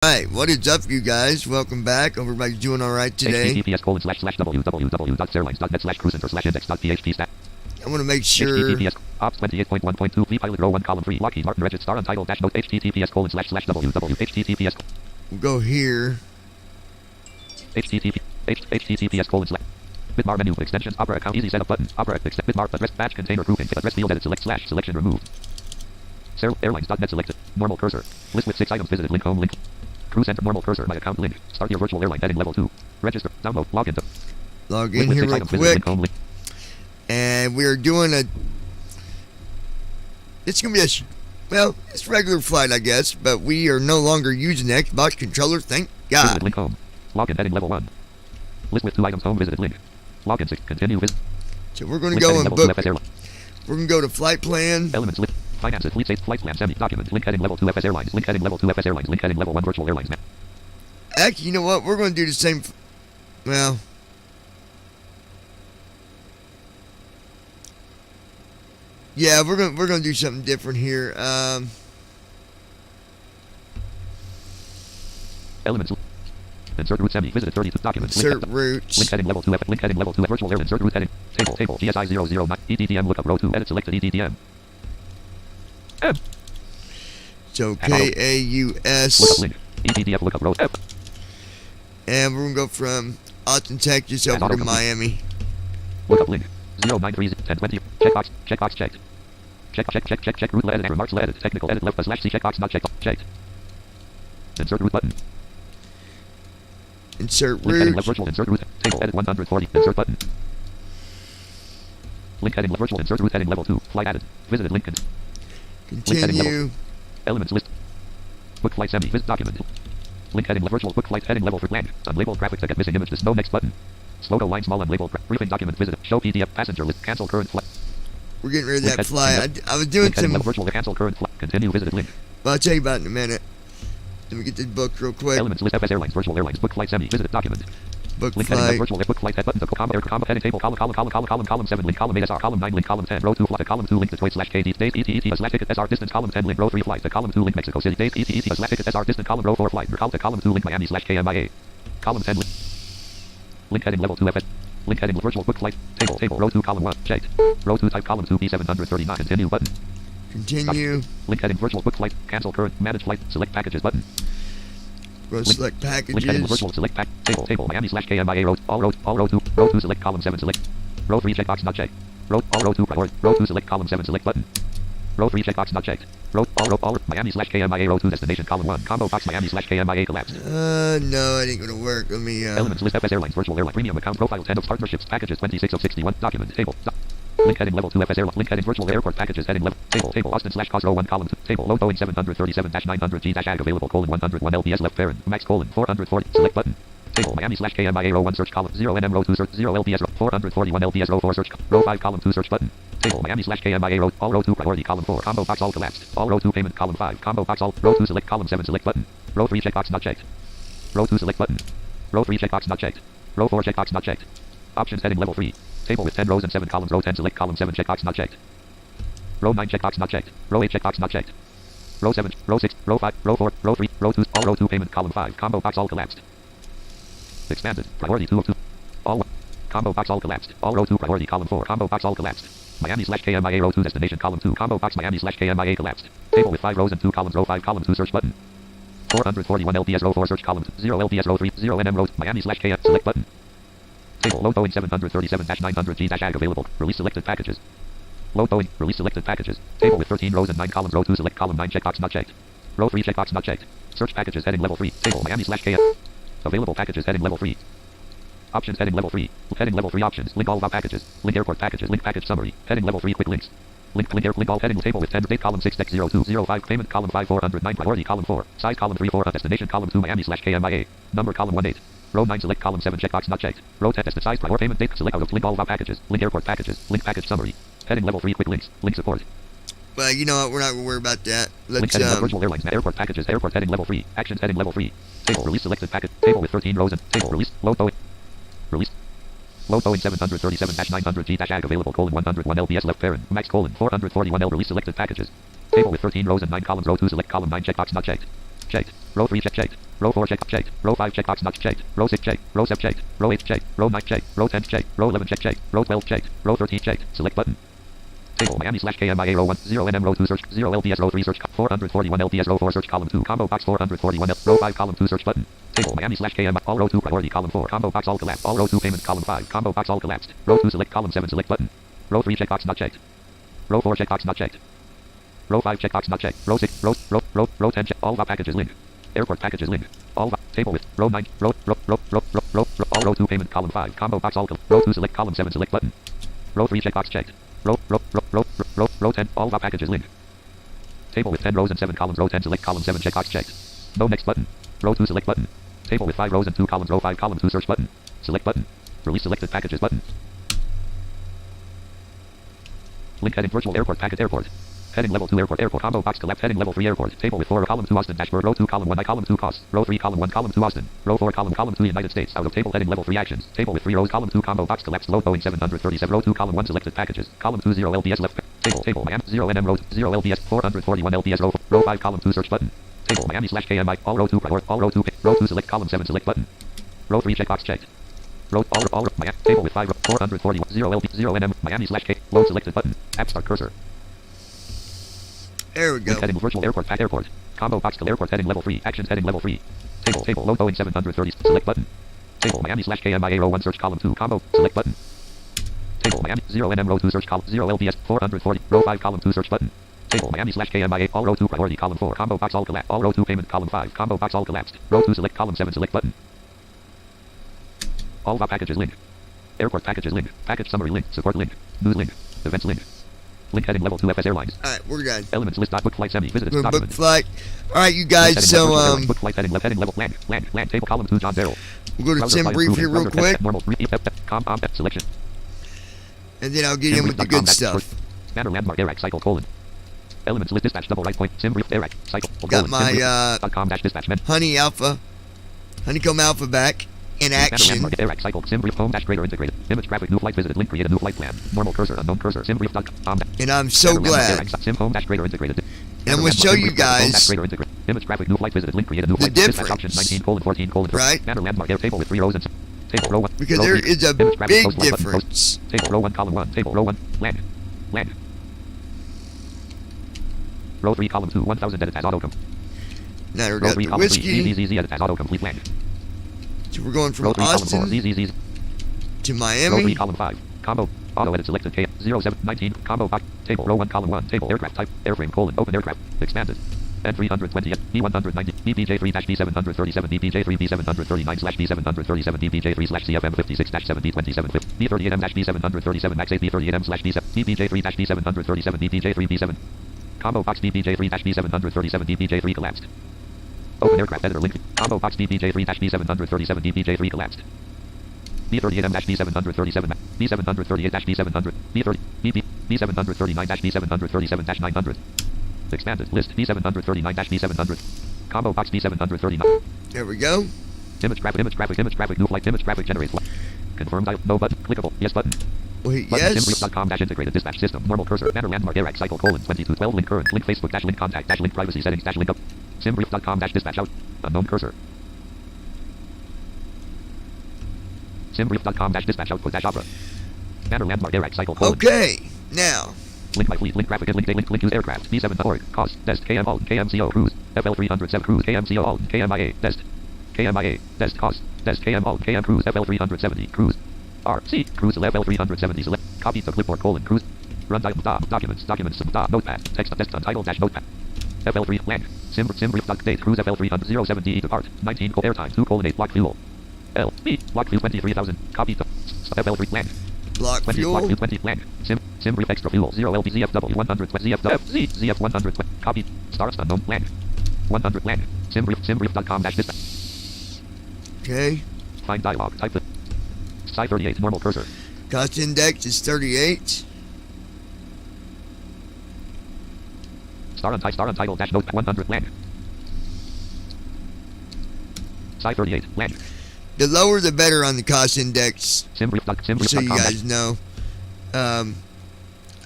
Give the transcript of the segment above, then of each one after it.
Alright, what is up, you guys? Welcome back. Hope everybody's doing alright today. https://www.airlines.net/cruiser/index.php stat. I want to make sure. https ops 28.1.2 pilot row 1 column 3 Lockheed Martin Regis star untitled dash note https://www https We'll go here. https bitmar menu extensions opera account easy setup button opera accept bitmar address batch container grouping address field edit select slash selection removed airlines.net selected normal cursor list with 6 items visited link home link crew center normal cursor my account link start your virtual airline heading level 2 register download login to Log in here real quick. And we are doing a. It's gonna be well, it's a regular flight, I guess, but we are no longer using the Xbox controller. Thank God. Visited link home. Login heading level 1. List with 2 items home visited link. Login 6. Continue visit. So we're gonna go and book. We're gonna go to flight plan. Elements list. Finances fleet safe flight plan semi document. Link heading level 2 FS Airlines. Link heading level 2 FS Airlines. Link heading level 1 virtual airlines map. Actually, you know what? We're gonna do the same. Well. Yeah, we're gonna do something different here. Elements. Insert route semi. Visited 32 documents. Insert routes. Link heading level 2 F. Link heading level 2 virtual air. Insert route heading. Table. GSI 009. EDTM lookup row 2. Edit selected EDTM. M. So KAUS. Lookup link. EDTF lookup row F. And we're gonna go from Austin, Texas over to Miami. Lookup link. 093 1020. Checkbox checked. Check route edit remarks edit technical edit left slash C checkbox not checked. Insert route button. Insert link heading route. Virtual insert route table edit 140 insert button. Link heading virtual insert route heading level 2 flight added visited link Continue. Elements list. Book flight semi visit document. Link heading virtual book flight heading level for blank. Unlabeled graphics get missing image. This no next button. Slow go line small unlabeled briefing document visit. Show PDF passenger list. Cancel current flight. We're getting rid of that flight. I was doing some. Virtual cancel current flight. Continue visited link. Well, I'll tell you about it in a minute. Let me get this book real quick. Elements list FS Airlines virtual airlines book flight semi visited document. Book link flight. Heading virtual book flight head button to comma heading table column 7 link column 8 SR column 9 link column 10 row 2 flight column 2 link Detroit slash KD date ETE slash ticket SR distance column 10 link row 3 flight to column 2 link Mexico City date ETE slash ticket SR distance column row 4 flight to column 2 link Miami slash KMIA column 10 link heading level 2 FS link heading virtual book flight table row 2 column 1 checked row 2 type column 2 P739 continue button continue link heading virtual book flight cancel current manage flight select packages button. Select packages. Link heading virtual select pack table Miami slash KMIA row 2 select column 7 select row 3 checkbox not checked row 2 priority row 2 select column 7 select button row 3 checkbox not checked row Miami slash KMIA row 2 destination column 1 combo box Miami slash KMIA collapsed. No, it ain't gonna work. Let me Elements list FS Airlines virtual airline premium account profile 10 of partnerships packages 26 of 61 document table. Link heading level 2 FS Airline. Link heading virtual airport packages heading level table Austin slash cost row 1 column 2 table low Boeing 737-900G dash ag available colon 101 LPS left parent max colon 440 select button table Miami slash KMIA row 1 search column 0 NM row 2 search 0 LPS row 441 LPS row 4 search row 5 column 2 search button table Miami slash KMIA row all row 2 priority column 4 combo box all collapsed all row 2 payment column 5 combo box all row 2 select column 7 select button row 3 checkbox not checked row 2 select button row 3 checkbox not checked row 4 checkbox not checked options heading level 3 table with 10 rows and 7 columns row 10 select column 7 checkbox not checked row 9 checkbox not checked row 8 checkbox not checked row 7 row 6 row 5 row 4 row 3 row 2 all row 2 payment column 5 combo box all collapsed expanded priority 2 of 2 all 1 combo box all collapsed all row 2 priority column 4 combo box all collapsed Miami slash KMIA row 2 destination column 2 combo box Miami slash KMIA collapsed table with 5 rows and 2 columns row 5 column 2 search button 441 LPS row 4 search column 0 LPS row 3 0 NM row Miami slash KM select button table low Boeing 737-900G dash ag available release selected packages low Boeing release selected packages table with 13 rows and 9 columns row 2 select column 9 checkbox not checked row 3 checkbox not checked search packages heading level 3 table Miami slash KM available packages heading level 3 options heading level 3 heading level 3 options link all of our packages link airport packages link package summary heading level 3 quick links link all heading table with 10 date column 6 text 0205 payment column 5 409 priority column 4 size column 3 4 destination column 2 Miami slash KMIA number column 18 row 9 select column 7 checkbox not checked row 10 destination size prior payment date select out of link all of our packages link airport packages link package summary heading level 3 quick links link support. Well, you know what? We're not gonna worry about that. Link heading virtual airlines airport packages airport heading level 3 actions heading level 3 table release selected packet table with 13 rows and table release low Boeing release low Boeing 737-900G dash ag available colon 101 LPS left parent max colon 441 L release selected packages table with 13 rows and 9 columns row 2 select column 9 checkbox not checked row 3 checked Row 4 checked. Row 5 checkbox not checked. Row 6 checked. Row 7 checked. Row 8 checked. Row 9 checked. Row 10 checked. Row 11 checked. Row 12 checked. Row 13 checked. Select button. Table Miami slash KMIA row 1, 0 NM row 2 search, 0 LPS row 3 search, 441 LPS row 4 search column 2, combo box 441 row 5 column 2 search button. Table Miami slash KM all row 2 priority column 4, combo box all collapsed, all row 2 payment column 5, combo box all collapsed, row 2 select column 7 select button. Row 3 checkbox not checked. Row 4 checkbox not checked. Row 5 checkbox not checked. Row 6, row 10 check, all VA packages link. Airport packages link. All table with row 9, row, all row 2 payment column 5, combo box all row 2 select column 7 select button. Row 3 checkbox checked. Row 10, all VA packages link. Table with 10 rows and 7 columns, row 10 select column 7 checkbox checked. No next button. Row 2 select button. Table with 5 rows and 2 columns, row 5 column 2 search button. Select button. Release selected packages button. Link heading virtual airport packet airport. Heading level 2 airport combo box collapse heading level 3 airport table with 4 column 2 Austin dashboard row 2 column 1 I column 2 costs row 3 column 1 column 2 Austin row 4 column 2 United States out of table heading level 3 actions table with 3 rows column 2 combo box collapse low Boeing 737 row 2 column 1 selected packages column 2 0 LPS left table Miami 0 NM row 0 LPS 441 LPS row 5 column 2 search button table Miami slash KMI all row 2 priority all row 2 select column 7 select button row 3 checkbox checked row all Miami table with 5 441 0 LP 0 NM Miami slash K load selected button app start cursor. There we go. Heading virtual airport pack airport. Combo box to airport heading level 3. Actions heading level 3. Table low Boeing 730. Select button. Table Miami slash KMIA row 1 search column 2. Combo. Select button. Table Miami 0 NM row 2 search column 0 LPS 440. Row 5 column 2 search button. Table Miami slash KMIA all row 2 priority column 4. Combo box all collapsed. All row 2 payment column 5. Combo box all collapsed. Row 2 select column 7 select button. All VA packages link. Airport packages link. Package summary link. Support link. News link. Events link. Link heading level 2 FS Airlines. Alright, we're done. Elements list book flight semi visited Book document. flight. Alright, you guys, so book flight heading level land table column 2 John Darrell. we'll go to Sim Brief here real quick. Normal selection. And then I'll get in with the good stuff. Banner landmark Iraq cycle colon. Elements list dispatch double right point Sim Brief Iraq cycle. Got my dispatch honeycomb alpha back in action. Iraq cycle Sim Brief home dash grader integrated. Image graphic new flight visited link create a new flight plan. Normal cursor unknown cursor Sim Brief.com. And I'm so glad. Sim home dash grader integrated. And I'm going to show you guys image graphic new flight visited link create a new flight difference. option 19:14:3. Right? Banner landmark air table with 3 rows and table row 1. Because row there 3, is a image graphic, big close line button, difference. Table row 1 column 1 table row 1 land. Row 3 column 2 1000 edit as autocomplete. Now we've Row got 3 the column 3 whiskey. ZZ edit as autocomplete land. So we're going from Row 3 column 4 Austin ZZ to row 3 Miami. column 5 combo auto edit selected K 0719 combo box table row 1 column 1 table aircraft type airframe colon open aircraft expanded N320 B190 BPJ3-B737 BPJ3B739/B737 BPJ3/CFM56-7 B27 B38M-B737 MAX 8 B38M/B7 BPJ3-B737 BPJ3B7 combo box BPJ3-B737 BPJ3 collapsed. Open aircraft editor link. Combo box BPJ3-B737 BPJ3 collapsed. B38M-B737 B738-B700 B739-B737-900 expanded list B739-B700 combo box B739. There we go. Image graphic new flight image graphic generate flight. Confirm dial no button clickable yes button. Wait, Button, yes. simbrief.com dash integrated dispatch system normal cursor banner landmark Iraq cycle colon 2212 link current link Facebook dash link contact dash link privacy settings dash link up simbrief.com dash dispatch out unknown cursor simbrief.com dash dispatch output dash opera banner landmark Iraq cycle colon. Okay, now. Link my fleet, link graphic, and link date, link use aircraft, B7.org, cost, dest, KM Alton, KMCO, cruise, FL307 cruise, KMCO Alton, KMIA, dest, cost, dest, KM Alton, KM cruise, FL370, cruise, RC, cruise, FL370, select, copy to clipboard, colon, cruise, run documents, notepad, text, untitled dash notepad, FL3, land, simbrief, date, cruise, FL300, 07DE, depart, 19, airtime, 2:8, block fuel, L, B, block fuel, 23,000, copy to, FL3, land, Block 20, fuel. block fuel, 20, land, Sim brief extra fuel 0 LP ZFW 100 ZFW ZF 100 copy start unknown land 100 land simbrief.com dash dispatch. Okay. Find dialog type it. Sci 38 normal cursor. Cost index is 38. Star untitled dash note 100 land. Sci 38 land. The lower the better on the cost index. Simbrief.com So you guys know.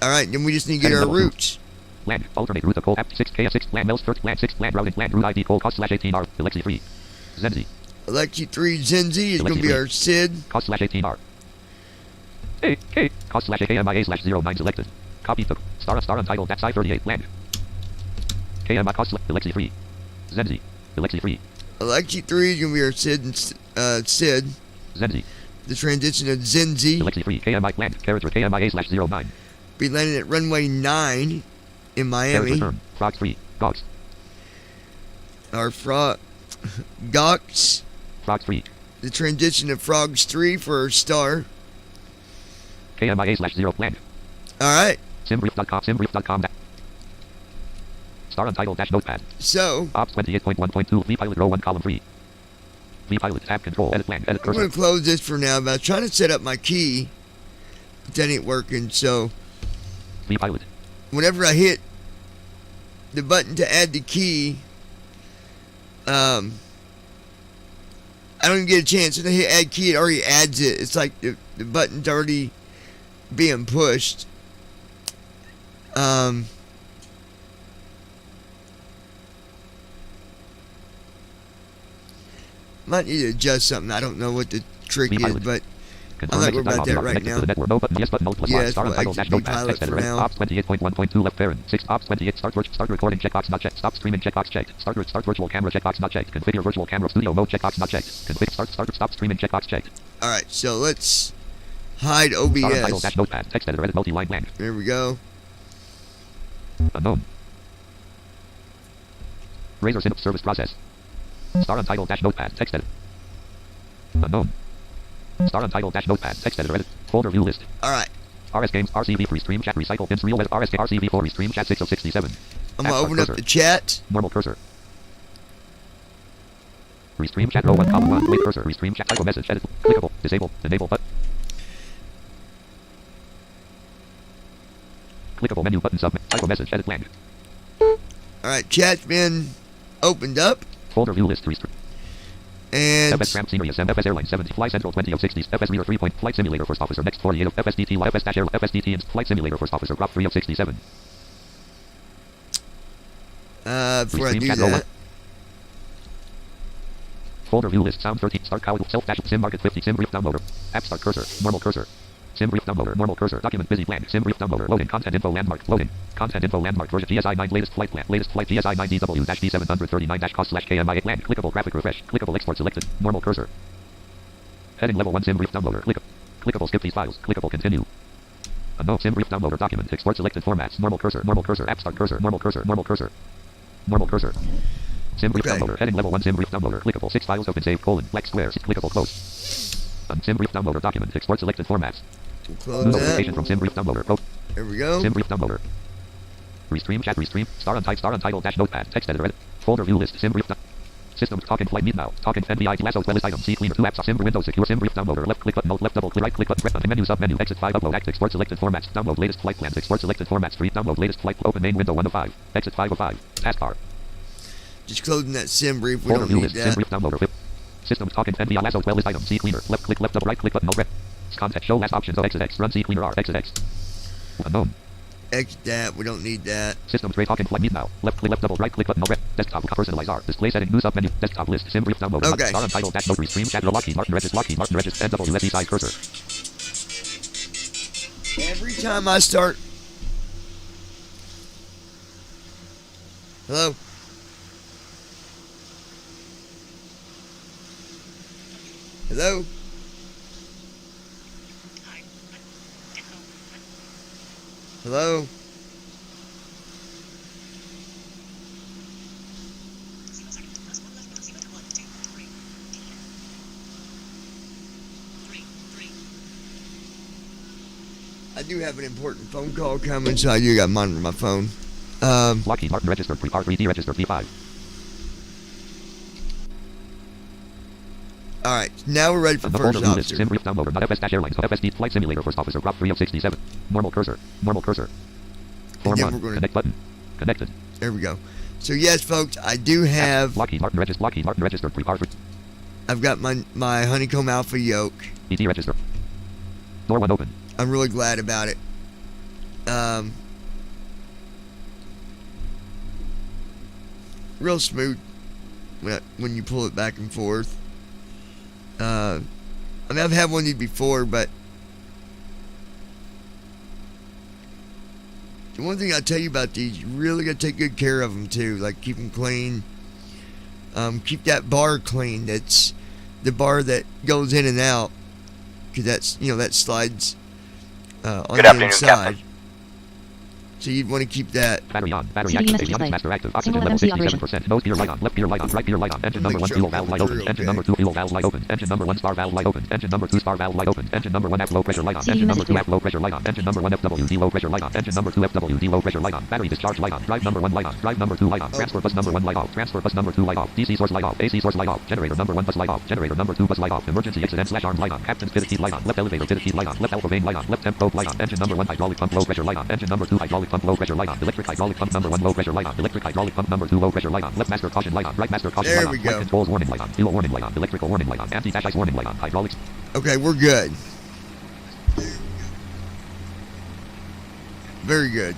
Alright, then we just need to get our routes. Land, alternate route of call app 6K6 land, Mel's first land 6 land routing land route ID call cost /18R, Alexi 3. Zenzi. Alexi 3 Zenzi is going to be our Sid. Cost slash 18R. A. Cost slash AKMIA slash 09 selected. Copy the star untitled that's I-38 land. KMI cost Alexi 3. Zenzi. Alexi 3. Alexi 3 is going to be our Sid and Sid. Zenzi. The transition of Zenzi. Alexi 3. KMI land. Character KMIA slash 09. Be landing at runway 9 in Miami. Frog 3. Gox. Our Gox. Frog 3. The transition of Frogs 3 for our star. KMIA slash 0 land. Alright. Simbrief.com. Star untitled dash notepad. So. Ops 28.1.2. VPilot row 1 column 3. VPilot tab control. Edit land. Edit cursor. I'm going to close this for now, but I was trying to set up my key. But that ain't working, so. VPilot. Whenever I hit the button to add the key, I don't even get a chance. When I hit add key, it already adds it. It's like the button's already being pushed. Might need to adjust something. I don't know what the trick is, but I'm not worried about that right now. No button, yes button, Yeah, star untitled dash notepad. Text editor. Ops 28.1.2 left parent. 6 Ops 28 start recording checkbox not checked. Stop streaming checkbox checked. Start virtual camera checkbox not checked. Configure virtual camera studio mode checkbox not checked. Configure stop streaming checkbox checked. All right, so let's hide Star untitled OBS. dash notepad. Text editor. Edit multi-line blank. There we go. Unknown. Razor sync service process. Star untitled dash notepad. Text editor. Unknown. Star untitled dash notepad. Text editor. Edit. Folder view list. All right. RS games. RCV free stream chat recycle pins real RS RCV 4 restream chat 6 of 67. I'm gonna open up the chat. Normal cursor. Restream chat row 1 column 1. Wait cursor. Restream chat type of message. Edit. Clickable. Disable. Enable button. Clickable menu button submit. Type of message. Edit blank. All right, chat's been opened up. Folder view list. Restream. And FS Tram Scenery SM FS Airline 70 Fly Central 20 of 60s FS Reader 3 point Flight Simulator First Officer Next 48 of FSDT FS Dash Air FSDT and Flight Simulator First Officer Prop 3 of 67. before I do that, folder view list sound 13 start cow self dash sim market 50 sim brief downloader app start cursor normal cursor sim brief downloader normal cursor document busy blank sim brief downloader loading content info landmark loading content info landmark version GSI 9 latest flight GSI 9 DW dash D739 dash cost slash KMI land clickable graphic refresh clickable export selected normal cursor heading level 1 sim brief downloader clickable skip these files clickable continue unknown sim brief downloader document export selected formats normal cursor app start cursor normal cursor sim brief downloader heading level 1 sim brief downloader clickable 6 files open save black squares clickable close sim brief downloader document export selected formats we'll close new that. notification from sim brief downloader There we go. sim brief downloader restream chat restream star untitled dash notepad text editor edit folder view list sim brief systems talking flight meet now talking NVI lasso playlist item C cleaner 2 apps sim windows secure sim brief downloader left click button alt left double click right click button press menu sub menu exit 5 upload act export selected formats download latest flight plans export selected formats 3 download latest flight open main window 1 of 5 exit 5 of 5 taskbar Just closing that sim brief. We folder don't view need list sim that. brief downloader systems talking NVI lasso playlist item C cleaner left click double right click button alt red context show last options of exit X run C cleaner R exit X unknown Exit that. We don't need that. system tray talking flight meet now left click left double right click button alt red desktop personalize R display setting new sub menu desktop list sim brief download Okay. star untitled dash note restream chat Lockheed Martin Regis NWSE size cursor Every time I start. Hello. Hello. Hello. I do have an important phone call coming, so I do got to monitor my phone. Lockheed Martin registered pre-R3D registered P5 Alright, now we're ready for the first folder view list officer. sim brief downloader not FS Dash Airlines FSD Flight Simulator First Officer Prop 3 of 67 normal cursor form then 1 we're gonna- connect button connected There we go. So yes, folks, I do have. Lockheed Martin registered pre-R3 I've got my honeycomb alpha yoke. ET register door 1 open I'm really glad about it. Real smooth when you pull it back and forth. I mean, I've had one of these before, but the one thing I tell you about these, you really got to take good care of them too. Like, keep them clean. Keep that bar clean. That's the bar that goes in and out, because that's, that slides on Good the afternoon, inside. Captain. So you'd want to keep that. Battery on. Battery CD active. message Avionics display. master active. Single Oxygen level MC operation. 67%. Nose gear light on. Left gear light on. Right gear light on. Engine number 1 fuel valve light open. Engine number 2 fuel valve light open. Engine number 1 spar valve light open. Engine number 2 spar valve light open. Engine number 1 F low pressure light on. CD Engine number message 2 clear. F low pressure light on. Engine number 1 FWD low pressure light on. Engine number 2 FWD low pressure light on. Battery discharge light on. Drive number 1 light on. Drive number 2 light on. Transfer bus number 1 light off. Transfer bus number 2 light off. DC source light off. AC source light off. Generator number 1 bus light off. Generator number 2 bus light off. Emergency exit and slash arm light on. Captain's fitted heat light on. Left elevator fitted heat light on. Left alpha vane light on. Left temp probe light on. Engine number 1 hydraulic pump low pressure light on. Engine number 2 hydraulic pump low pressure light on. Electric hydraulic pump number 1 low pressure light on. Electric hydraulic pump number 2 low pressure light on. Left master caution light on. Right master caution There light we on. go. Flight controls warning light on. Fuel warning light on. Electrical warning light on. Anti-dash ice warning light on. Hydraulics. Okay, we're good. Very good.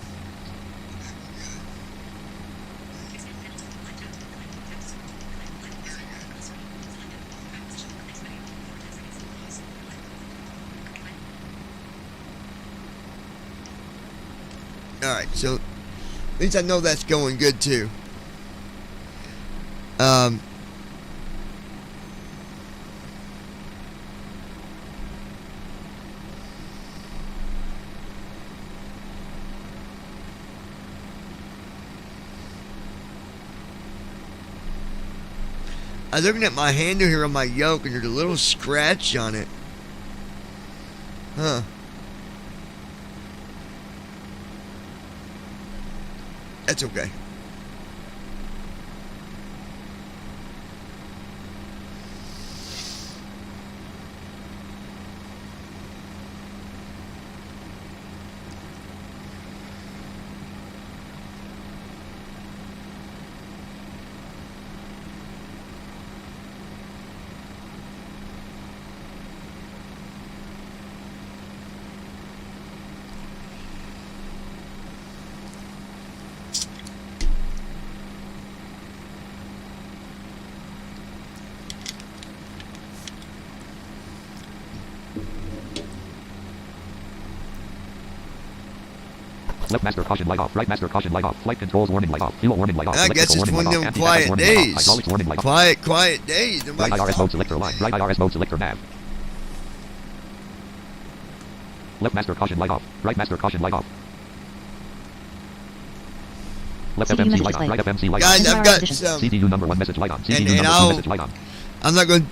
Alright, so at least I know that's going good too. I was looking at my handle here on my yoke, and there's a little scratch on it. Huh. That's okay. Left master caution light off. Right master caution light off. Flight controls warning light off. Fuel warning light off. I guess Electrical it's warning one of light off. them Anti-dash quiet warning light off. days. Hydraulics warning light off. Quiet days. Right Nobody's IRS mode talking. selector line. Right IRS mode selector nav. Left master caution light off. Right master caution light off. Left CD FMC message light on. display. Right FMC light on. Guys, I've got Edition. some. CDU number 1 message light on. CDU And number 2 I'll- message light on. I'm not going to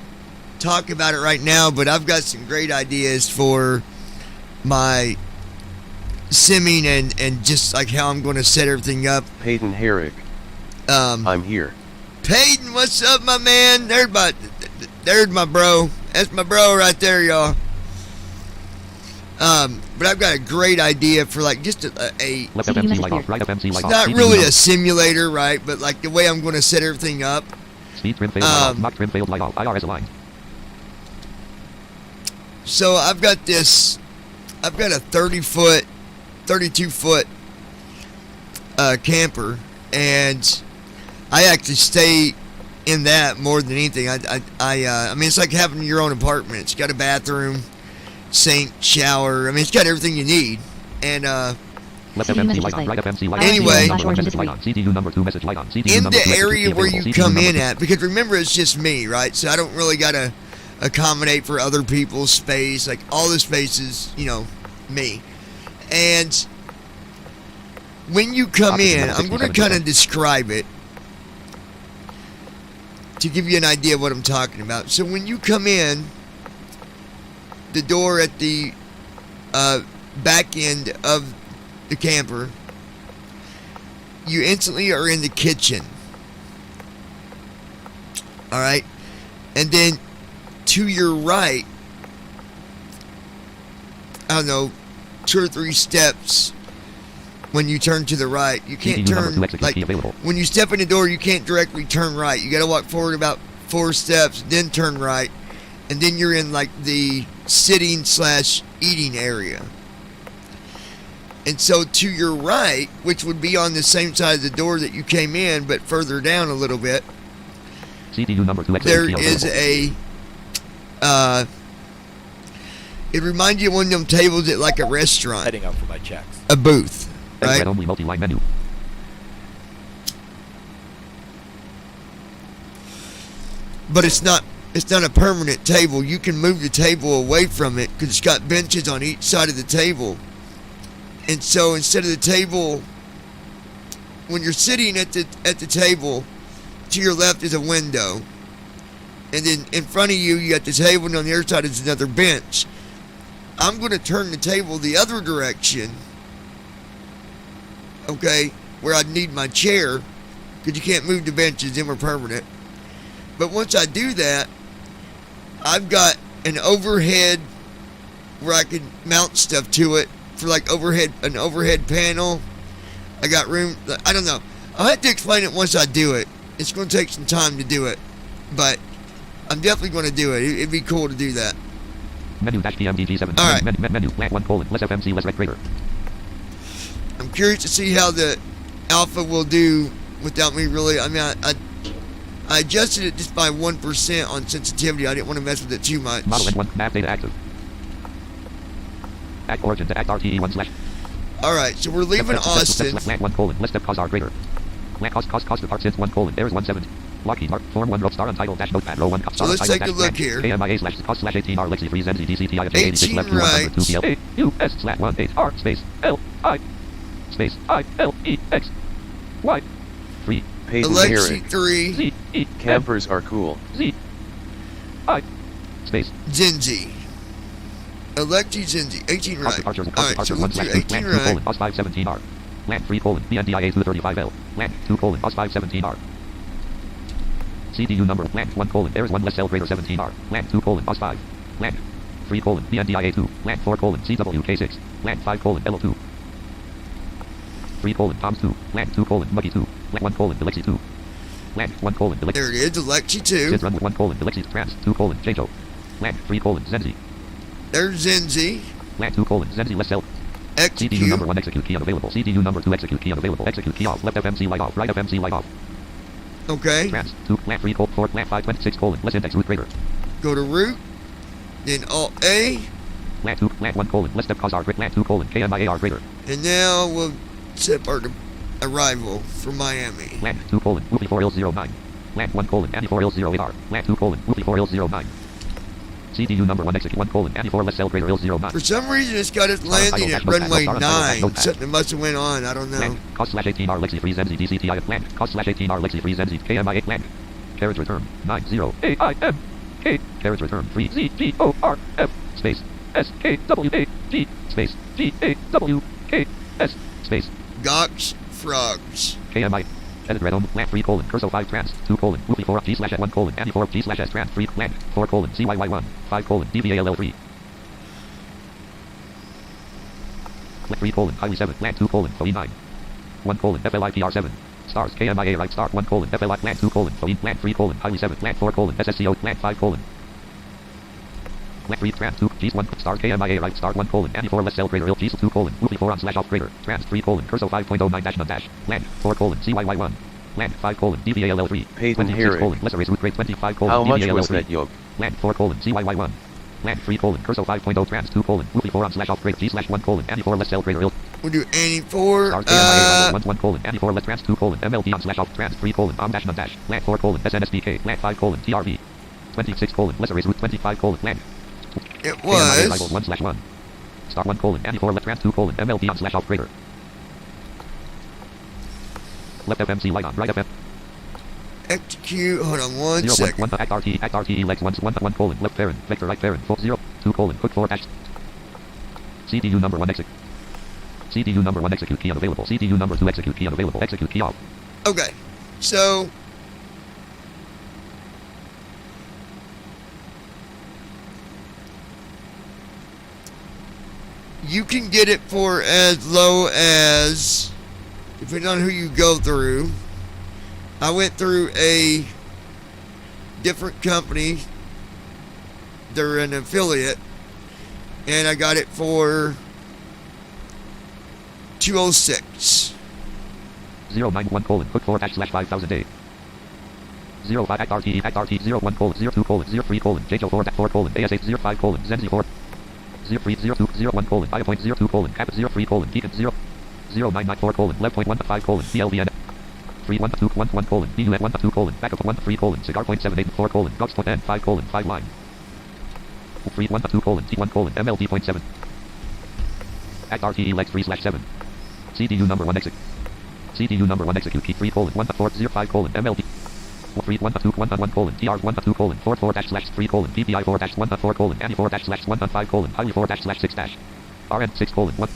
talk about it right now, but I've got some great ideas for my simming and just like how I'm going to set everything up. Peyton Herrick, I'm here. Peyton, what's up, my man? There's my bro. That's my bro right there, y'all. But I've got a great idea for like just a Left CD FMC message light off. clear. Right FMC light it's off. not CDU really number- a simulator, right? But like the way I'm going to set everything up. Speed trim failed light off. Mock trim failed light off. IRS aligned. So I've got a 30-foot, 32-foot camper, and I actually stay in that more than anything. I mean, it's like having your own apartment. It's got a bathroom, sink, shower. I mean, it's got everything you need. And Left CD FMC message light on. display. Right FMC light on. Anyway. CDU number 1 message light on. CDU number 2 message light on. CDU in number the 2 area where you available. come CDU in number at, because remember, it's just me, right? So I don't really got to accommodate for other people's space. Like, all the space is, me. And when you come Oxygen in, level I'm going to 67%. kind of describe it to give you an idea of what I'm talking about. So when you come in, the door at the back end of the camper, you instantly are in the kitchen. All right? And then to your right, I don't know, 2 or 3 steps when you turn to the right. You can't CDU number turn, 2 exit like, key available. when you step in the door, you can't directly turn right. You got to walk forward about 4 steps, then turn right, and then you're in like the sitting/eating area. And so to your right, which would be on the same side of the door that you came in, but further down a little bit, CDU number 2 there execute key is unavailable. it reminds you of one of them tables at like a restaurant. Heading up for my checks. A booth, right? Read only multi-line menu. But it's not a permanent table. You can move the table away from it because it's got benches on each side of the table. And so instead of the table, when you're sitting at the table, to your left is a window. And then in front of you, you got the table, and on the other side is another bench. I'm going to turn the table the other direction, okay, where I'd need my chair, because you can't move the benches, then we're permanent. But once I do that, I've got an overhead where I can mount stuff to it for like an overhead panel. I got room. I don't know. I'll have to explain it once I do it. It's going to take some time to do it, but I'm definitely going to do it. It'd be cool to do that. Menu dash PMDG7. All right. Menu blank 1 colon less FMC less rec greater. I'm curious to see how the alpha will do without me really. I mean, I adjusted it just by 1% on sensitivity. I didn't want to mess with it too much. Model N1 nav data active. Act origin to act RTE1 slash. Alright, so we're leaving Austin. Blank 1 colon less step cause R greater. Blank cost depart since 1 colon there is 170. Lockheed Mark form 1 row star untitled dash notepad row 1 cop So star let's take a look here. KMIA slash cost slash 18 R Lexi 3 Zenzi DCT IFJ 86 left 2 right. 100 2 PL A U S slash 1 8 R space L I space I L E X Y 3 Peyton Alexi Herrick. 3, Z E Campers are cool. Z I space Zenzi. Alexi Zenzi, 18 cost right. departure cost Alright, departure so 1 we'll do slash 2 18 land 2 right. colon boss 517 R land 3 colon BNDIA 235 L land 2 colon boss 517 R CDU number land 1 colon there is 1 less L greater 17 R land 2 colon boss 5 land 3 colon BNDIA 2 land 4 colon CWK 6 land 5 colon LO2 3 colon Toms 2 land 2 colon Muggy 2 land 1 colon Delexi 2 land 1 colon Delexi There it is, Alexi 2. Sid run with 1 colon Delexi trans 2 colon Chango land 3 colon Zenzi There's Zenzi. land 2 colon Zenzi less L CDU Execute. number 1 execute key unavailable CDU number 2 execute key unavailable execute key off left FMC light off right FMC light off Okay. trans 2 land 3 colon 4 land 5 26 colon less index root greater Go to root. Then Alt A. land 2 land 1 colon less step cause R grid land 2 colon KMIA R greater And now we'll set our arrival for Miami. land 2 colon Woofy 4 il 09 land 1 colon Andy 4 il 08 R land 2 colon Woofy 4 il 09 CDU number 1 execute 1 colon Andy 4 less L greater il 09 For some reason, it's got us landing at runway 9. Something must have went on. I don't know. land cost slash 18 R Lexi 3 Zenzi DCTI land cost slash 18 R Lexi 3 Zenzi KMIA land carriage return 90 AIM K carriage return 3 Z G O R F space S K W A G space G A W K S space Gox frogs. KMI edit red on land 3 colon curso 5 trans 2 colon Woofy 4 G slash at 1 colon Andy 4 G slash S trans 3 land 4 colon CYY 1 5 colon DVALL 3 land 3 colon highly 7 land 2 colon FOE 9 1 colon FLIPR 7 stars KMIA right star 1 colon FLI land 2 colon FOE land 3 colon highly 7 land 4 colon SSCO land 5 colon land 3 trans 2 G's 1 star KMIA right star 1 colon Andy 4 less L greater il G's 2 colon Woofy 4 on slash off greater trans 3 colon curso 5.09 dash none dash land 4 colon CYY 1 land 5 colon DVALL 3 Peyton 26 Herrick. colon lesser race root grade 25 colon How much DVALL was 3 that yoke? land 4 colon CYY 1 land 3 colon curso 5.0 trans 2 colon Woofy 4 on slash off greater G slash 1 colon Andy 4 less L greater il We'll do Annie 4. star KMIA 1 colon Andy 4 less trans 2 colon MLD on slash off trans 3 colon dash none dash land 4 colon SNSDK land 5 colon TRV 26 colon lesser race root 25 colon land It KMIA rival was. 1 slash 1 star 1 colon Andy 4 left trans 2 colon MLD on slash off greater left FMC light on right FM Execute. Hold on 1 0 1 second. 1 act RTE legs 1 colon left parent vector right parent 4 0 2 colon quick 4 dash CDU number 1 execute CDU number 1 execute key unavailable CDU number 2 execute key unavailable execute key off Okay. So. You can get it for as low as, depending on who you go through. I went through a different company. They're an affiliate. And I got it for 206. 091 colon quick 4 dash slash 5008 05 act RT 01 colon 02 colon 03 colon JHO 4 colon AS8 05 colon Zenzi 4 03 02 01 colon I.point 02 colon Cap 03 colon Deacon 0 0994 colon Lev point 1 5 colon BLVN 3 1 2 1 1 colon BUN 1 2 colon Backup 1 3 colon Cigar point 7 8 4 colon Gox point N 5 colon 5 line 3 1 2 colon T1 colon MLD point 7 act RTE legs 3 slash 7 CDU number 1 execute CDU number 1 execute P3 colon 1 4 0 5 colon MLD 3 1 2 1 1 colon TR 1 2 colon 4 4 dash slash 3 colon PPI 4 dash 1 4 colon ANI 4 dash slash 1 5 colon Highly 4 dash slash 6 dash RN 6 colon 1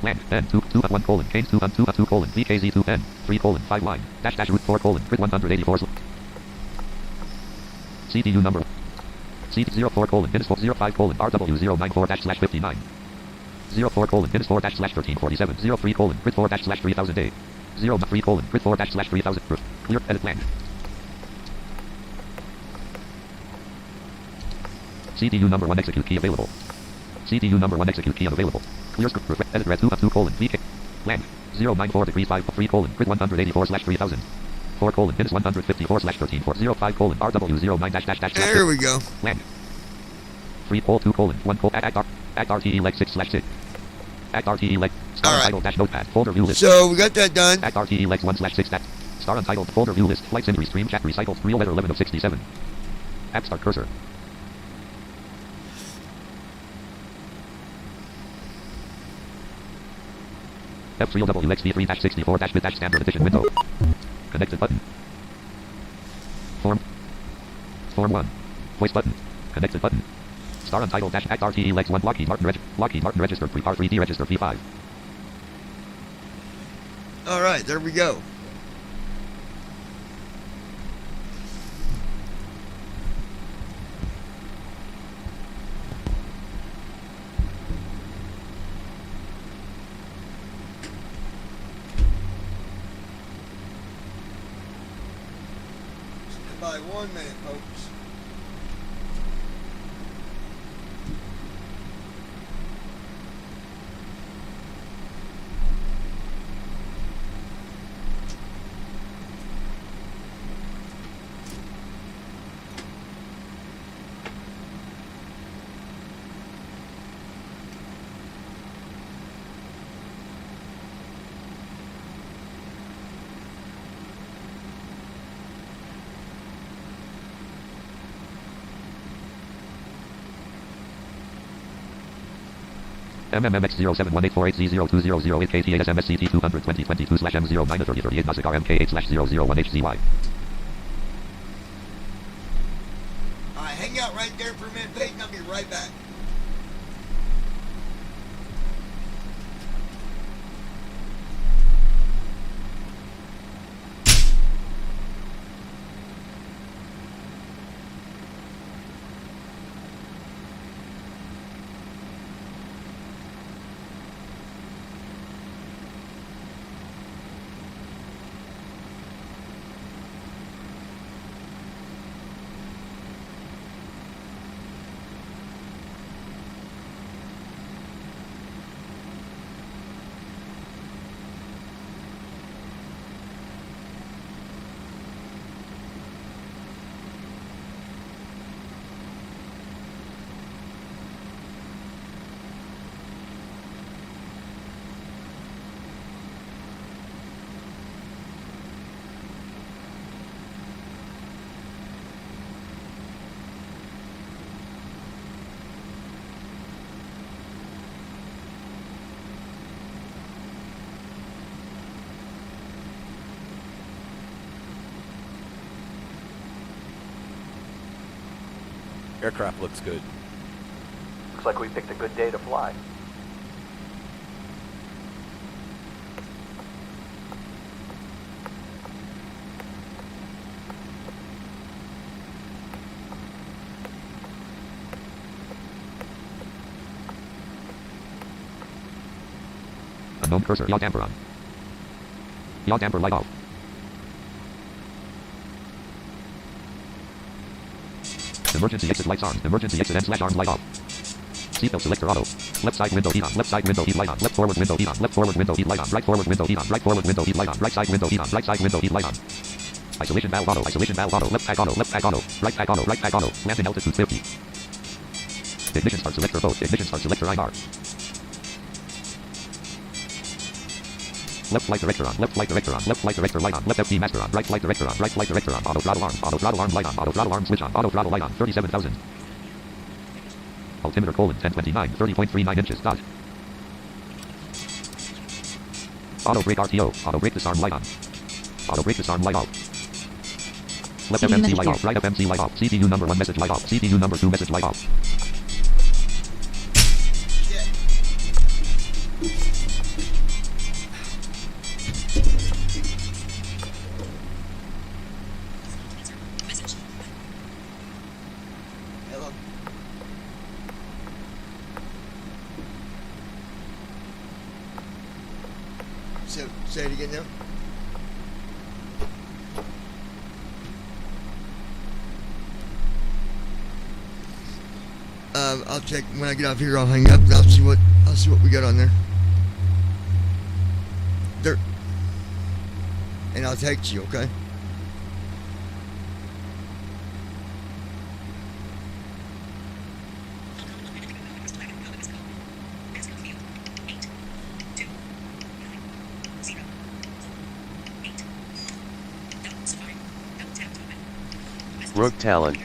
land N 2 2 1 colon Kane 2 2 2 colon VKZ 2 N 3 colon 5 line dash dash root 4 colon grid 184 CDU number C 04 colon minus 05 colon RW 094 dash slash 59 04 colon minus 4 dash slash 1347 03 colon grid 4 dash slash 3000 A 03 colon grid 4 dash slash 3000 clear edit land CDU number 1 execute key available CDU number 1 execute key unavailable clear script edit red 2 2 colon VK land 094 degrees 5 3 colon grid 184 slash 3000 4 colon minus 154 slash 13405 colon RW 09 dash dash dash There we go. land 3 pole 2 colon 1 pole act RTE leg 6 slash 6 act RTE leg star All right. untitled dash notepad folder view list So we got that done. act RTE legs 1 slash 6 stat star untitled folder view list flights in restream chat recycled real letter 11 of 67 app start cursor F3WXV3-64 with standard edition window. Connected button. Form 1. Voice button. Connected button. Star untitled dash act RTE legs 1 Lockheed Martin registered 3 par 3D register P5. All right, there we go. Stand by 1 minute, folks. MMMX071848Z0200AKTSMSCT2202022/M093038 All right, hang out right there for a minute, Peyton. I'll be right back. Aircraft looks good. Looks like we picked a good day to fly. Unknown cursor. Yaw damper on. Yaw damper light off. Emergency exit lights on. Emergency exit and slash arm light off. Seatbelt selector auto. Left side window heat on. Left side window heat light on. Left forward window heat on. Left forward window heat light on. Right forward window heat on. Right forward window heat light on. Right side window heat on. Right side window heat light on. Isolation valve auto. Isolation valve auto. Left pack auto. Left pack auto. Right pack auto. Right pack auto. Landing altitude 50. Ignition start selector both. Ignition start selector IR. Left flight director on. Left flight director on. Left flight director light on. Left FD master on. Right flight director on. Right flight director on. Auto throttle arm. Auto throttle arm light on. Auto throttle arm switch on. Auto throttle light on. 37,000. Altimeter colon 1029. 30.39 inches. Dot. Auto brake RTO. Auto brake disarm light on. Auto brake disarm light off. Left FMC light off. Right FMC light off. CPU number 1 message light off. CPU number 2 message light off. Hello. So, say it again now. I'll check when I get off here. I'll hang up and I'll see what we got on there. There. And I'll text you, okay? Rook Talon.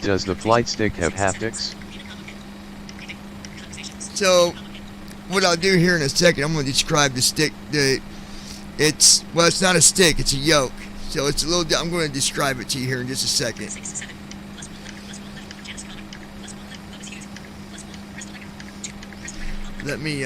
Does the flight stick have haptics? So, what I'll do here in a second, I'm going to describe the stick. It's not a stick, it's a yoke. So it's a little. I'm going to describe it to you here in just a second. Let me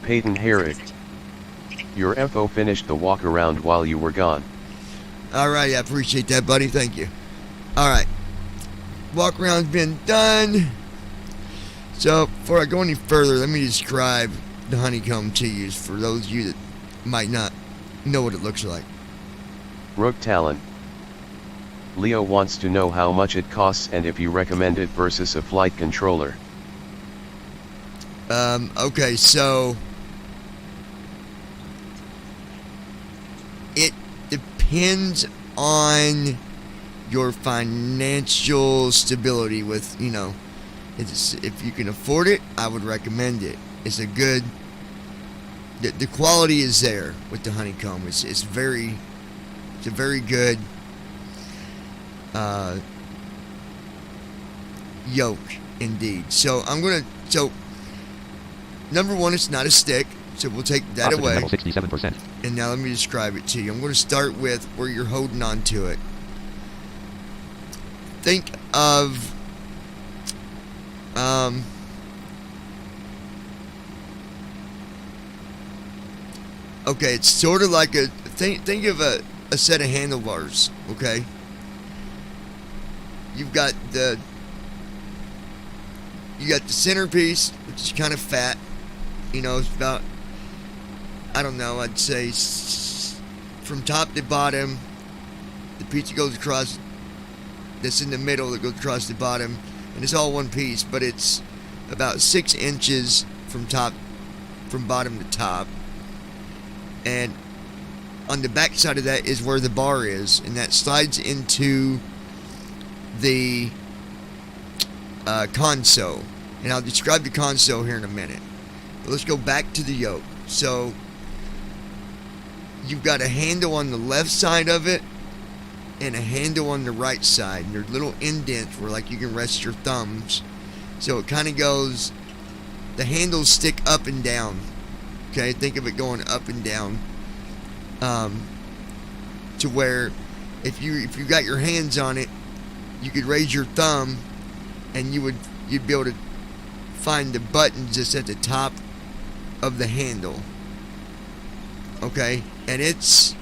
Peyton Herrick. Your FO finished the walk around while you were gone. Alright, I appreciate that, buddy. Thank you. Alright. Walk around's been done. So, before I go any further, let me describe the honeycomb to you for those of you that might not know what it looks like. Rook Talon. Leo wants to know how much it costs and if you recommend it versus a flight controller. Okay, so it depends on your financial stability with, if you can afford it, I would recommend it. It's a good, the quality is there with the honeycomb. It's a very good yoke indeed. So number one, it's not a stick, so we'll take that Oxygen away. level 67%. And now let me describe it to you. I'm going to start with where you're holding on to it. Think of okay, it's sort of like think of a set of handlebars, okay? You got the centerpiece, which is kind of fat. It's about, I don't know, I'd say from top to bottom, the piece that goes across, that's in the middle that goes across the bottom, and it's all one piece, but it's about 6 inches from bottom to top. And on the back side of that is where the bar is, and that slides into the console. And I'll describe the console here in a minute. But let's go back to the yoke. So you've got a handle on the left side of it and a handle on the right side. And there's little indents where like you can rest your thumbs. So it kind of goes, the handles stick up and down. Okay, think of it going up and down. To where if you got your hands on it, you could raise your thumb, and you'd be able to find the buttons just at the top of the handle. Okay, and it's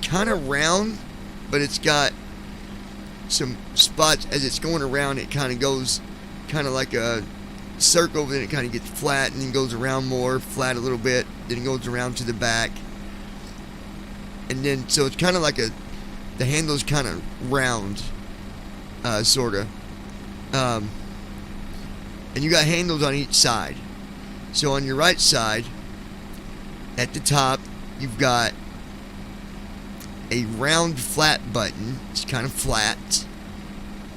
kind of round, but it's got some spots as it's going around. It kind of goes kind of like a circle, then it kind of gets flat, and then goes around more, flat a little bit, then it goes around to the back, and then so it's kind of like the handle's kind of round, sort of, and you got handles on each side. So on your right side, at the top, you've got a round flat button. It's kind of flat,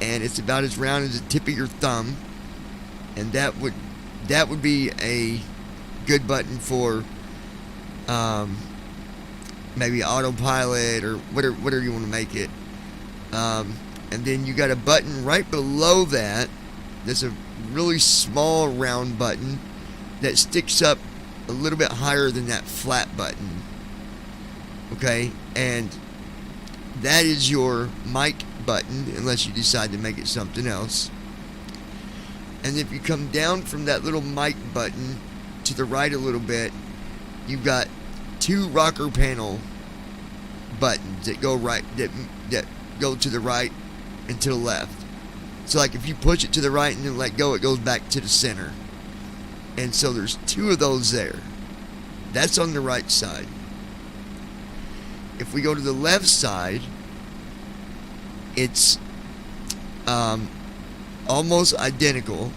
and it's about as round as the tip of your thumb, and that would be a good button for maybe autopilot or whatever you want to make it. And then you got a button right below that. There's a really small round button that sticks up a little bit higher than that flat button. Okay, and that is your mic button, unless you decide to make it something else. And if you come down from that little mic button to the right a little bit, you've got two rocker panel buttons that go that go to the right and to the left. So like if you push it to the right and then let go, it goes back to the center. And so there's two of those there. That's on the right side. If we go to the left side, it's almost identical,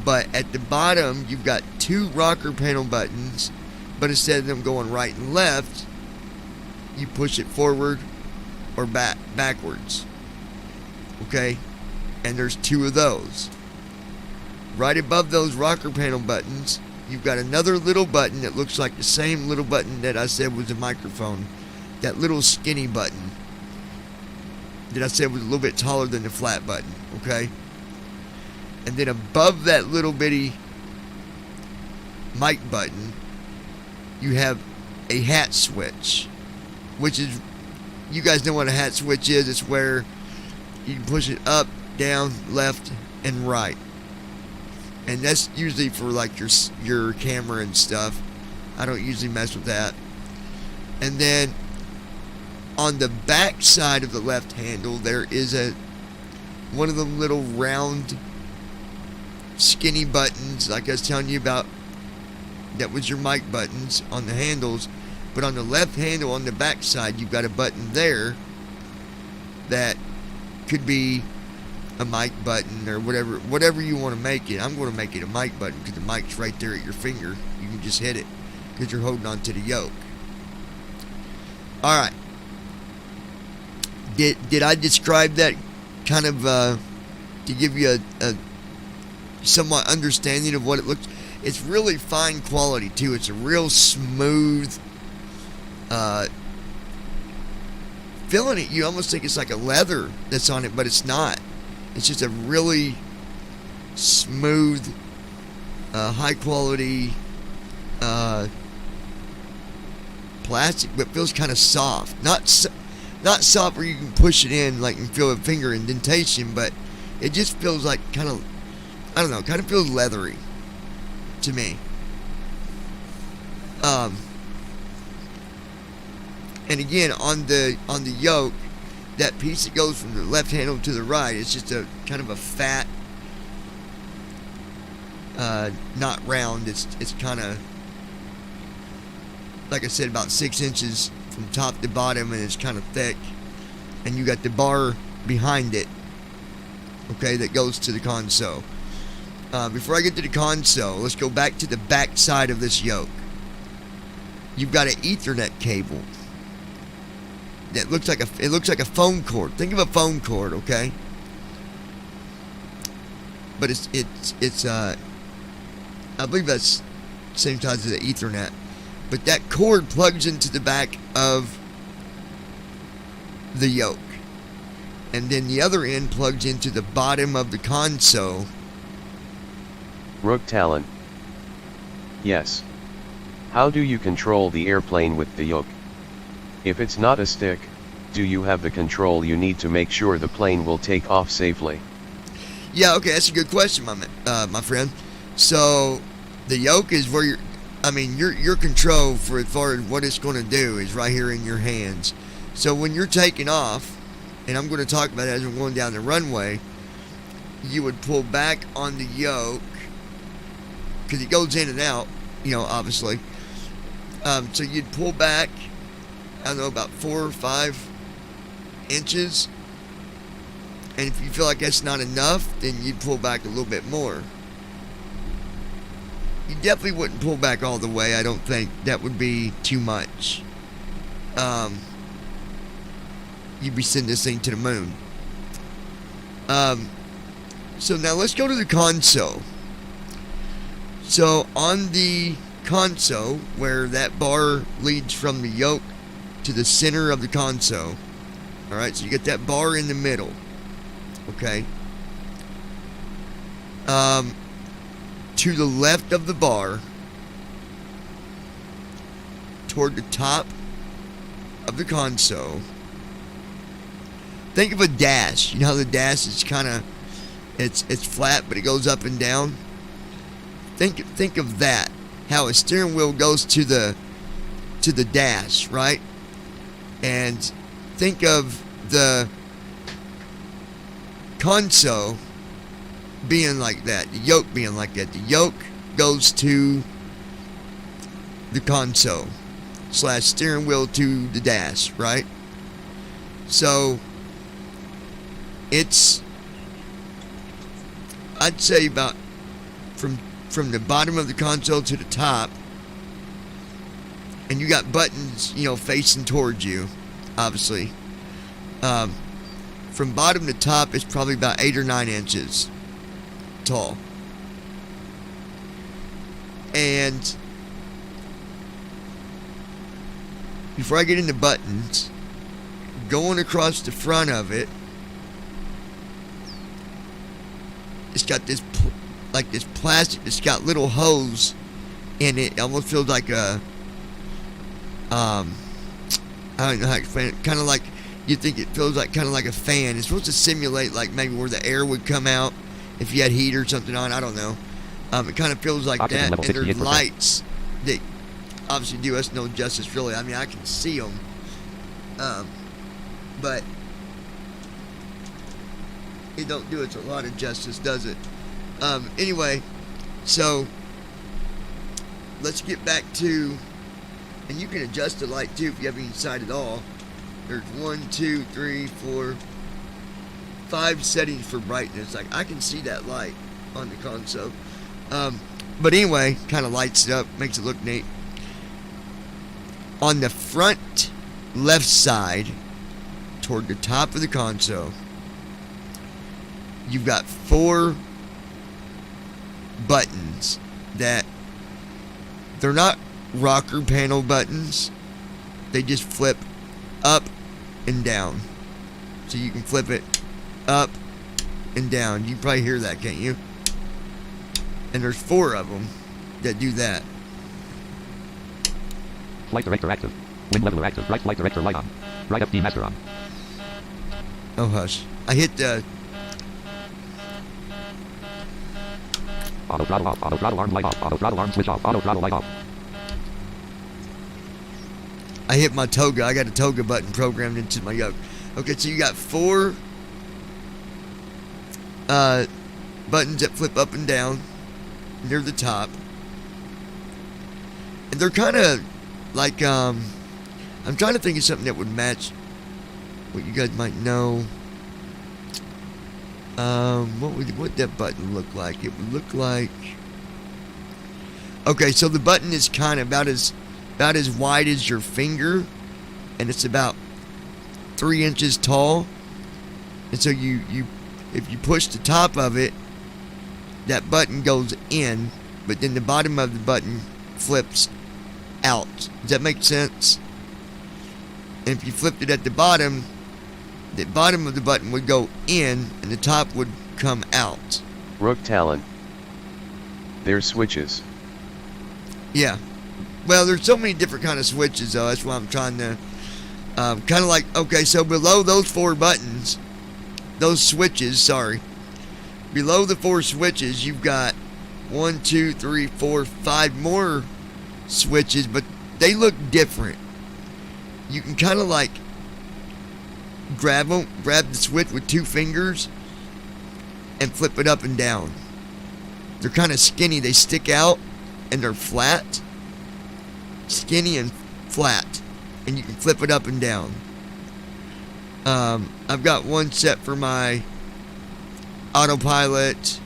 but at the bottom you've got two rocker panel buttons, but instead of them going right and left, you push it forward or backwards. Okay, and there's two of those. Right above those rocker panel buttons, you've got another little button that looks like the same little button that I said was a microphone. That little skinny button that I said was a little bit taller than the flat button. Okay, and then above that little bitty mic button, you have a hat switch, which is, you guys know what a hat switch is. It's where you can push it up, down, left, and right. And that's usually for like your camera and stuff. I don't usually mess with that. And then on the back side of the left handle, there is one of them little round skinny buttons like I was telling you about. That was your mic buttons on the handles. But on the left handle on the back side, you've got a button there that could be a mic button or whatever you want to make it. I'm going to make it a mic button because the mic's right there at your finger. You can just hit it because you're holding on to the yoke. All right. Did I describe that kind of to give you a somewhat understanding of what it looks? It's really fine quality too. It's a real smooth. Feeling it, you almost think it's like a leather that's on it, but it's not. It's just a really smooth, high quality plastic, but feels kind of soft. Not soft where you can push it in like and feel a finger indentation, but it just feels like kind of, I don't know, kind of feels leathery to me. And again, on the yoke, that piece that goes from the left handle to the right, it's just a kind of a fat, not round. It's kind of, like I said, about 6 inches from top to bottom, and it's kind of thick. And you got the bar behind it, okay, that goes to the console. Before I get to the console, let's go back to the back side of this yoke. You've got an Ethernet cable that looks like a phone cord. Think of a phone cord, okay? But it's I believe that's the same size as the Ethernet. But that cord plugs into the back of the yoke, and then the other end plugs into the bottom of the console. Rook Talon. Yes. How do you control the airplane with the yoke? If it's not a stick, do you have the control you need to make sure the plane will take off safely? Yeah, okay, that's a good question, my friend. So, the yoke is where your control for as far as what it's going to do is right here in your hands. So when you're taking off, and I'm going to talk about it as we're going down the runway, you would pull back on the yoke, because it goes in and out, obviously. So you'd pull back, I don't know, about 4 or 5 inches. And if you feel like that's not enough, then you'd pull back a little bit more. You definitely wouldn't pull back all the way, I don't think. That would be too much. You'd be sending this thing to the moon. So now let's go to the console. So on the console, where that bar leads from the yoke to the center of the console. Alright, so you get that bar in the middle. Okay. To the left of the bar, toward the top of the console, think of a dash. You know how the dash is kind of, it's flat, but it goes up and down. Think of that. How a steering wheel goes to the dash, right? And think of the console being like that, the yoke being like that. The yoke goes to the console / steering wheel to the dash, right? So it's, I'd say about from the bottom of the console to the top, and you got buttons, facing towards you, obviously. From bottom to top, it's probably about 8 or 9 inches tall. And before I get into buttons, going across the front of it, it's got this this plastic that's got little holes in it. It almost feels like a I don't know how to explain it. Kind of like, you think it feels like kind of like a fan. It's supposed to simulate like maybe where the air would come out if you had heat or something on. I don't know. It kind of feels like Oxygen that. And level there's 68%. lights that obviously do us no justice, really. I mean, I can see them, but it don't do us a lot of justice, does it? Anyway, so let's get back to, and you can adjust the light too if you haven't decided at all. There's 1, 2, 3, 4, 5 settings for brightness. Like, I can see that light on the console. But anyway, kind of lights it up, makes it look neat. On the front left side, toward the top of the console, you've got 4 buttons that, they're not rocker panel buttons. They just flip up and down. So you can flip it up and down. You can probably hear that, can't you? And there's 4 of them that do that. Flight director active. Wind leveler active. Right flight director light on. Right FD master on. Oh, hush. I hit the... Auto throttle off. Auto throttle arm light off. Auto throttle arm switch off. Auto throttle light off. I hit my toga. I got a toga button programmed into my yoke. Okay, so you got 4 buttons that flip up and down near the top. And they're kind of like, I'm trying to think of something that would match what you guys might know. What would that button look like? It would look like... Okay, so the button is kind of about as wide as your finger, and it's about 3 inches tall. And so if you push the top of it, that button goes in, but then the bottom of the button flips out. Does that make sense? And if you flipped it at the bottom of the button would go in, and the top would come out. Rook Talon. There's switches. Yeah. well, there's so many different kind of switches though. That's why I'm trying to kind of like, okay, so below those 4 buttons, those switches, sorry, below the 4 switches, you've got 1, 2, 3, 4, 5 more switches, but they look different. You can kind of like grab the switch with 2 fingers and flip it up and down. They're kind of skinny. They stick out and they're flat, skinny and flat, and you can flip it up and down. I've got one set for my autopilot.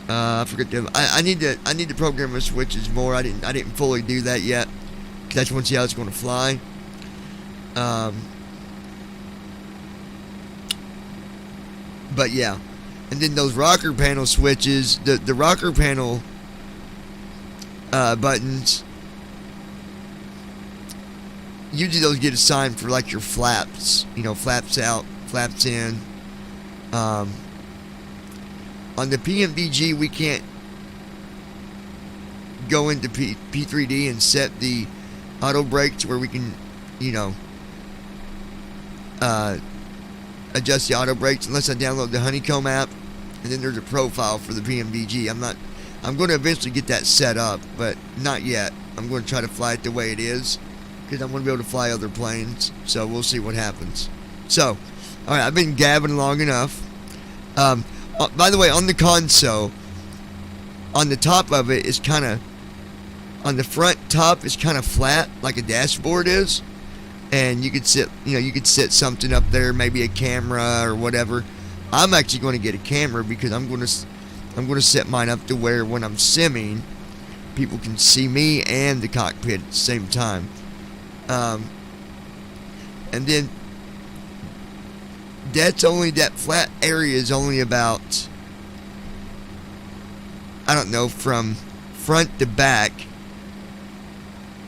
I forget them. I need to program my switches more. I didn't fully do that yet, because I just want to see how it's going to fly. But yeah, and then those rocker panel switches, the rocker panel buttons, usually those get assigned for like your flaps, flaps out, flaps in. On the PMDG, we can't go into P3D and set the auto brakes where we can, adjust the auto brakes unless I download the Honeycomb app, and then there's a profile for the PMDG. I'm going to eventually get that set up, but not yet. I'm going to try to fly it the way it is, because I'm going to be able to fly other planes, so we'll see what happens. So, alright, I've been gabbing long enough. By the way, on the console, on the top of it is kind of, on the front top is kind of flat, like a dashboard is, and you could sit, you could set something up there, maybe a camera or whatever. I'm actually going to get a camera because I'm going to set mine up to where when I'm simming, people can see me and the cockpit at the same time. And then that flat area is only about, I don't know, from front to back,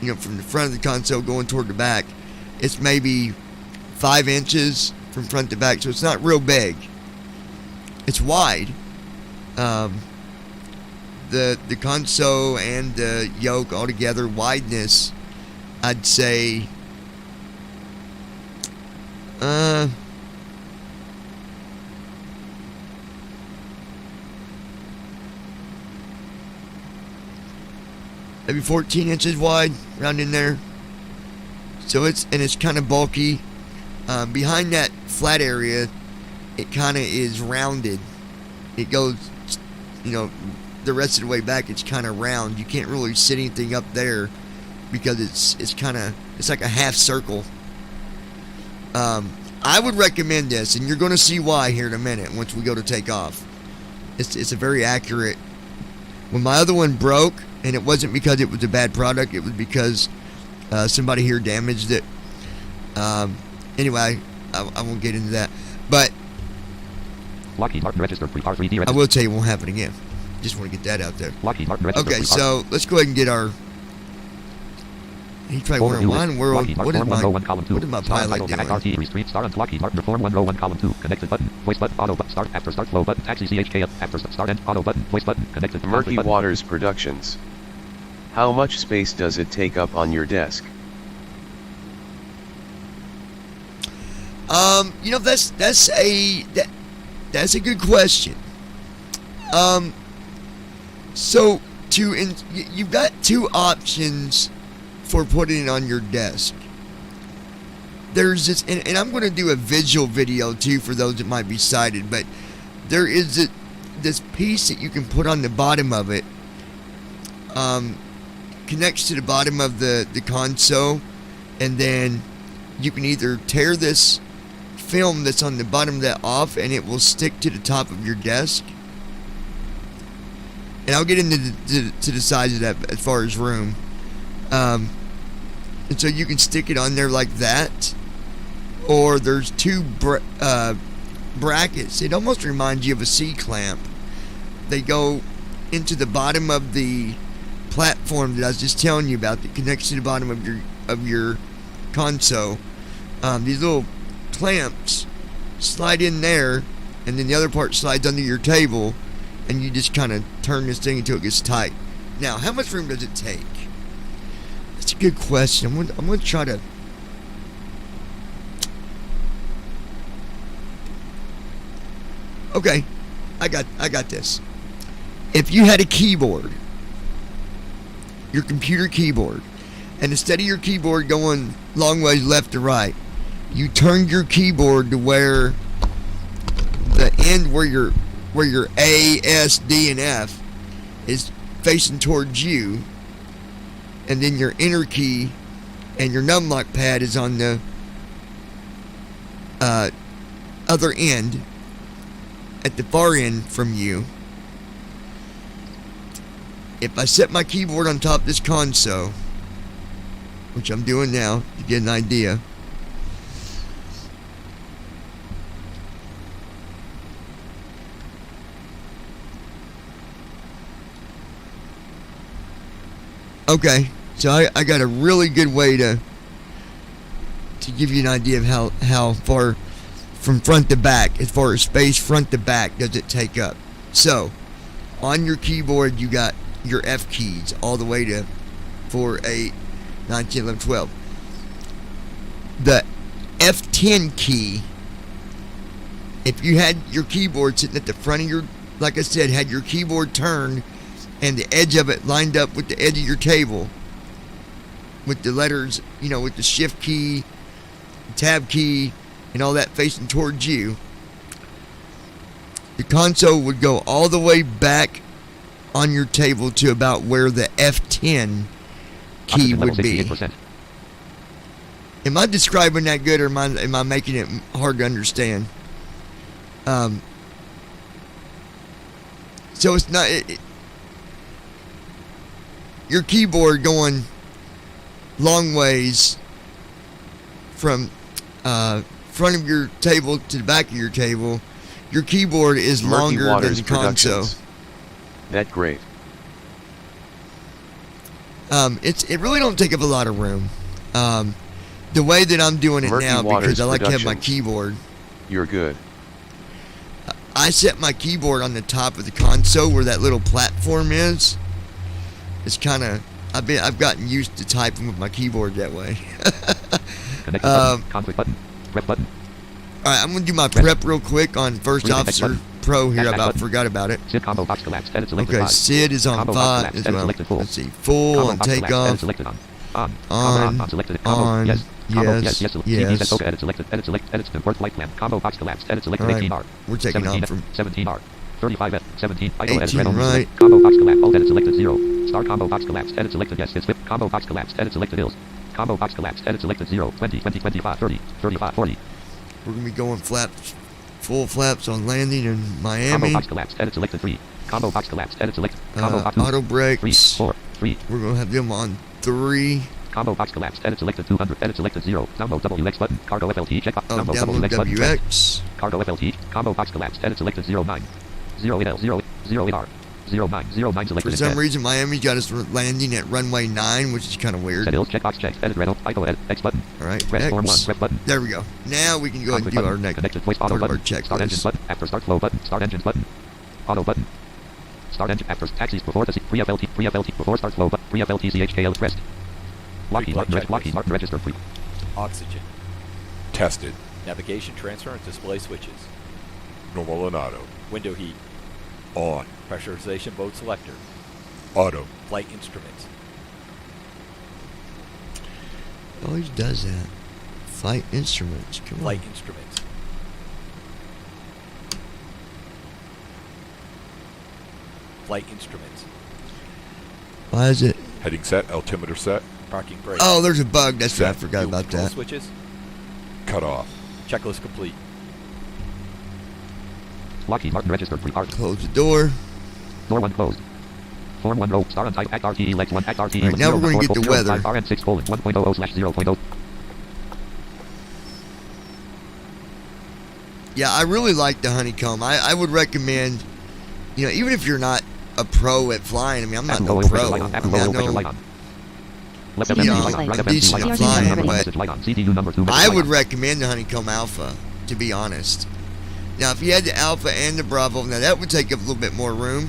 from the front of the console going toward the back, it's maybe 5 inches from front to back, so it's not real big. It's wide. The console and the yoke altogether, wideness, I'd say, maybe 14 inches wide, around in there. So it's kind of bulky. Behind that flat area, it kind of is rounded. It goes, the rest of the way back, it's kind of round. You can't really sit anything up there because it's like a half circle. I would recommend this, and you're going to see why here in a minute once we go to take off. It's a very accurate. When my other one broke, and it wasn't because it was a bad product, it was because somebody here damaged it. Anyway, I won't get into that, but Lockheed Martin registered pre-R3D. I will tell you it won't happen again. Just want to get that out there. Lockheed Martin registered. Okay, so let's go ahead and get our. He tried one line world. What did my pilot doing? RT Restraint Star and Lockheed Martin Form 1 row 1 column 2 connected button voice button auto button start after start flow button taxi CHK after start end auto button voice button connected Murky Waters Productions. How much space does it take up on your desk? That's a good question. So you've got 2 options for putting it on your desk. There's this, and I'm going to do a visual video too for those that might be sighted, but there is this piece that you can put on the bottom of it. Connects to the bottom of the console, and then you can either tear this film that's on the bottom of that off, and it will stick to the top of your desk. And I'll get into the size of that as far as room. And so you can stick it on there like that, or there's 2 brackets. It almost reminds you of a C-clamp. They go into the bottom of the platform that I was just telling you about that connects to the bottom of your console. These little clamps slide in there, and then the other part slides under your table, and you just kind of turn this thing until it gets tight. Now, how much room does it take? That's a good question. I'm gonna try to. Okay, I got this. If you had a keyboard, your computer keyboard, and instead of your keyboard going long ways left to right, you turned your keyboard to where the end where your A, S, D, and F is facing towards you, and then your enter key and your numlock pad is on the other end, at the far end from you. If I set my keyboard on top of this console, which I'm doing now to get an idea, okay, so I got a really good way to give you an idea of how far from front to back, as far as space front to back, does it take up. So on your keyboard you got your F keys all the way to 4, 8, 9, 10, 11, 12. The F10 key, if you had your keyboard sitting at the front of your, like I said, had your keyboard turned and the edge of it lined up with the edge of your table, with the letters, with the shift key, tab key, and all that facing towards you, the console would go all the way back on your table to about where the F10 key would be. Am I describing that good, or am I making it hard to understand? So it's not your keyboard going long ways from front of your table to the back of your table. Your keyboard is Murky longer Waters than the console. Productions. That great. It really don't take up a lot of room. The way that I'm doing it Murky now, Waters because I like to have my Productions. keyboard. You're good. I set my keyboard on the top of the console where that little platform is. It's kind of I've gotten used to typing with my keyboard that way. Connect button. Conflict button. Prep button. All right, I'm gonna do my prep real quick on First Read the Officer button. Pro here. I Hashtag about button. forgot about it. SID combo box collapsed. Edit selected Okay, 5. Sid is on Combo box 5 collapsed. as Edit well. selected full. Let's see, full Combo and box take collapsed. Edit off. selected on. On. On. On selected. Combo. On. Yes. Combo. Yes. Yes. Yes. Yes. Edit selected. Edit select. Edit import flight plan. Combo box collapsed. Edit selected. All right. 18R. We're taking 17 off from 17R. 35F. 17. Idle edit 18 red only. right. Combo box collapsed. Alt edit selected 0. Start combo box collapsed. Edit selected yes. It's flip. Combo box collapsed. Edit selected ills. Combo box collapsed. Edit selected 0. 20. 20. 25. 30. 35. 40. We're gonna be going flaps, full flaps on landing in Combo Miami. box collapsed. Edit selected 3. Combo box collapsed. Edit select. Combo box Auto 3. brakes. 4. 3. We're gonna have them on 3. Combo box collapsed. Edit selected 200. Edit selected 0. Download WX button. Cargo FLT check. Oh, Download download WX button. WX. Cargo FLT. Combo box collapsed. Edit selected 09. 08L 08R 0909 For selected. some reason, Miami got us landing at runway 9, which is kind of weird. Set ills checkbox checked. Edit red. ICO edit X button. All right, Press form 1. X. Prep button. There we go. Now we can go ahead and Conflict do button. our next Connected voice auto part of our button. Start engine checklist. button. After start flow button. Start engine button. Auto button. Start engine after taxis before the pre FLT before start flow button. Pre FLT CHKL pressed. Lockheed Martin registered free. Oxygen. Tested. Navigation transfer and display switches. Normal and auto. Window heat. On. Pressurization mode selector. Auto. Flight instruments. Always does that. Flight instruments. Come Flight on. instruments. Flight instruments. Why is it? Heading set. Altimeter set. Parking brake. Oh, there's a bug. That's right. I Set. forgot Fuel about control that. switches. Cut off. Checklist complete. Lockheed Martin registered free. Close the door. Door 1 closed. Form 1 row. Star on type. Act RTE legs 1. Act RTE. All right, now we're going to get the weather. RN 6 colon 1.00/0.0. Yeah, I really like the honeycomb. I would recommend, even if you're not a pro at flying. I mean, I'm not no pro. I mean, I know Left You know, light on. Right decent light on. flying, Number but message light on. CDU number 2. I would recommend the honeycomb alpha, to be honest. Now, if you had the alpha and the bravo, now that would take up a little bit more room,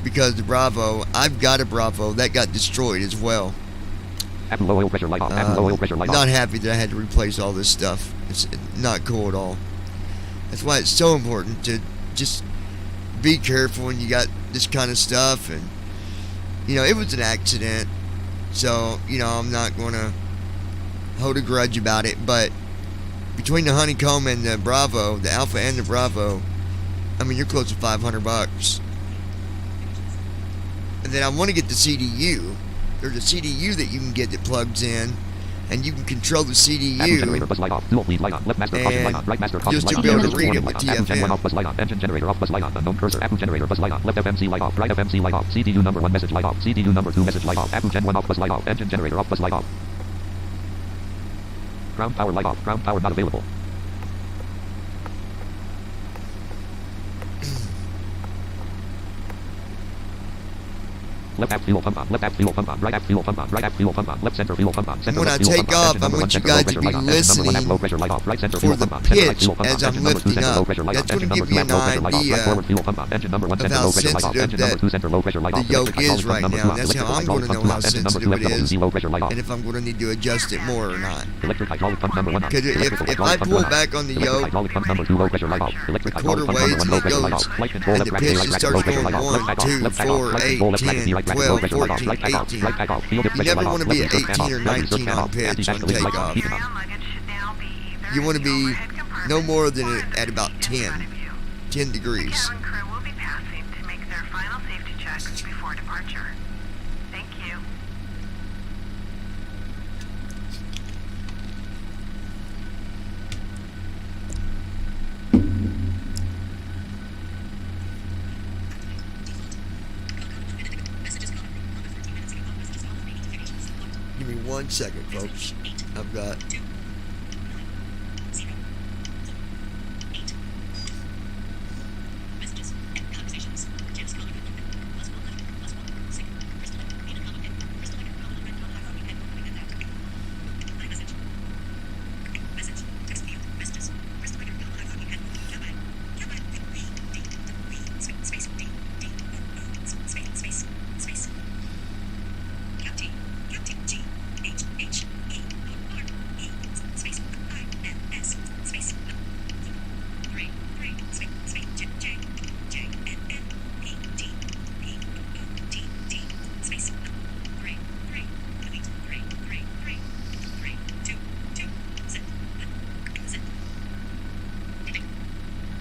because the Bravo, I've got a Bravo that got destroyed as well. Add low oil pressure light off. Add low oil pressure light off. Not happy that I had to replace all this stuff. It's not cool at all. That's why it's so important to just be careful when you got this kind of stuff. And it was an accident, so I'm not going to hold a grudge about it. But between the honeycomb and the Bravo, the Alpha and the Bravo, I mean, you're close to $500. And then I want to get the CDU. There's a CDU that you can get that plugs in, and you can control the CDU. Generator buzz light off. Dual bleed light on. Left master caution light on. Right master caution just light to on. be able to Engine read it light with on. Gen 1 TFM. off buzz light on. Engine generator off buzz light on. Unknown cursor. Apu generator buzz light on. Left FMC light off. Right FMC light off. CDU number 1 message light off. CDU number 2 message light off. Apu Gen 1 off buzz light off. Engine generator off buzz light off. Ground power light off. Ground power not available. Left app fuel pump on. Left app fuel pump on. Right app fuel pump on. Right app fuel pump on. Left center fuel pump on. Center When I left fuel take pump on. off, Engine I number 1 want you center low guys to pressure be light on. Engine number 1 listening low pressure light off. Right center for fuel the pump on. Center right pitch fuel pump on. as I'm Engine number 2 lifting center up. low pressure light off. That's Engine going to number give 2 you app an low pressure light off. Right idea forward fuel pump on. Engine number 1 of center how low pressure light off. sensitive Engine number 2 center low pressure light the off. yoke Electric is hydraulic right pump now. number 2 That's off. how I'm Electric going to know hydraulic how pump 2 off. Engine number 2 sensitive it left is, low pressure light off. and if I'm going to need to adjust it more or not. Electric hydraulic pump number 1 on. Because if I pull back on the Electric yoke, hydraulic pump number 2 low pressure light off. Electric the hydraulic quarter pump number 1 low weights, pressure it light goes, off. Flight control and left the bracket pitch right bracket starts low pressure going light off. Left 1, back off. 2, Left back off. 4, Flight 8, control left bracket 10, right bracket 12, low pressure light off. 14, Right back off. 18. Right back off. Field You pressure never light want off. to be Left at reserve fan 18 or off. Left reserve 19 fan on off. pitch on Anti-dash release light on. takeoff. Keeping on. You want to be no more than at about 10 degrees. Cabin crew will be passing to make their final safety checks before departure. Thank you. Give me 1 second, folks. I've got...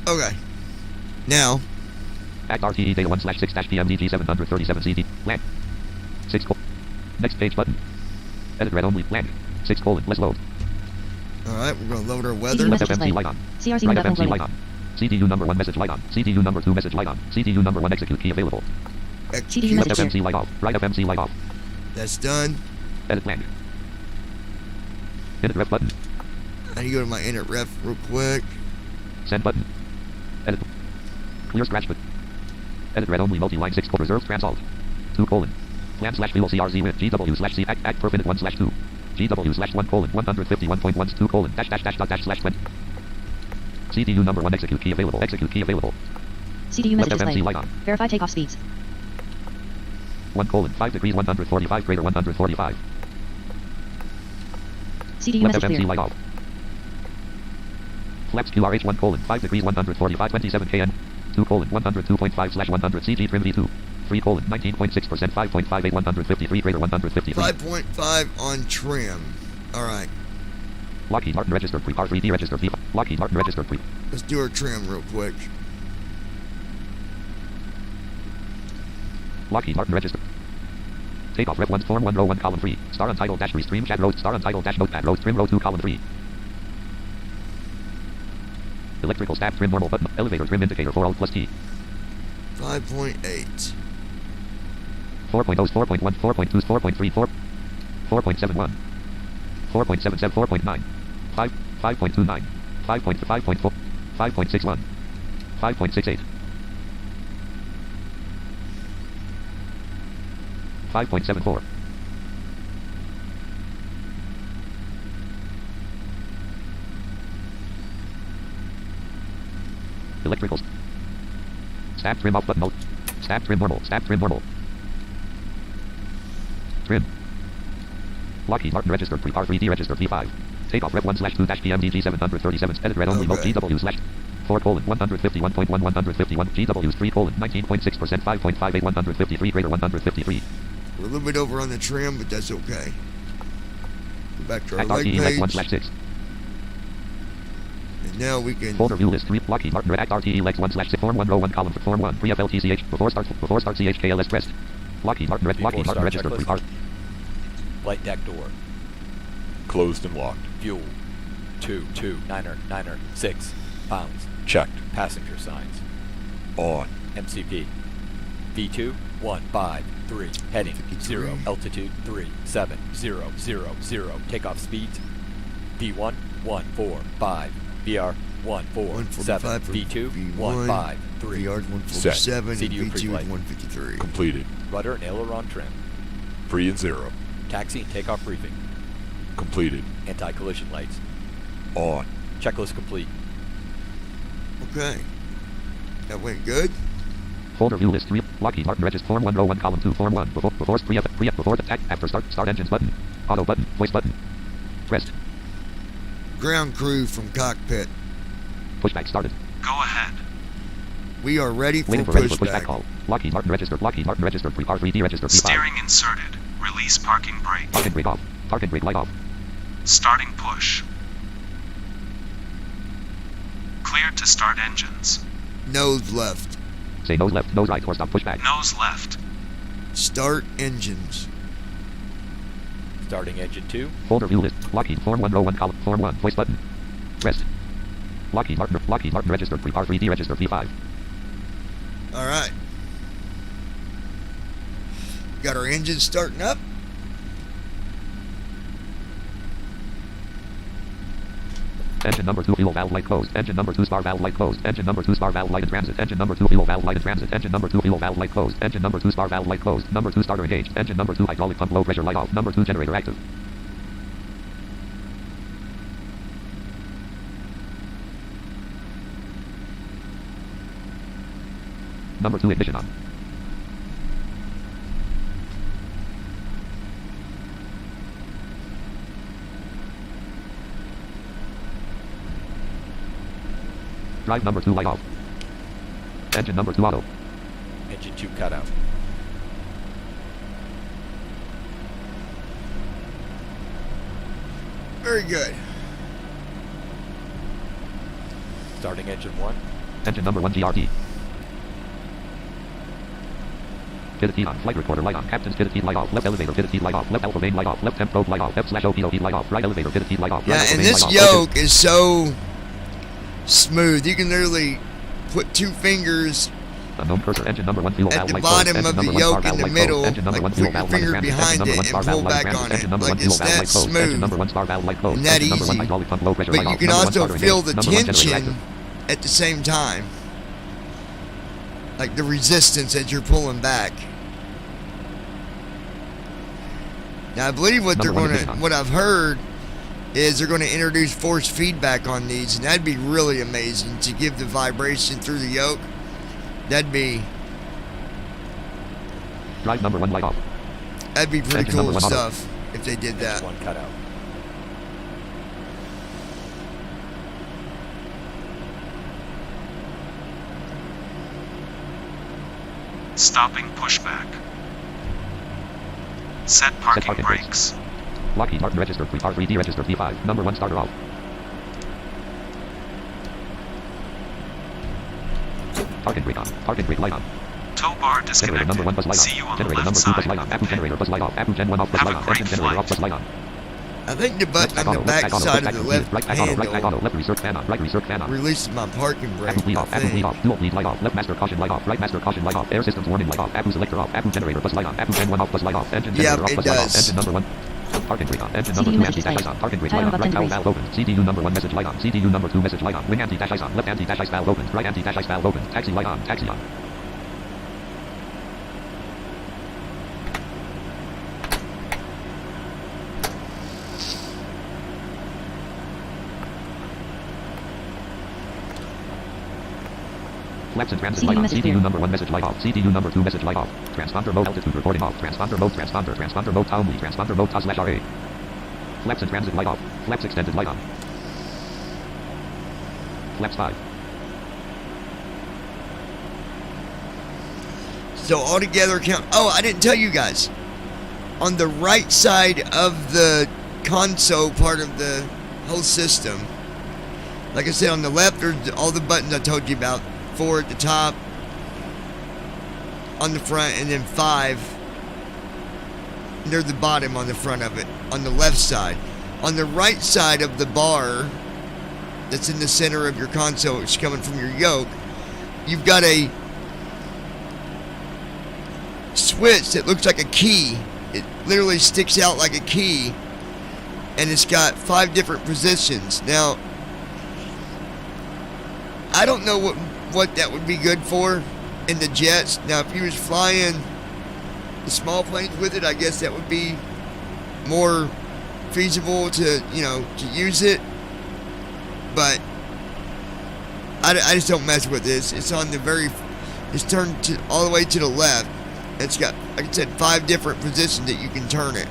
Okay. Now, Act RTE data 1/6-PMDG 737 CD. Blank. 6 col. Next page button. Edit read only. Blank. 6 colon. Let's load. alright, we're going to load our weather. Left FMC light on. CRC Right window FMC light loading. on. CDU number 1 message light on. CDU number 2 message light on. CDU number 1 execute key available. Execute. CDU Left message FMC light off. Right FMC light off. That's done. Edit blank. Edit ref button. I need to go to my init ref real quick. Send button. Edit. Clear scratch button. Edit read only multi-line 6 colon. Reserve trans alt. 2 colon. Plan slash fuel CRZ with GW/C act per minute 1/2. GW/1 colon 151.1 2 colon dash dash dash dot dash slash 20. CDU number 1 execute key available. Execute key available. CDU Left message FMC display. light on. Verify takeoff speeds. 1 colon 5 degrees 145 greater 145. CDU Left message FMC clear. light off. Flaps QRH 1 colon 5 degrees 145 27 kN. 2 colon 102.5/100 CG trim V2. 3 colon 19.6% 5.58 153 greater 153. 5.5 on trim. Alright, Lockheed Martin registered pre R3D registered pre. Lockheed Martin registered pre. let's do our trim real quick. Lockheed Martin registered. Takeoff rep 1 form 1 row 1 column 3. Star untitled dash restream chat row star untitled dash notepad row trim row 2 column 3. Electrical staff trim normal button. Elevator trim indicator 4 alt plus T. 5.8. 4.0 4.1 4.2 4.3 4 4.71 4.77 4.9 5 5.29 5.5.4 5.61 5.68 5.74 Electrical staff trim off button. Stab trim normal. Stab trim normal. Trim. Lockheed Martin registered pre-par 3D registered V5. Takeoff Rev 1/2-PMDG 737. Edit red only. Low Okay. GW / 4:151.1 151 GWs 3:19.6% 5.58 153 greater 153. We're a little bit over on the trim, but that's okay. Go back to our Act leg RTE Lex page. 1/6. And now we can... Folder view list 3. Lockheed Martin Act RTE Lex 1/6 Form 1 row 1 column Form 1 pre-FLTCH before start CHKLS pressed. Lockheed Martin Before Lockheed Martin start registered checklist. pre-par. Flight deck door. Closed and locked. Fuel. 2, 6 pounds. Checked. Passenger signs. On. MCP. V2, 1, 5, 3. Heading 0. 53. Altitude 3, 7, 0, 0, 0. Takeoff speeds. V1, 1, 4, 5. VR, 1, 4, 7. 145 for V2, 1, 5, 3. VR's 147, and CDU V2 is pre-flight. 153. Completed. Rudder and aileron trim. Free and zero. Taxi and takeoff briefing. Completed. Anti-collision lights. On. Checklist complete. Okay. That went good. Folder view list 3. Lockheed Martin registered Form 1 row 1 column 2 Form 1 before before attack after start engines button. Auto button. Voice button. Pressed. Ground crew from cockpit. Pushback started. Go ahead. We are ready for Waiting for ready for pushback pushback. call. Lockheed Martin registered pre-par 3D registered V5. Steering inserted. Release parking brake. Parking brake off. Parking brake light off. Starting push. Clear to start engines. Nose left. Say nose left, nose right, or stop pushback. Nose left. Start engines. Starting engine 2. Folder view list. Lockheed Form 1 row 1 column Form 1 voice button. Pressed. Lockheed Martin registered pre-par 3D registered V5. All right. Got our engines starting up. Engine number 2 fuel valve light closed. Engine number 2 spar valve light closed. Engine number 2 spar valve light in transit. Engine number 2 fuel valve light in transit. Engine number 2 fuel valve light closed. Engine number 2 spar valve light closed. Number 2 starter engaged. Engine number 2 hydraulic pump low pressure light off. Number 2 generator active. Number 2 ignition on. Drive number 2 light off. Engine number 2 auto. Engine 2 cutout. Very good. Starting engine 1. Engine number 1 GRT. Pivot key on. Flight recorder light on. Captain's pivot key light off. Left elevator pivot key light off. Left alpha main light off. Left temp probe light off. F/OPOP light off. Right elevator pivot key light off. Right Yeah, alpha and main this light off. yoke is so smooth. You can literally put two fingers Unknown cursor. Engine number 1 fuel at valve the light closed. bottom Engine of the number 1 yoke spar in valve the light middle, closed. Engine number like 1 put fuel your valve light in finger transit. behind Engine number 1 it spar and valve pull light in back transit. on Engine it. number 1 Like fuel it's valve that light closed. Engine number 1 smooth spar valve light closed. and that Engine number 1 easy. hydraulic pump low pressure But light you off. can Number 1 also starter feel engaged. the Number 1 generator tension active. at the same time. Like the resistance as you're pulling back. Now I believe what they're Number one going to, ignition on. what I've heard is they're going to introduce force feedback on these, and that'd be really amazing to give the vibration through the yoke. That'd be Drive number 1 light off. pretty Engine cool number 1 auto. stuff if they did that. Engine 1 cutout. Stopping pushback. Set parking parking brakes. brakes. Lockheed Martin registered pre-par 3D registered V5. Number 1 starter off. Parking brake on. Parking brake light on. Tow bar Generator disconnected. number 1 bus light on. See you on the Generator left number 2 bus side. light on. Apu generator bus light off. Apu gen 1 off bus Have a light on. great Engine generator off flight. bus light on. I think the button Left on the back back auto. side Left of the back left right back auto. Left back handle auto. Left research fan on. Right research fan on. releases my parking brake. Apu bleed I off. Apu bleed think. off. Dual bleed light off. Left master caution light off. Right master caution light off. Air systems warning light off. Apu selector off. Apu generator bus light on. Apu gen 1 off bus light off. Engine generator off it bus light off. does. Engine number 1. Parking brake on. Engine number 2 CDU anti-dash message ice on. Parking brake Title light on. of Right valve interface. valve open. CDU number 1 message light on. CDU number 2 message light on. Wing anti-dash ice on. Left anti-dash ice valve open. Right anti-dash ice valve open. Taxi light on. Taxi on. Flaps in transit CDU light on. message CDU clear. number 1 message light off. CDU number 2 message light off. Transponder mode altitude recording off. Transponder mode transponder mode only. Transponder mode /RA. Flaps in transit light off. Flaps extended light on. Flaps 5. So altogether count. Oh, I didn't tell you guys. On the right side of the console part of the whole system, like I said, on the left are all the buttons I told you about. 4 at the top, on the front, and then 5 near the bottom on the front of it, on the left side. On the right side of the bar that's in the center of your console, it's coming from your yoke, you've got a switch that looks like a key. It literally sticks out like a key, and it's got 5 different positions. Now, I don't know what that would be good for in the jets. Now, if you was flying the small planes with it, I guess that would be more feasible to, to use it. But I just don't mess with this. It's on the it's turned to all the way to the left. It's got, like I said, 5 different positions that you can turn it.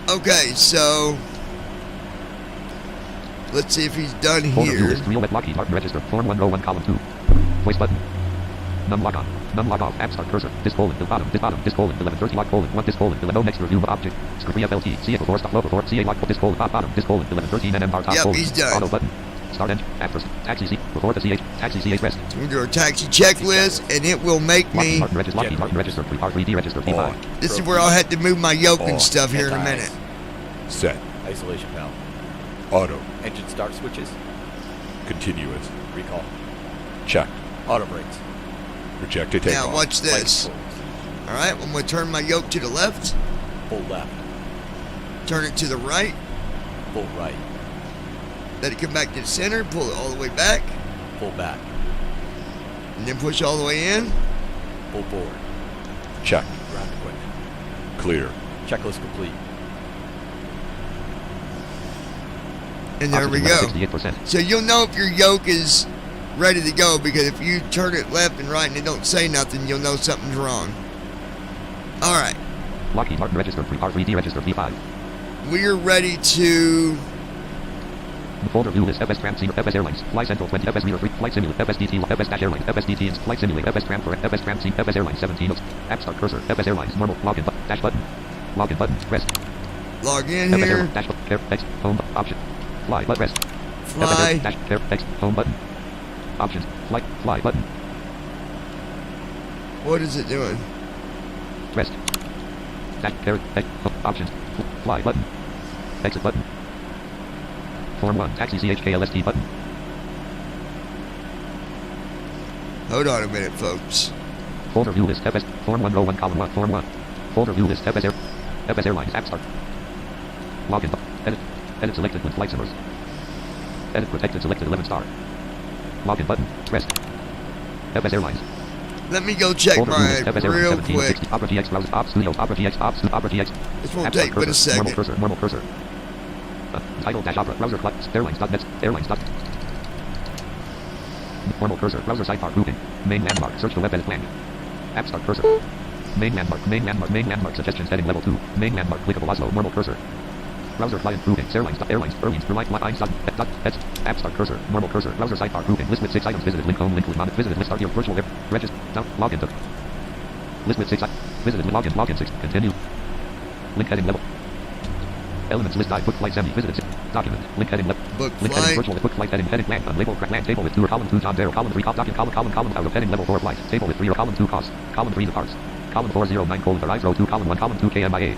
Okay, so let's see if he's done here. Real wet Lockheed Martin register. Form 101 column 2. Voice button. Num lock on. Num lock off. App start cursor. This colon. The bottom. This bottom. This colon. 1130 lock colon. 1 this colon. 11 next review of object. Screen FLT. CA before stop low before. CA lock this colon. Bottom. This colon. 1113 NM bar top colon. He's done. Auto button. Start engine. App first. Taxi C. Before the CH. Taxi CH rest. So we'll do our taxi checklist, and it will make me. Lockheed Martin register. R3D register. P5. This is where I'll have to move my yoke and On. stuff here in a minute. Set. Isolation valve. Auto. Engine start switches. Continuous. Recall. Checked. Auto brakes. Projected Now takeoff. watch Flight this. controls. All right, I'm going to turn my yoke to the left, Full left. turn it to the right, Full right. let it come back to the center, pull it all the way back, Full back. and then push all the way in. Full forward. Checked. Ground equipment. Clear. Checklist complete. And there we go. 68%. So you'll know if your yoke is ready to go, because if you turn it left and right and it don't say nothing, you'll know something's wrong. All right, Lockheed Martin register. R3D register. P5. we're ready to. The folder view is FS Tram Senior, FS Airlines, Fly Central 20, FS Reader 3, Flight Simulator, FSDT, FS Dash Airlines, FSDT, Flight Simulator, FS Tram for FS Tram Senior, FS Airlines 17 notes, App Start Cursor, FS Airlines, Normal, Login, Dash Button, Login Button, Rest, Log in FS here. Airlines, Dash Button, Care, Text, Home, Option, Fly, Let Rest, Fly. Dash, Care, Text, Home Button, Options, Fly Button, What is it doing? Rest, Dash, Care, Text, Options, Fly Button, Exit Button, Form 1, Taxi CHKLST Button, Hold on a minute, folks. Folder view list, FS, Form 1, Row 1, Column 1, Form 1, Folder view list, FS Airlines, App Start, Login, Edit selected with flight simmers, Edit protected selected 11 star, Login button, Rest, FS Airlines, Let me go check Folder view mine list, FS Airlines real 1760, quick. Opera GX browser, Ops Studio, Opera GX, Ops, Opera GX, This won't App Start take but a cursor, second. normal cursor, title dash Opera, browser, airlines.net, airlines. Normal cursor, browser sidebar grouping, main landmark, search the web edit blank, App Start cursor, main landmark, suggestions heading level 2, main landmark, clickable Oslo, normal cursor, browser client grouping, airlines, App Start cursor, normal cursor, browser sidebar grouping, list with 6 items, visited link home, link with monitor, visited list start your virtual air, register, now, login to, list with 6 visited login 6, continue, link heading level, elements list book flight semi, visited 6, document, link heading level, Book link heading flight. virtual, book flight heading land, unlabeled land table with 2 or column 2 John Darrow, column 3 document, column out of heading level 4 flight, table with 3 or column 2 cost, column 3 departs, column 409 colon arrives, row 2 column 1 column 2 KMIA,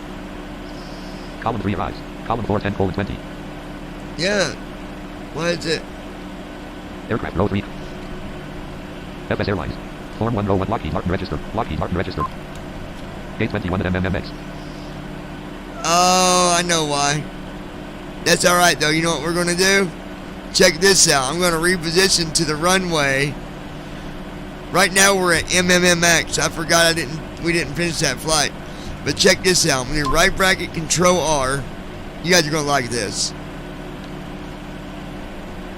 column 3 arrives, column 4 10 colon 20, Yeah. What is it? aircraft row 3, FS Airlines, Form 1 row 1 Lockheed Martin register, gate 21 at MMMX, Oh, I know why. That's all right, though. You know what we're going to do? Check this out. I'm going to reposition to the runway. Right now, we're at MMMX. I forgot we didn't finish that flight. But check this out. I'm going to right bracket Control R. You guys are going to like this.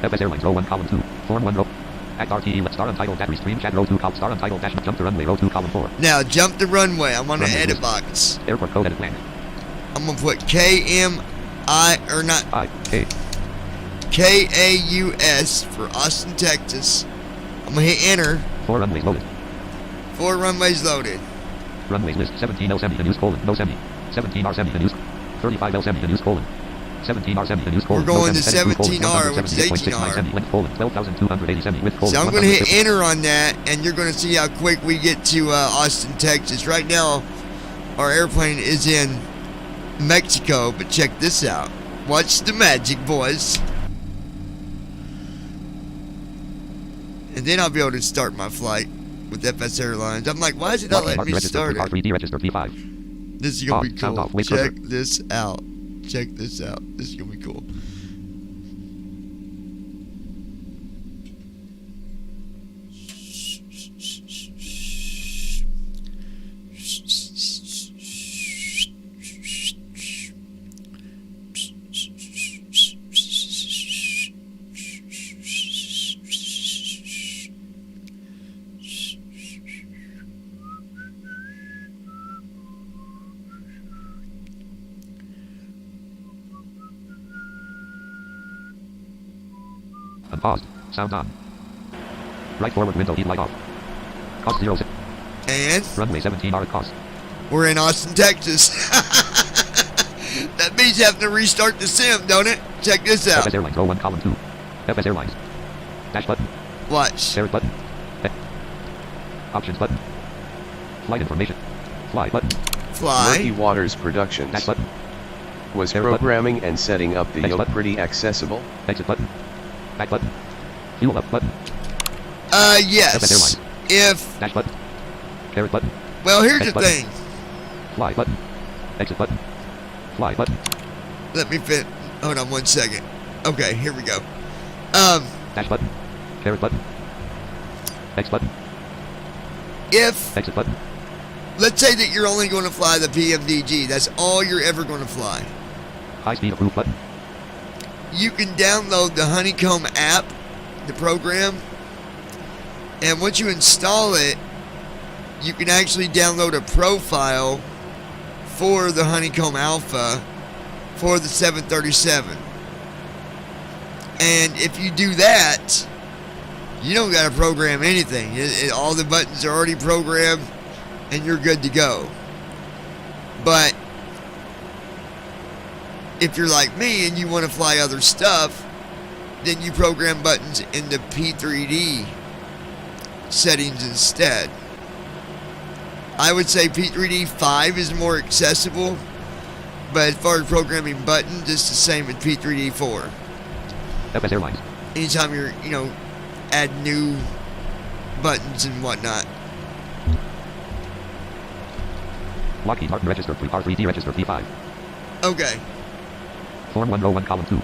FS Airlines row 1 column 2. Form 1 row. Act RTE left star untitled dash restream chat row 2 column star untitled dash jump to runway row 2 column 4. Now jump the runway. I'm on the Runway edit list. box. Airport code edit blank. I'm gonna put KMI or not I K. KAUS for Austin, Texas. I'm gonna hit enter. 4 runways loaded. 4 runways loaded. Runways list 17L semi unused colon no semi. 17R semi unused. 35L semi unused colon. 17R semi unused colon. We're going no to semi, colon, 17R, which is 178.69 semi length colon 12,280 semi width colon. So I'm gonna hit 150. enter on that, and you're gonna see how quick we get to Austin, Texas. Right now, our airplane is in Mexico, but check this out. Watch the magic, boys. And then I'll be able to start my flight with FS Airlines. I'm like, why is it not letting me start it? R3D registered P5. This is gonna be Sound cool. off, wait Check further. this out. Check this out. This is gonna be cool. Unpaused. Sound on. Right forward window heat light off. Cost 0. And Runway 17R at cost. we're in Austin, Texas. That means having to restart the sim, don't it? Check this out. FS Airlines row 1 column 2. FS Airlines. Dash button. Watch. Parent button. Options button. Flight information. Fly button. Murky Fly. Waters Productions. Dash button. Was Parent button. programming and setting up the Next yoke button. pretty accessible? Exit button. Back button. Fuel up button. FS Yes. Airlines. If, Dash button. Parent button. well, here's the Next button. thing. Fly button. Exit button. Fly button. Let me fit. Hold on 1 second. Okay, here we go. Dash button. Parent button. X button. If, Exit button. let's say that you're only going to fly the PMDG, that's all you're ever going to fly. High speed approved button. You can download the Honeycomb app, the program, and once you install it, you can actually download a profile for the Honeycomb Alpha for the 737. And if you do that, you don't got to program anything. All the buttons are already programmed, and you're good to go. But if you're like me and you want to fly other stuff, then you program buttons in the P3D settings instead. I would say P3D 5 is more accessible, but as far as programming buttons, it's the same as P3D 4. FS Airlines. Anytime you're, add new buttons and whatnot. Lockheed Martin registered R3D registered P5. Okay, Form 1 row 1 column 2.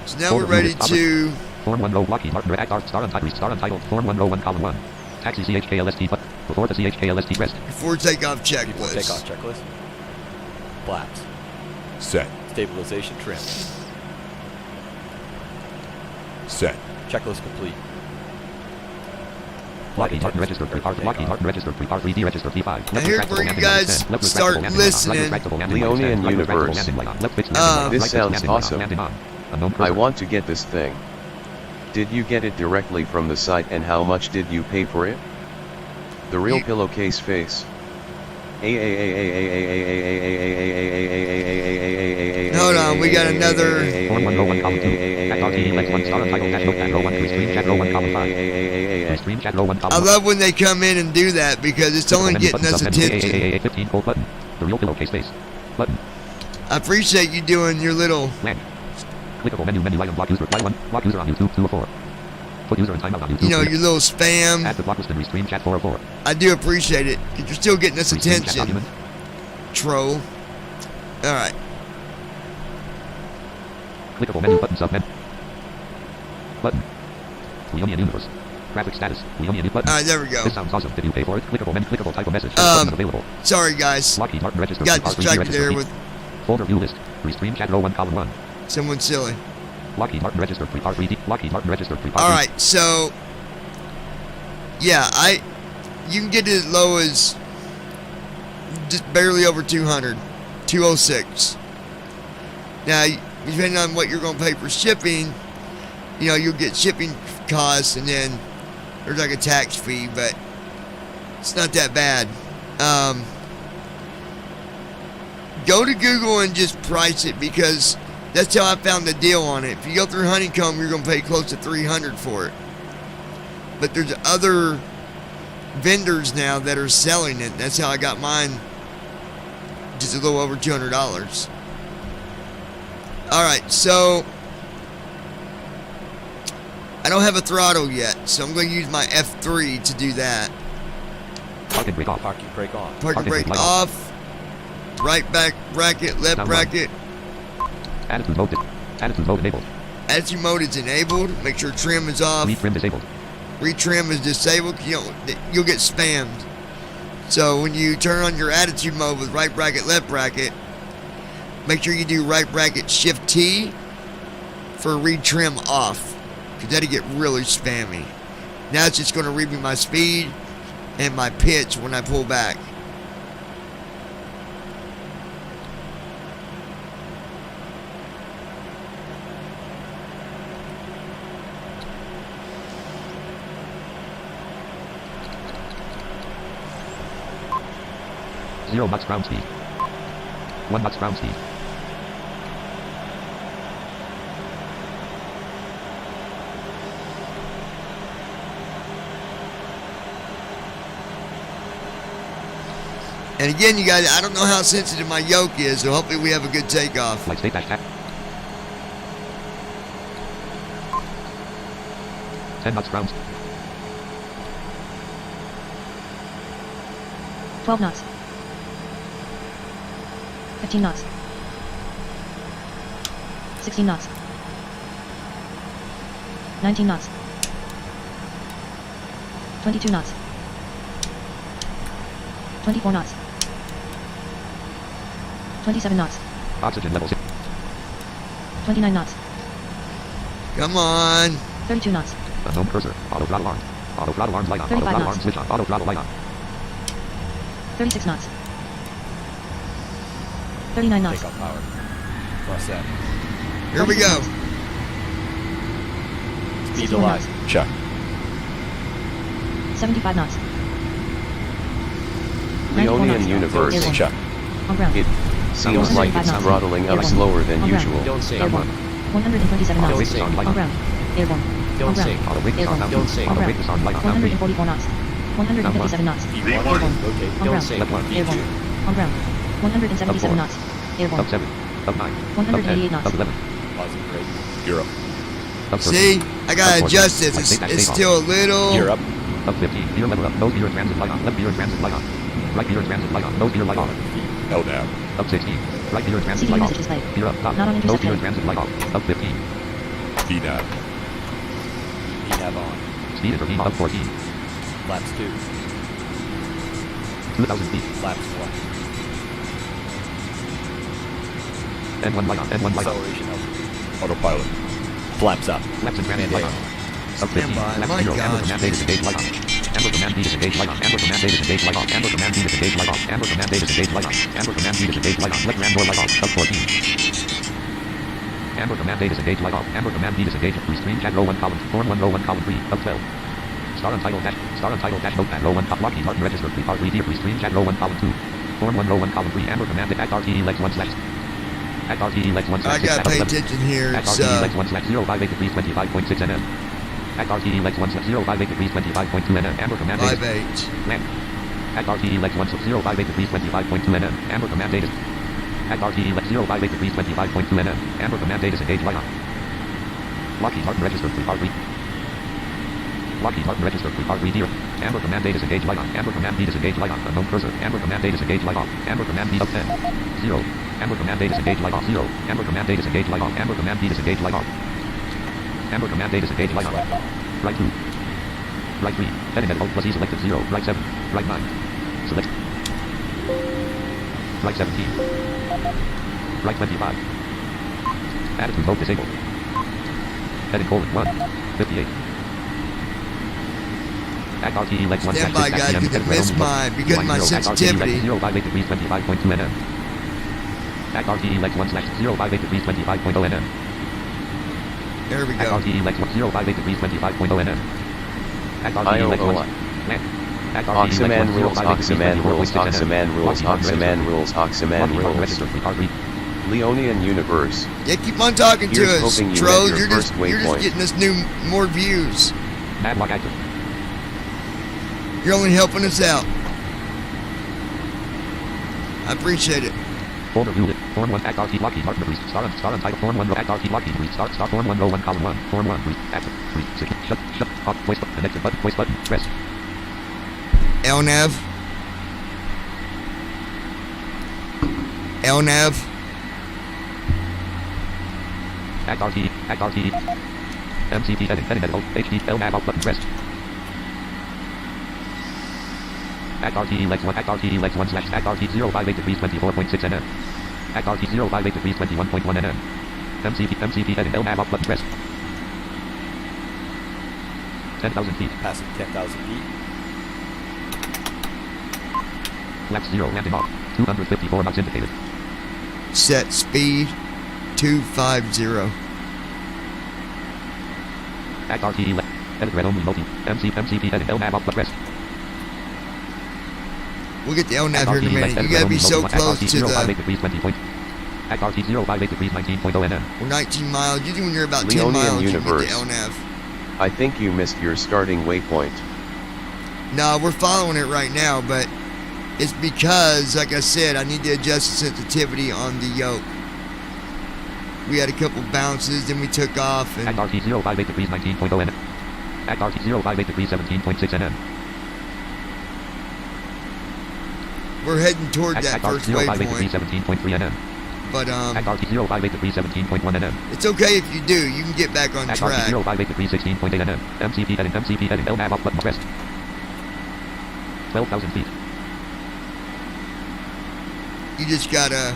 so now Forward we're ready movement, to. Form 1 row Lockheed Martin Act R star untitled Form 1 row 1 column 1. Taxi CHKLST button. Before the CHKLST rest. Before takeoff Before checklist. takeoff checklist. Flaps. Set. Stabilization trim. Set. Checklist complete. Lockheed Martin registered Lockheed Martin registered R3D registered P5. Now here's where you guys start listening. Leonian Universe. This sounds awesome. I want to get this thing. Did you get it directly from the site, and how much did you pay for it? The real pillowcase face. Hold on, we got another. Form 1 row 1 column 2. Act RTE left 1 star untitled dash notepad row 1 restream chat row 1 column 5. Restream chat row 1 I column 1. love when they come in and do that because it's only getting us attention. 15 cold button. The real pillowcase face. Button. I appreciate you doing your little. Land. Clickable menu item block user. Fly 1. Block user on YouTube 204. Put user in timeout on YouTube. Your little spam. Add the block list and restream chat 404. I do appreciate it because you're still getting us Restream chat attention. document. Troll. Alright. Clickable menu button submenu. Button. Leonian Universe. Graphic status. Leonian button. Alright, there we go. This sounds awesome. Did you pay for it? Clickable menu. Clickable type of message. Button available. Sorry guys. Lockheed Martin registered. Got R3D distracted registered there P. with Folder view list. Restream chat row 1 column 1. someone silly. Lockheed Martin registered pre-part 3D. Lockheed Martin registered pre-part. Alright, so yeah, you can get it as low as just barely over 200, 206. Now, depending on what you're going to pay for shipping, you know, you'll get shipping costs, and then there's like a tax fee, but it's not that bad. Go to Google and just price it, because that's how I found the deal on it. If you go through Honeycomb, you're going to pay close to $300 for it. But there's other vendors now that are selling it. That's how I got mine, just a little over $200. Alright, so I don't have a throttle yet, so I'm going to use my F3 to do that. Parking brake off. Parking brake on. Parking brake off. Right back bracket, left Down bracket. Attitude mode. Attitude mode enabled. Attitude mode is enabled. Make sure trim is off. Retrim disabled. Retrim is disabled. You'll get spammed. So when you turn on your attitude mode with right bracket, left bracket, make sure you do right bracket shift T for retrim off, because that'll get really spammy. Now it's just going to read me my speed and my pitch when I pull back. Zero max ground speed. 1 max ground speed. And again, you guys, I don't know how sensitive my yoke is, so hopefully we have a good takeoff. Light state dash tap. 10 knots ground. 12 knots. 15 knots. 16 knots. 19 knots. 22 knots. 24 knots. 27 knots. Oxygen level 6. 29 knots. Come on. 32 knots. Unknown cursor. Auto throttle arm. Auto throttle arms light on. Auto 35 throttle knots. arms switch on. Auto throttle light on. 36 knots. 39 knots. Takeoff power. Cross that. Here we go. Speed 64 alive. knots. Check. 75 knots. 94 Leonian knots. universe. Airborne. Check. On ground. It seems like it's throttling up slower than On ground. usual. Don't sing. Airborne. 127 Auto knots. wake the sound light On on. ground. Airborne. Don't On ground. sing. Auto wake the sound down. Don't sing. Auto On wake the sound light on. Down 3. 144 knots. 157 knots. V1. Airborne. Rotate. On Don't ground. sing. Left one. Airborne. V2. On ground. 177 knots. Airborne. Up 7. Up 9. 188 up 10. knots. Up 11. Pausing brake. You're up. Up 13. See, I gotta Up 14. adjust this. Light state dash It's takeoff. still a little. Gear up. Up 15. Gear level up. Nose gear transit light on. Left gear transit light on. Right gear transit light on. Nose gear light on. LNAV. Up 16. Right gear transit CD light off. message display. Gear up. Top. Not on Nose intercept gear mode. transit light off. Up 15. VNAV. VNAV on. Speed intervene up 14. Flaps 2. 2,000 feet. Flaps 1. N1 light on. N1 light on. Acceleration up. Autopilot. Flaps up. Flaps and transit light on. Up 15. Stand by. Left My 0. Amber gosh. command data disengage light on. Amber command D disengage light on. Amber command data disengage light on. Amber command D disengage light on. Amber command data disengage light on. Amber command D disengage light on. Left ram door light on. Up 14. Amber command data disengage light off. Amber command D disengage. Restream chat row 1 column. Form 1 row 1 column 3. Up 12. Star untitled dash notepad row 1 top Lockheed Martin registered 3 part 3 dear restream chat row 1 column 2. Form 1 row 1 column 3. Amber command act RTE legs 1 slash. Act RTE legs 1 slash. I gotta pay attention here. Act It's RTE legs 1 slash 058 degrees 25.6 nm. Act RTE legs 1 slash 058 degrees 25.2 nm. Amber command data. 5-8. Land. Act RTE legs 1 slash 058 degrees 25.2 nm. Amber command data. Act RTE legs 058 degrees 25.2 nm. Amber command data engage light on. Lockheed Martin registered 3 part 3. Lockheed Martin registered 3 part 3 dear. Amber command data engage light on. Amber command D disengage light on. Unknown cursor. Amber command data engage light off. Amber command D up 10. 0. Amber command data engage light off. 0. Amber command data engage light off. Amber command D disengage light off. Amber command data engage light on. Right 2. Right 3. Heading at alt plus E selected 0. Right 7. Right 9. Select. Right 17. Right 25. Attitude mode disabled. Heading colon 1. 58. Act RTE legs 1 Stand by, guys, because it missed because of my sensitivity. 058 degrees 25.2 nm. Act RTE legs 1/058 degrees 25.0 nm. There we Act go. RTE legs 058 degrees 25.0 nm. Act RTE legs 1. Act RTE legs Oxyman rules, 1/058 Oxyman rules, 24.6 nm. Oxyman rules, Oxyman rules, Oxyman rules. Register 3 Leonian Universe. Yeah, keep on talking to Here's us, hoping you trolls. met your You're just first waypoint. getting us more views. Madlock active. You're only helping us out. I appreciate it. Folder unit. Form 1 Act RT Lockheed Martin Breeze. Star on title. Form 1 Act RT Lockheed Breeze. Start Form 1 row 1 column 1. Form 1 Breeze. Active. Breeze. Signal. Shut. Off. Voice button. Connected button. Voice button. Press. LNAV. LNAV. Act RT. Act RT. MCP heading. Heading head. HD. LNAV out button. Press. Act RTE legs 1. Act RTE legs 1 / Act RT 058 degrees 24.6 nm. Act RT 058 degrees 21.1 nm. MCP heading LNAV out button. Press. 10,000 feet. Passing 10,000 feet. Flaps 0 landing off. 254 knots indicated. Set speed 250. Act RTE left. Edit red only multi. MCP heading LNAV out button. Press. We'll get the LNAV here in a minute. You gotta be so close to the... Act RT 058 degrees 19.0 nm. We're 19 miles. Usually when you're about 10 Leonian miles, Universe. you get the LNAV. I think you missed your starting waypoint. No, we're following it right now, but it's because, like I said, I need to adjust the sensitivity on the yoke. We had a couple bounces, then we took off, and Act RT 058 degrees 19.0 nm. Act RT 058 degrees 17.6 nm. we're heading toward that Act first 058 degrees waypoint. 17.3 nm. But Act RT 058 degrees 17.1 nm. it's okay if you do. You can get back on Act track. RT 058 degrees 16.8 nm. MCP heading LNAV out button. Press. 12,000 feet. You just gotta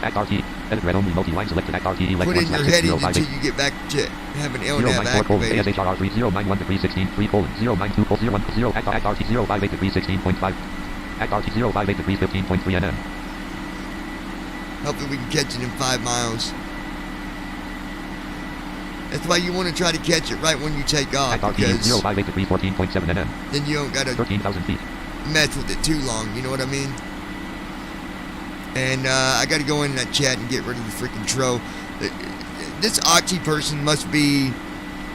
Act RT. Edit red only multi-line selected. Act RT elect put 1 in your /6 heading 058. until you get back to having LNAV 094 colon activated. ASHRR 3091 degrees 16 3 colon 092 colon 0 Act RT 058 degrees 16.5. Act RT 058 degrees 15.3 nm. Hopefully we can catch it in 5 miles. That's why you want to try to catch it right when you take off, Act RT because 058 degrees 14.7 nm. then you don't gotta 13,000 feet. mess with it too long, you know what I mean? And I gotta go in that chat and get rid of the freaking troll. This Oxy person must be,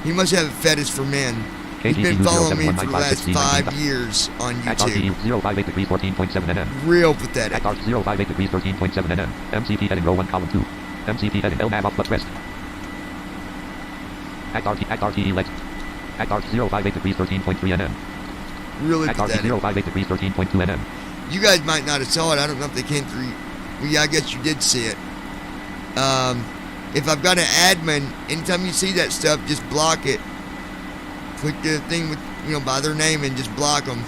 he must have a fetish for men. He's been following me for the last 5 years on Act RT YouTube. 058 degrees 14.7 nm. Real pathetic. Act RT 058 degrees 13.7 nm. MCP heading row 1 column 2. MCP heading LNAV out press. Act RT elect. Act RT 058 degrees 13.3 nm. Really Act RT pathetic. 058 degrees 13.2 nm. You guys might not have saw it. I don't know if they came through. Well, yeah, I guess you did see it. If I've got an admin, anytime you see that stuff, just block it. Click the thing with, by their name and just block them.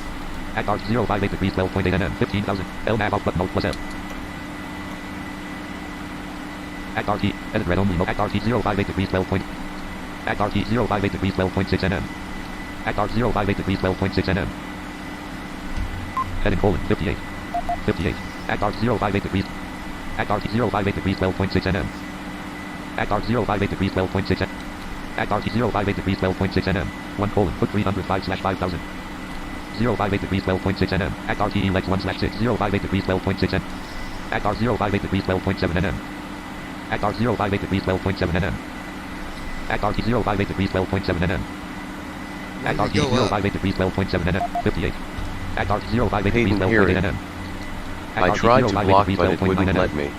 Act RT 058 degrees 12.8 nm. 15,000. LNAV out button Alt plus L. Act RT. Edit red only. Act RT 058 degrees 12. Act RT 058 degrees 12.6 nm. Act RT 058 degrees 12.6 nm. Heading colon 58. 58. Act RT 058 degrees. Act RT 058 degrees 12.6 nm. Act RT 058 degrees 12.6 nm. Act RT 058 degrees 12.6 nm. 1 colon put 305/5000. 058 degrees 12.6 nm. Act RT elect 1/6 058 degrees 12.6 nm. Act RT 058 degrees 12.7 nm. Act RT 058 degrees 12.7 nm. Act RT 058 degrees 12.7 nm. Act RT 058 degrees 12.7 nm. 58. Act RT 058 degrees 12.8 nm. I tried to block, but it wouldn't let me.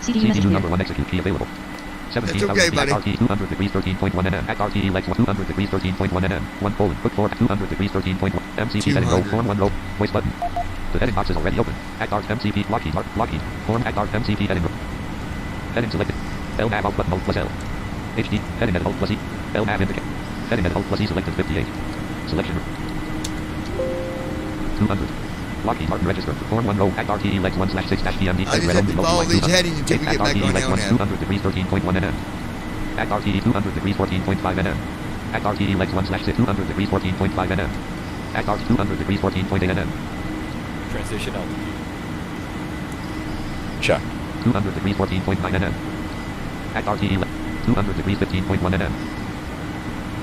CDU message number here. 1 execute key available. 17,000 okay, buddy. RT 200 degrees 13.1 nm. Act RT elect 200 degrees 13.1 nm. 1 colon put 4 200 degrees 13.1. MCP heading row 4 1 row. Voice button. The heading box is already open. Act RT MCP Lockheed form Act RT MCP heading row. Heading selected. LNAV out button Alt plus L. HD heading at Alt plus E. LNAV indicate. Heading at Alt plus E selected 58. Selection. 200. Lockheed Martin register. Form 1 row. Act RT elect 1/6 -PMD. I just have to follow these headings until we get back on elect 1 LNAV. 200 degrees 13.1 nm. Act RTE 200 degrees 14.5 nm. Act RTE legs 1/6 200 degrees 14.5 nm. Act RT 200 degrees 14.8 nm. Transition altitude. Check. 200 degrees 14.9 nm. Act RTE 200 degrees 15.1 nm.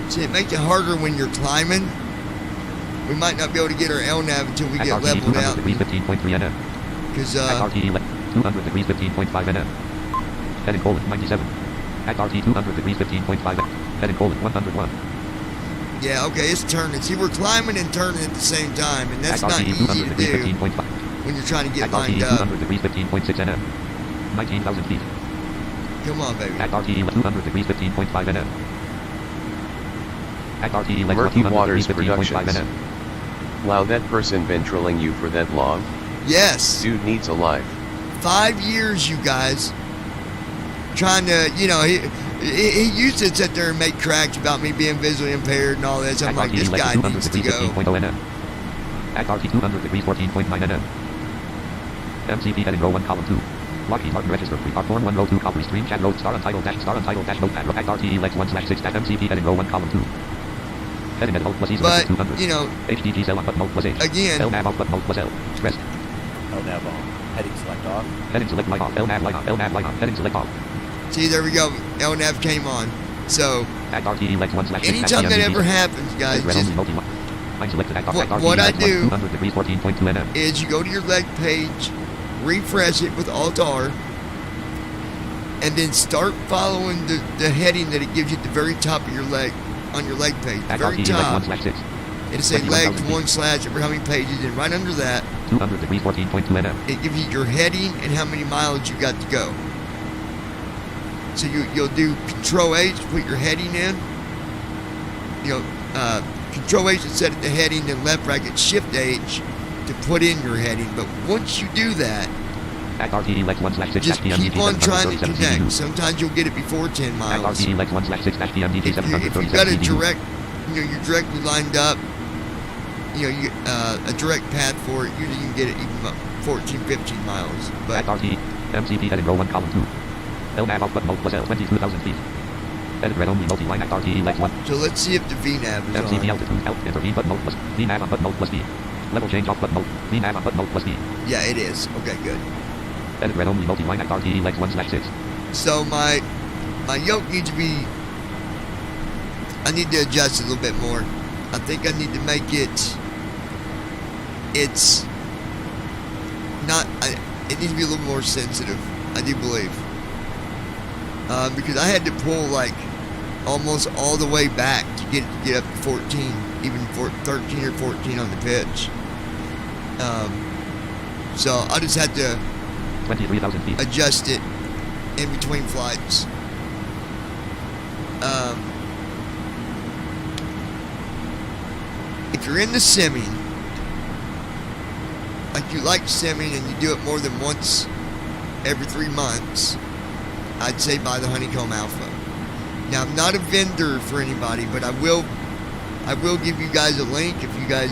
See, it makes it harder when you're climbing. We might not be able to get our LNAV until we Act get RTE leveled 200 out. degrees 15.3 nm. Because, Act RTE 200 degrees 15.5 nm. Heading colon 97. Act RT 200 degrees 15.5. Heading colon 101. yeah, okay, it's turning. See, we're climbing and turning at the same time, and that's Act not RTE easy 200 to degrees do 15.5. when you're trying to get Act RTE lined up. 200 degrees 15.6 nm. 19,000 feet. Come on, baby. Act RTE 200 degrees 15.5 nm. Act RTE legs Murky 200 Waters degrees 15.5 Productions. nm. Wow, that person been trolling you for that long? Yes. Dude needs a life. 5 years, you guys. Trying to, he used to sit there and make cracks about me being visually impaired and all this. I'm Act like, this RTE legs guy 200 needs to degrees go. 15.0 nm. Act RT 200 degrees 14.9 nm. MCP heading row 1 column 2. Lockheed Martin register 3 R form 1 row 2 copy stream chat road star untitled dash notepad. Act RTE legs 1/6 MCP heading row 1 column 2. Heading at alt plus E But, 200. HDG cell on button alt plus H. again, LNAV off button alt plus L. Rest. LNAV on. Heading select off. Heading select light off. LNAV light on. LNAV light on. Heading select off. see, there we go. LNAV came on. So, Act RTE legs 1/6 anytime that ever happens, guys, Red just only multi. I'm selected Act What- RTE what I legs do- 200 degrees 14.2 nm. is you go to your leg page, refresh it with Alt-R, and then start following the heading that it gives you at the very top of your leg, on your leg page. The Act very RTE legs top, 1/6. it'll say 21,000 legs feet. 1/ over how many pages, and right under that, 200 degrees 14.2 nm. it gives you your heading and how many miles you got to go. So you'll do Control H to put your heading in. Control H to set it to heading, then left bracket Shift H to put in your heading. But once you do that, Act RTE legs 1/6 just PMDG keep on trying to 737 connect. CDU. Sometimes you'll get it before 10 Act miles. RTE legs 1/6 PMDG If 737 you've got a CDU. direct, you're directly lined up, a direct path for it, usually you can get it even about 14, 15 miles. But Act RTE MCP heading row 1 column 2. LNAV off button alt plus L 22,000 feet. Edit red only multi-line Act RTE legs 1. so let's see if the VNAV is MCP on. altitude alt intervene button alt plus VNAV on button alt plus B. Level change off button alt VNAV on button alt plus B. Yeah, it is. Okay, good. Edit red only multi-line Act RTE legs 1/6. So my yoke needs to be, I need to adjust it a little bit more. I think I need to make it, it's not, it needs to be a little more sensitive, I do believe. Because I had to pull like almost all the way back to get up to 14, even 13 or 14 on the pitch. So I just had to 23,000 feet. adjust it in between flights. If you're into simming, like you like simming and you do it more than once every 3 months, I'd say buy the Honeycomb Alpha. Now, I'm not a vendor for anybody, but I will give you guys a link if you guys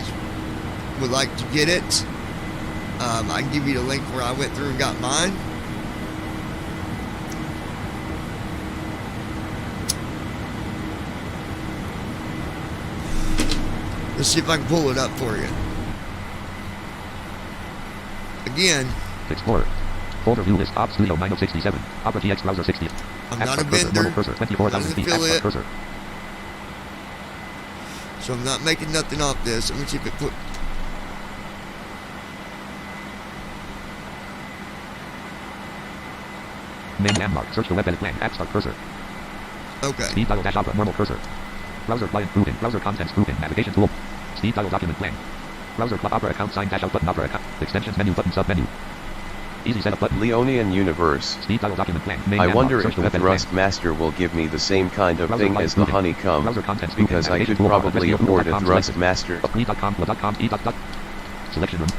would like to get it. I can give you the link where I went through and got mine. Let's see if I can pull it up for you. Again, Explorer. Folder view list. Op Studio 967. Opera TX browser 60. I'm App not a start cursor. vendor. Normal cursor. 24,000 feet. App start affiliate. cursor. So I'm not making nothing off this. Let me see if it put. Main landmark. Search the web edit plan. App start cursor. Okay. Speed dial dash opera. Normal cursor. Browser client grouping. Browser contents grouping. Navigation tool. Speed dial document plan. Browser club opera account sign dash out button opera account. Extensions menu button sub menu. Easy setup button. Leonian Universe. Speed dial document plan. Main I landmark. wonder Search if the the web edit plan. Thrustmaster will give me the same kind of Browser thing client as the grouping. Honeycomb, Browser contents grouping. because I Navigation could toolbar. probably Address afford a google.com Thrustmaster. Upme.com. E. Selection room.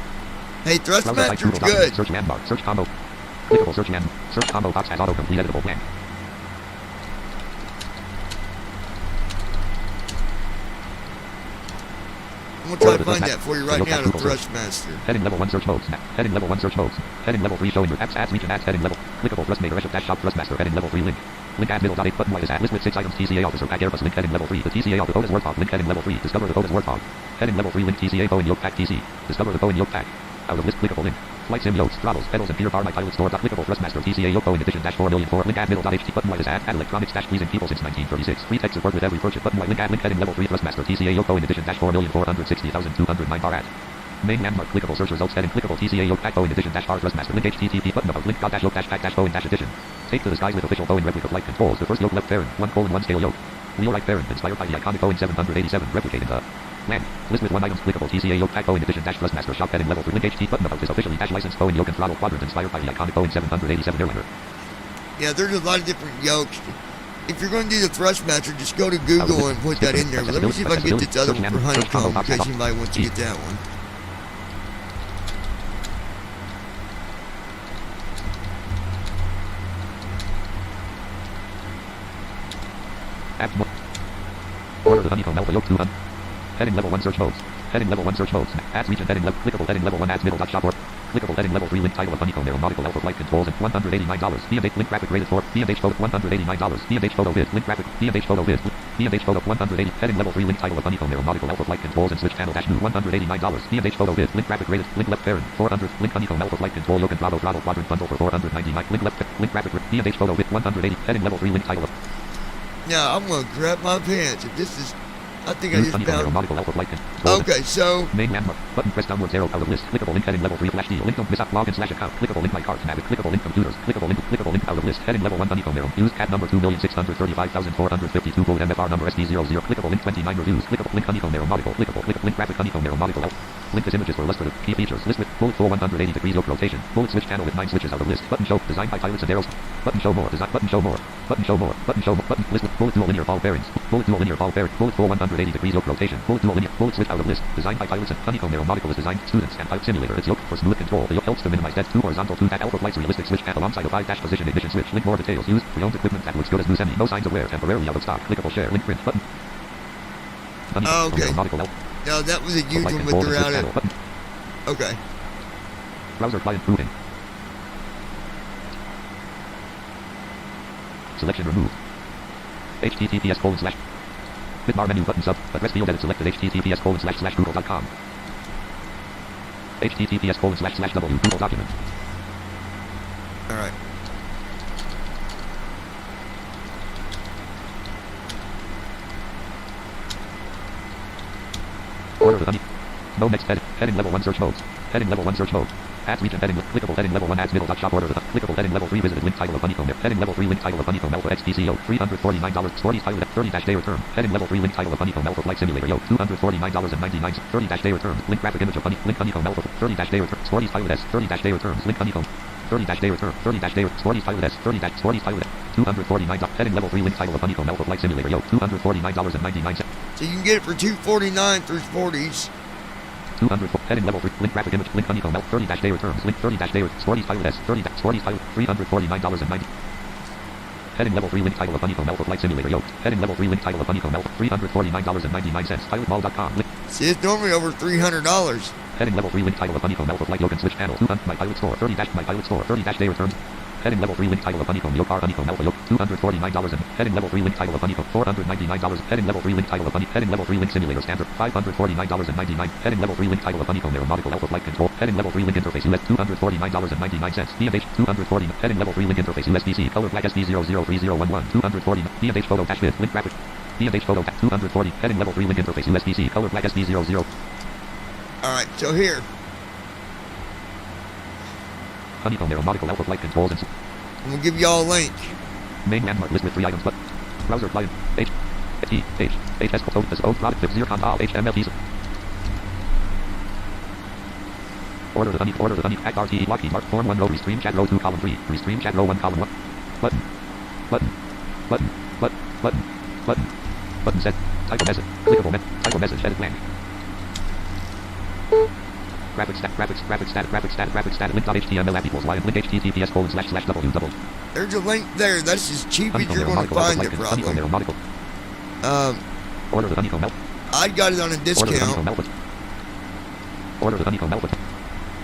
Hey, Browser site Thrustmaster's Google document. good. Search landmark. Search combo. Clickable search land. Search combo box has autocomplete editable plan. I'm gonna try to find that for you right now, the Thrustmaster. Heading level 1 search modes. Heading level 1 search modes. Heading level 3 showing your apps, ads, region, ads, heading level. Clickable thrust maker dash shop thrustmaster heading level 3 link. Link add middle dot 8 button white is add list with 6 items TCA officer pack airbus link heading level 3. The TCA officer Otis Warthog link heading level 3. Discover the Otis Warthog. Heading level 3 link TCA Boeing yoke pack TC. Discover the Boeing yoke pack. Out of list clickable link. Flight sim yokes, throttles, pedals and gear bar my pilot store dot clickable thrustmaster TCA yoke Boeing edition dash 4,000,004 link add middle dot HT button white is add electronics dash pleasing people since 1936. Free tech support with every purchase button white link add link heading level 3 thrustmaster TCA yoke Boeing edition dash 4,460,209 bar at. Main landmark clickable search results heading clickable TCA yoke pack Boeing edition dash bar thrustmaster link HTTP button about link dot dash yoke dash pack dash Boeing dash edition. Take to the skies with official Boeing replica flight controls. The first yoke left Farron 1:1 scale yoke. Wheel right Farron inspired by the iconic Boeing 787 replicating the land. List with 1 items clickable TCA yoke pack Boeing edition dash thrustmaster shop heading level 3 link HT button about this officially dash licensed Boeing yoke and throttle quadrant inspired by the iconic Boeing 787 airliner. Yeah, there's a lot of different yokes. If you're going to do the thrustmaster, just go to Google and put that in there. But let me see if I can get this other one for honeycomb in case anybody wants to get that one. Order the honeycomb alpha yoke 2 heading level 1 search modes. Heading level 1 search modes. Ads region heading level clickable heading level 1 ads middle dot shop or clickable heading level 3 link title of honeycomb aeronautical alpha flight controls and $189. BMH link graphic rated for BMH photo $189. BMH photo vid link graphic BMH photo vid BMH photo 180 heading level 3 link title of honeycomb aeronautical alpha flight controls and switch channel dash new $189. BMH photo vid link graphic rated link left Farron 400 link honeycomb alpha flight control yoke and throttle quadrant bundle for $499 link left link graphic BMH photo vid 180 heading level 3 link title of. Now I'm gonna grab my pants. If this is, I think I just found. Okay, so main landmark button press downwards arrow out of list. Clickable link heading level 3 flash deal. Link don't miss out login slash account. Clickable link my card navig. Clickable link computers. Clickable link out of list. Heading level 1 honeycomb arrow. Use cat number 2,635,452 code MFR number SD00. Clickable link 29 reviews. Clickable link honeycomb aeronautical. Clickable link graphic honeycomb aeronautical. Link this images for illustrative key features. List with bullet full 180 degrees yoke rotation. Bullet switch channel with 9 switches out of list. Button show designed by pilots and arrows. Button show more. Design button show more. Button show more. Button show more. Button list with bullet dual linear ball bearings. Bullet dual linear ball bearing. Bullet full 180 degrees yoke rotation. Bullet dual linear. Bullet switch out of list. Designed by pilots and honeycomb aeronautical is designed students and pilot simulator. It's yoke for smooth control. The yoke helps to minimize dead 2 horizontal 2 at alpha flights realistic switch at alongside a 5 dash position ignition switch. Link more details. Used pre-owned equipment that looks good as new semi. No signs of wear. Temporarily out of stock. Clickable share. Link print button. Okay. Now that was a huge one, but they're out of. Okay. Browser client proving. Selection removed. https:/. Bitbar menu button sub. Address field edit selected https://google.com. https://w Google document. Alright. Order the honey. No next heading level 1 search modes. Heading level 1 search mode. Ads region heading clickable heading level 1 ads middle dot shop order the clickable heading level 3 visited link title of honeycomb heading level 3 link title of honeycomb alpha XTCO $349 stories pilot 30 day return heading level 3 link title of honeycomb alpha flight simulator yo $249.99 30 day return link graphic image of link honeycomb alpha 30 day return stories pilot S 30 day returns link honeycomb 30 day return 30 day stories pilot S 30 stories pilot $249 heading level 3 link title of honeycomb alpha flight simulator yo $249.99 so you can get it for $249 through 40s. 200 heading level 3 link graphic image link honeycomb 30 day returns link 30 day stories pilot S 30 stories pilot $349.90 heading level 3 link title of honeycomb alpha flight simulator yoke heading level 3 link title of honeycomb alpha $349.99 pilotmall.com link. See, it's normally over $300. Heading level 3 link title of honeycomb alpha flight yoke and switch channel 2 my pilot store 30 my pilot store 30 day returns heading level 3 link title of honeycomb yoke R honeycomb alpha yoke $249 and heading level 3 link title of honeycomb $499 heading level 3 link title of heading level 3 link simulator standard $549.99 heading level 3 link title of honeycomb aeronautical alpha flight control heading level 3 link interface US $249.99 BMH 240 heading level 3 link interface USDC color black SD003011 240 BMH photo dash vid link graphic BMH photo 240 heading level 3 link interface USDC color black SD00. Alright, so here honeycomb aeronautical alpha flight controls and I'm gonna give y'all a link. Main landmark list with 3 items but browser client HS code this old product with zircon all HTML order the honey pack RTE lockheed mark form 1 row restream chat row 2 column 3 restream chat row 1 column 1 button set type of message clickable type of message edit blank graphics stat link.html app equals y and link https://w double. There's a link there. That's as cheap as you're going to find it, probably. Order the honeycomb I got it on a discount. Order the honeycomb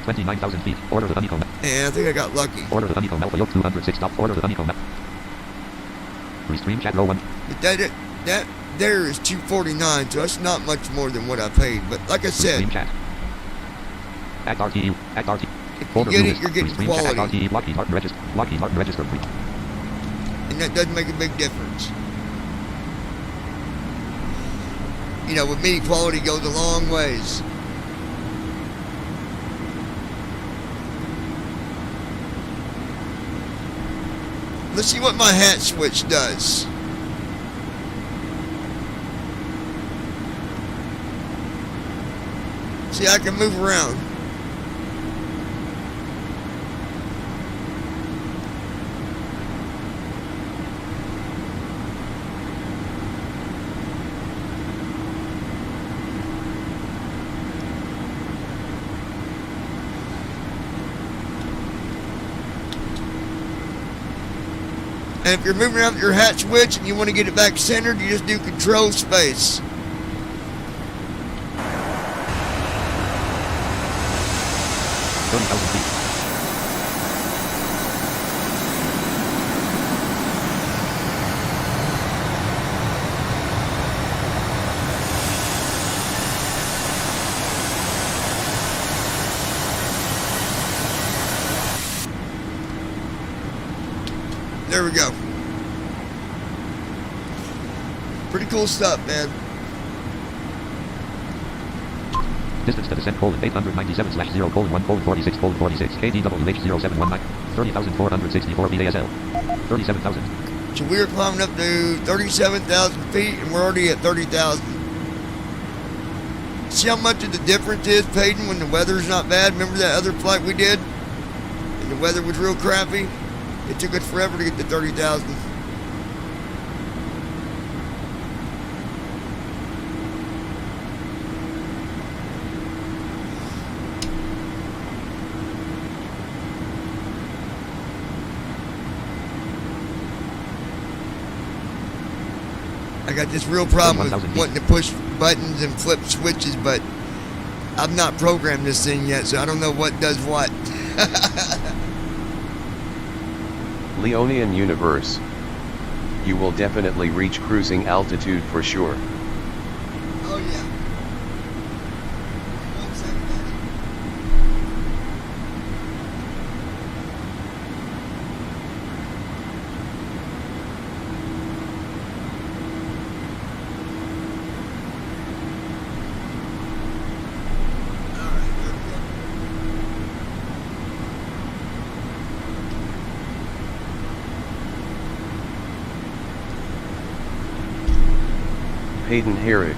29,000 feet. Order the honeycomb. And I think I got lucky. Order the honeycomb Alpha Yoke 206 stop. Order the honeycomb. Restream chat row 1. But that there is 249, so that's not much more than what I paid. But like I said, Restream chat. Act RTE. Act RTE. if you get it, you're getting Restream chat. Act quality. RTE. Lockheed Martin register. Lockheed Martin register. And that does make a big difference. You know, with me, quality goes a long ways. Let's see what my hat switch does. See, I can move around. And if you're moving around with your hat switch and you want to get it back centered, you just do control space. There we go. Pretty cool stuff, man. Distance to descent colon 897 slash 0 colon 1 colon 46 colon 46 KDWH 0719 30,464 VASL 37,000. So we are climbing up to 37,000 feet and we're already at 30,000. See how much of the difference is, Peyton, when the weather's not bad? Remember that other flight we did? And the weather was real crappy? It took us forever to get to 30,000. I got this real problem with wanting to push buttons and flip switches, but I've not programmed this thing yet, so I don't know what does what. Leonian Universe. You will definitely reach cruising altitude for sure. Oh yeah. One second, Hayden Herrick.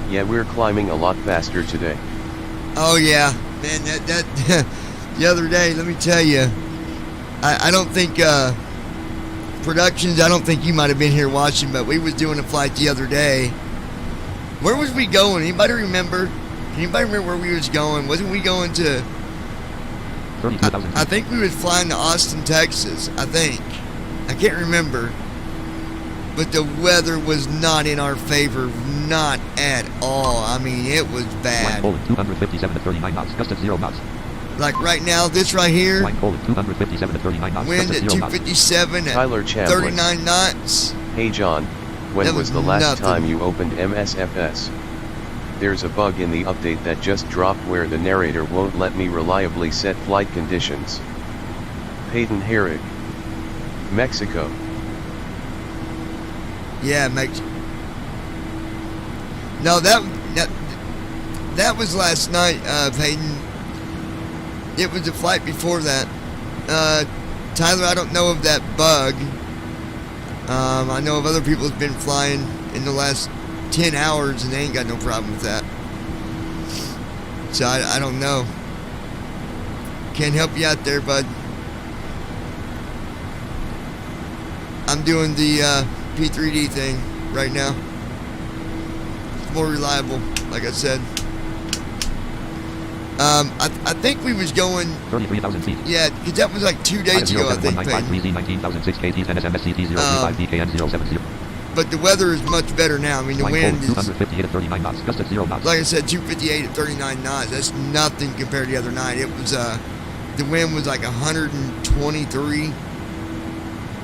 Yeah, we're climbing a lot faster today. Oh yeah, man. That the other day, let me tell you, I don't think productions. I don't think you might have been here watching, but we was doing a flight the other day. Where was we going? Anybody remember? Anybody remember where we was going? Wasn't we going to? I think we was flying to Austin, Texas. I think. I can't remember. But the weather was not in our favor, not at all. I mean, it was bad. 257 to 39 knots, gust at 0 knots. Like right now, this right here. 257 to 39 knots, Wind at 257 at Tyler Chadwick. 39 knots. Hey John, when was the last time you opened MSFS? There's a bug in the update that just dropped where the narrator won't let me reliably set flight conditions. Hayden Herrick. Mexico. Yeah, no, that was last night, Peyton. It was the flight before that. Tyler, I don't know of that bug. I know of other people who've been flying in the last 10 hours and they ain't got no problem with that. So I don't know. Can't help you out there, bud. I'm doing the P3D thing right now. It's more reliable, like I said. I think we was going 33,000 feet. Yeah, because that was like 2 days ago, I think. But the weather is much better now. I mean, the wind is, 258 at 39 knots. Gust at 0 knots. like I said, 258 at 39 knots. That's nothing compared to the other night. It was, the wind was like 123,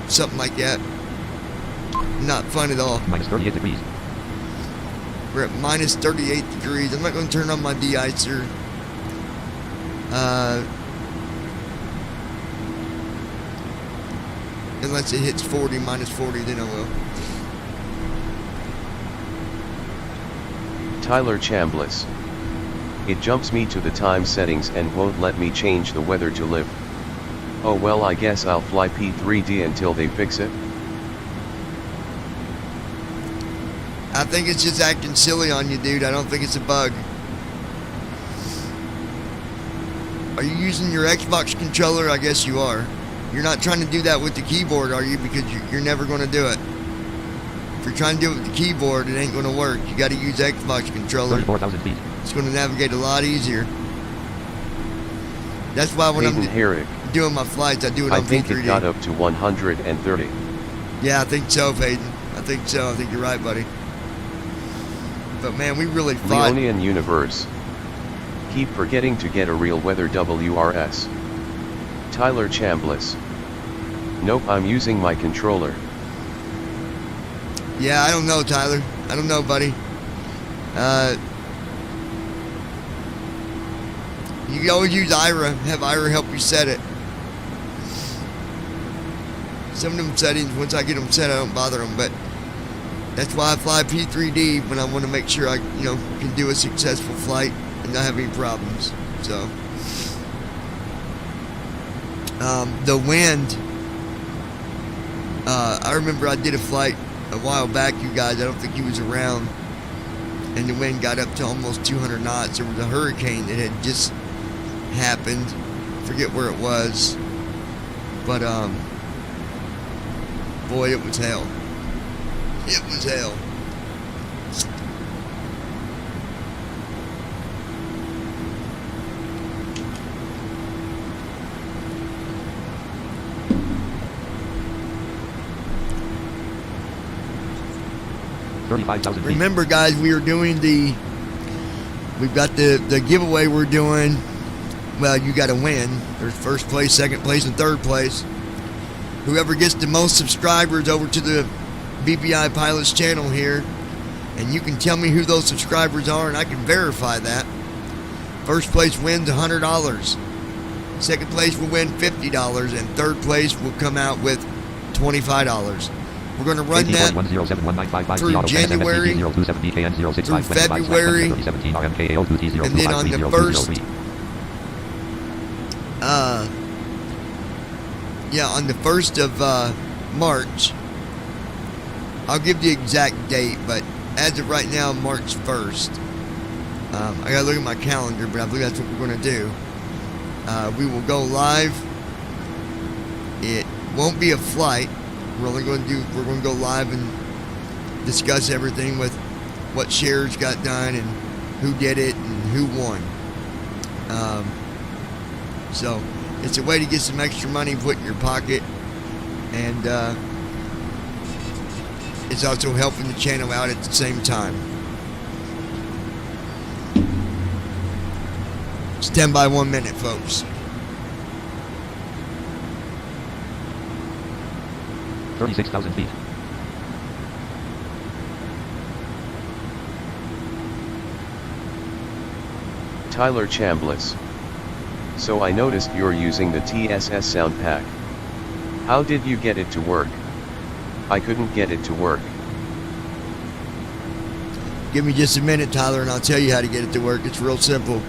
something like that. Not fun at all. Minus 38 degrees. We're at minus 38 degrees. I'm not going to turn on my de-icer. Unless it hits 40, minus 40, then I will. Tyler Chambliss. It jumps me to the time settings and won't let me change the weather to live. Oh well, I guess I'll fly P3D until they fix it. I think it's just acting silly on you, dude. I don't think it's a bug. Are you using your Xbox controller? I guess you are. You're not trying to do that with the keyboard, are you? Because you're never going to do it. If you're trying to do it with the keyboard, it ain't going to work. You got to use Xbox controller. 34,000 feet. It's going to navigate a lot easier. That's why when Hayden I'm Herrick. doing my flights, I do it I on think V3D. it got up to 130. Yeah, I think so, Hayden. I think so. I think you're right, buddy. But man, we really fought. Leonian Universe. Keep forgetting to get a real weather WRS. Tyler Chambliss. Nope, I'm using my controller. Yeah, I don't know, Tyler. I don't know, buddy. You can always use Ira. Have Ira help you set it. Some of them settings, once I get them set, I don't bother them. But that's why I fly P3D, when I want to make sure I, can do a successful flight and not have any problems. So, the wind. I remember I did a flight a while back, you guys. I don't think he was around, and the wind got up to almost 200 knots. There was a hurricane that had just happened. Forget where it was, but boy, it was hell. It was hell. Remember, guys, we've got the giveaway we're doing. Well, you got to win. There's first place, second place, and third place. Whoever gets the most subscribers over to the BPI Pilots channel here, and you can tell me who those subscribers are, and I can verify that. First place wins $100. Second place will win $50, and third place will come out with $25. We're going to run that through January, through February, and then on the first, on the 1st of March, I'll give the exact date, but as of right now, March 1st, I got to look at my calendar, but I believe that's what we're going to do. We will go live. It won't be a flight. We're going to go live and discuss everything with what shares got done and who did it and who won. So it's a way to get some extra money put in your pocket, and it's also helping the channel out at the same time. Stand by 1 minute, folks. 36,000 feet. Tyler Chambliss. So I noticed you're using the TSS sound pack. How did you get it to work? I couldn't get it to work. Give me just a minute, Tyler, and I'll tell you how to get it to work. It's real simple.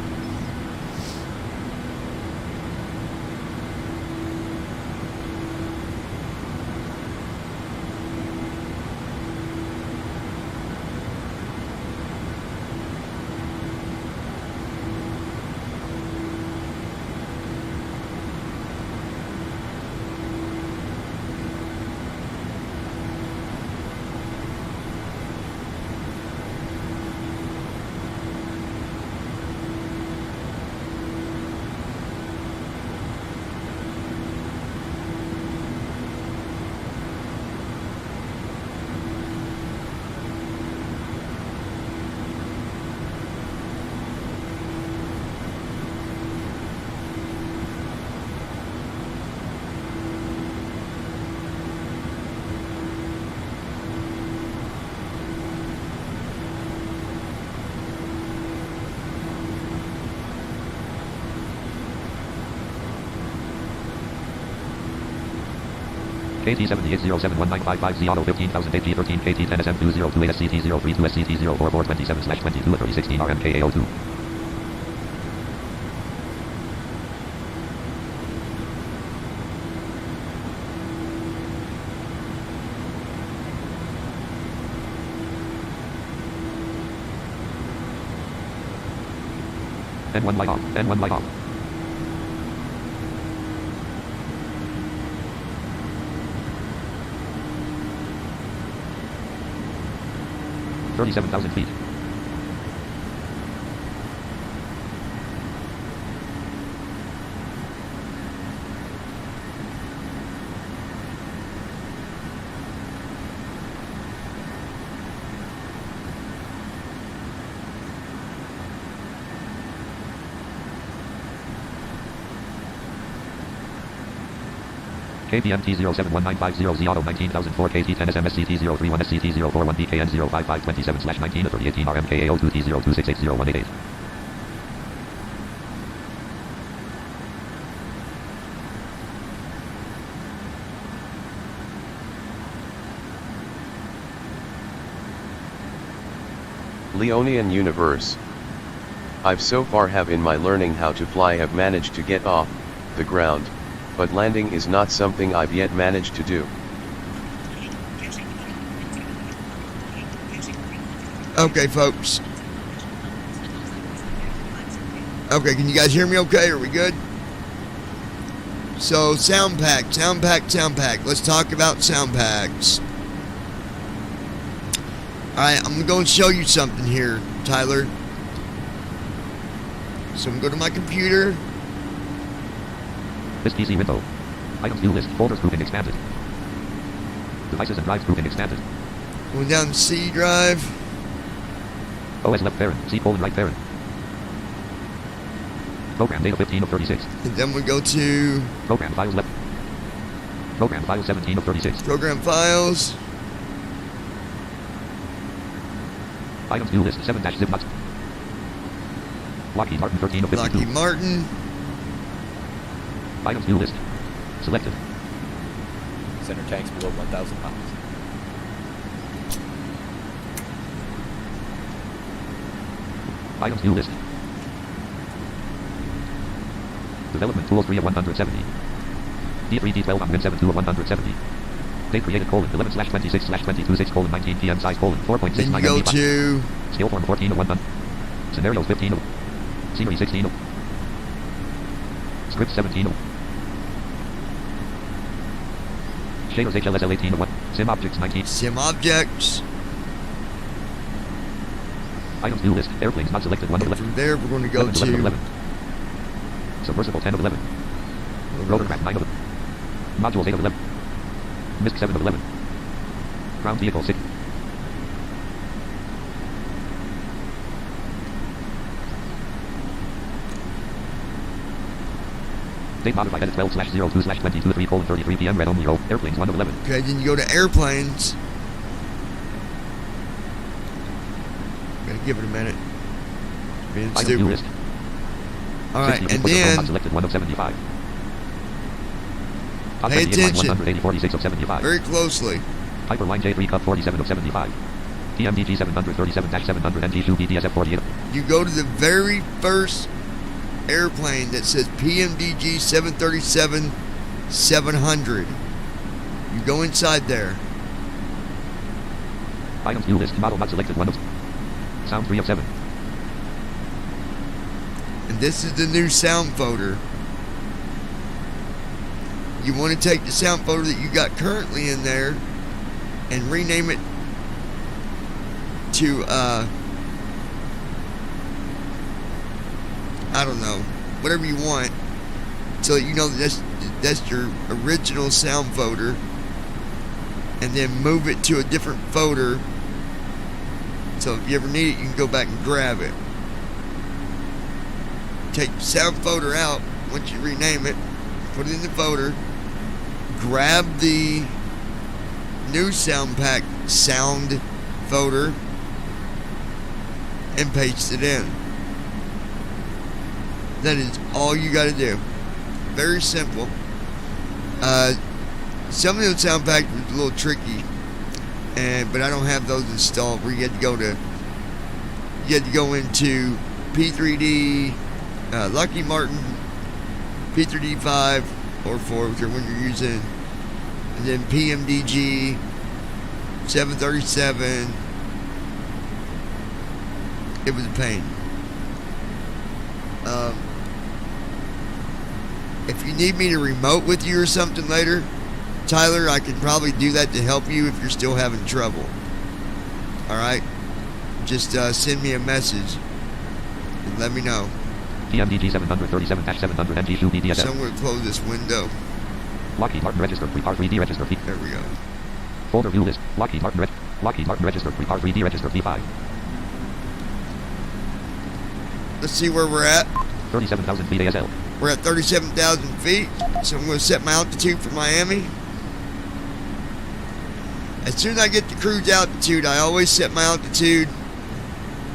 KT78071955Z Auto 15008 G13 KT10SM202 SCT032 SCT04427/22 3016 RMKA02. N1 light off. N1 light off. $37,000 feet. KPMT 0719500Z Auto 19004 KT10SM SCT031 SCT041 BKN 05527/19 3018 RMKA02 T026801888. Leonian Universe. I've so far have in my learning how to fly have managed to get off the ground, but landing is not something I've yet managed to do. Okay, folks. Okay, can you guys hear me okay? Are we good? So, sound pack. Let's talk about sound packs. Alright, I'm going to show you something here, Tyler. So, I'm going to go to my computer. This PC window. Items view list. Folders grouping expanded. Devices and drives grouping expanded. Going down to C drive. OS left parent. C colon right parent. Program data 15 of 36. And then we go to Program files left. Program files 17 of 36. Program files. Items view list 7-zip box. Lockheed Martin 13 of 52. Lockheed Martin. Items view list. Selected. Center tanks below 1,000 pounds. Items view list. Development tools 3 of 170. D3 D12 on Win 72 of 170. Date created colon 11/26/22 6 colon 19 PM size colon 4.69 Then you go MB. to Skill form 14 of 100. Scenarios 15 of. Scenery 16 of. Script 17 of. Shaders HLSL 18 of 1. Sim objects 19. Sim objects. Items view list. Airplanes not selected 1 of And 11. from there we're going to go 11 of to 11. Submersible 10 of 11. Rotorcraft 9 of 11. Modules 8 of 11. MISC 7 of 11. Ground vehicle 6. Date modified edit 12/02/22 3 colon 33 PM red only row. Airplanes 1 of 11. Okay, then you go to airplanes. Gotta give it a minute. Being Item view stupid. list. Alright, 60 and input of then not selected 1 of 75. Top pay 28 line attention 180 46 of 75. very closely. Hyperline J3 Cup 47 of 75. TMDG 737-700 NG2 BDSF 48. You go to the very first airplane that says PMDG 737-700. You go inside there. Items view list. Model not selected 1 of. Sound 3 of 7. And this is the new sound folder. You want to take the sound folder that you got currently in there and rename it to I don't know, whatever you want, so that you know that's your original sound folder, and then move it to a different folder, so if you ever need it you can go back and grab it. Take the sound folder out once you rename it, put it in the folder, grab the new sound pack sound folder and paste it in. That is all you got to do. Very simple. some of the sound packs was a little tricky, but I don't have those installed. Where you had to go into P3D, Lucky Martin, P3D 5 or 4, whichever one you're using, and then PMDG 737. It was a pain. If you need me to remote with you or something later, Tyler, I can probably do that to help you if you're still having trouble. Alright? Just send me a message and let me know. PMDG 737-700 MG shoe BDSF. So I'm going to close this window. Lockheed Martin registered R3D registered V. There we go. Folder view list. Lockheed Martin registered R3D registered V5. Let's see where we're at. 37,000 feet ASL. We're at 37,000 feet. So I'm going to set my altitude for Miami. As soon as I get to cruise altitude, I always set my altitude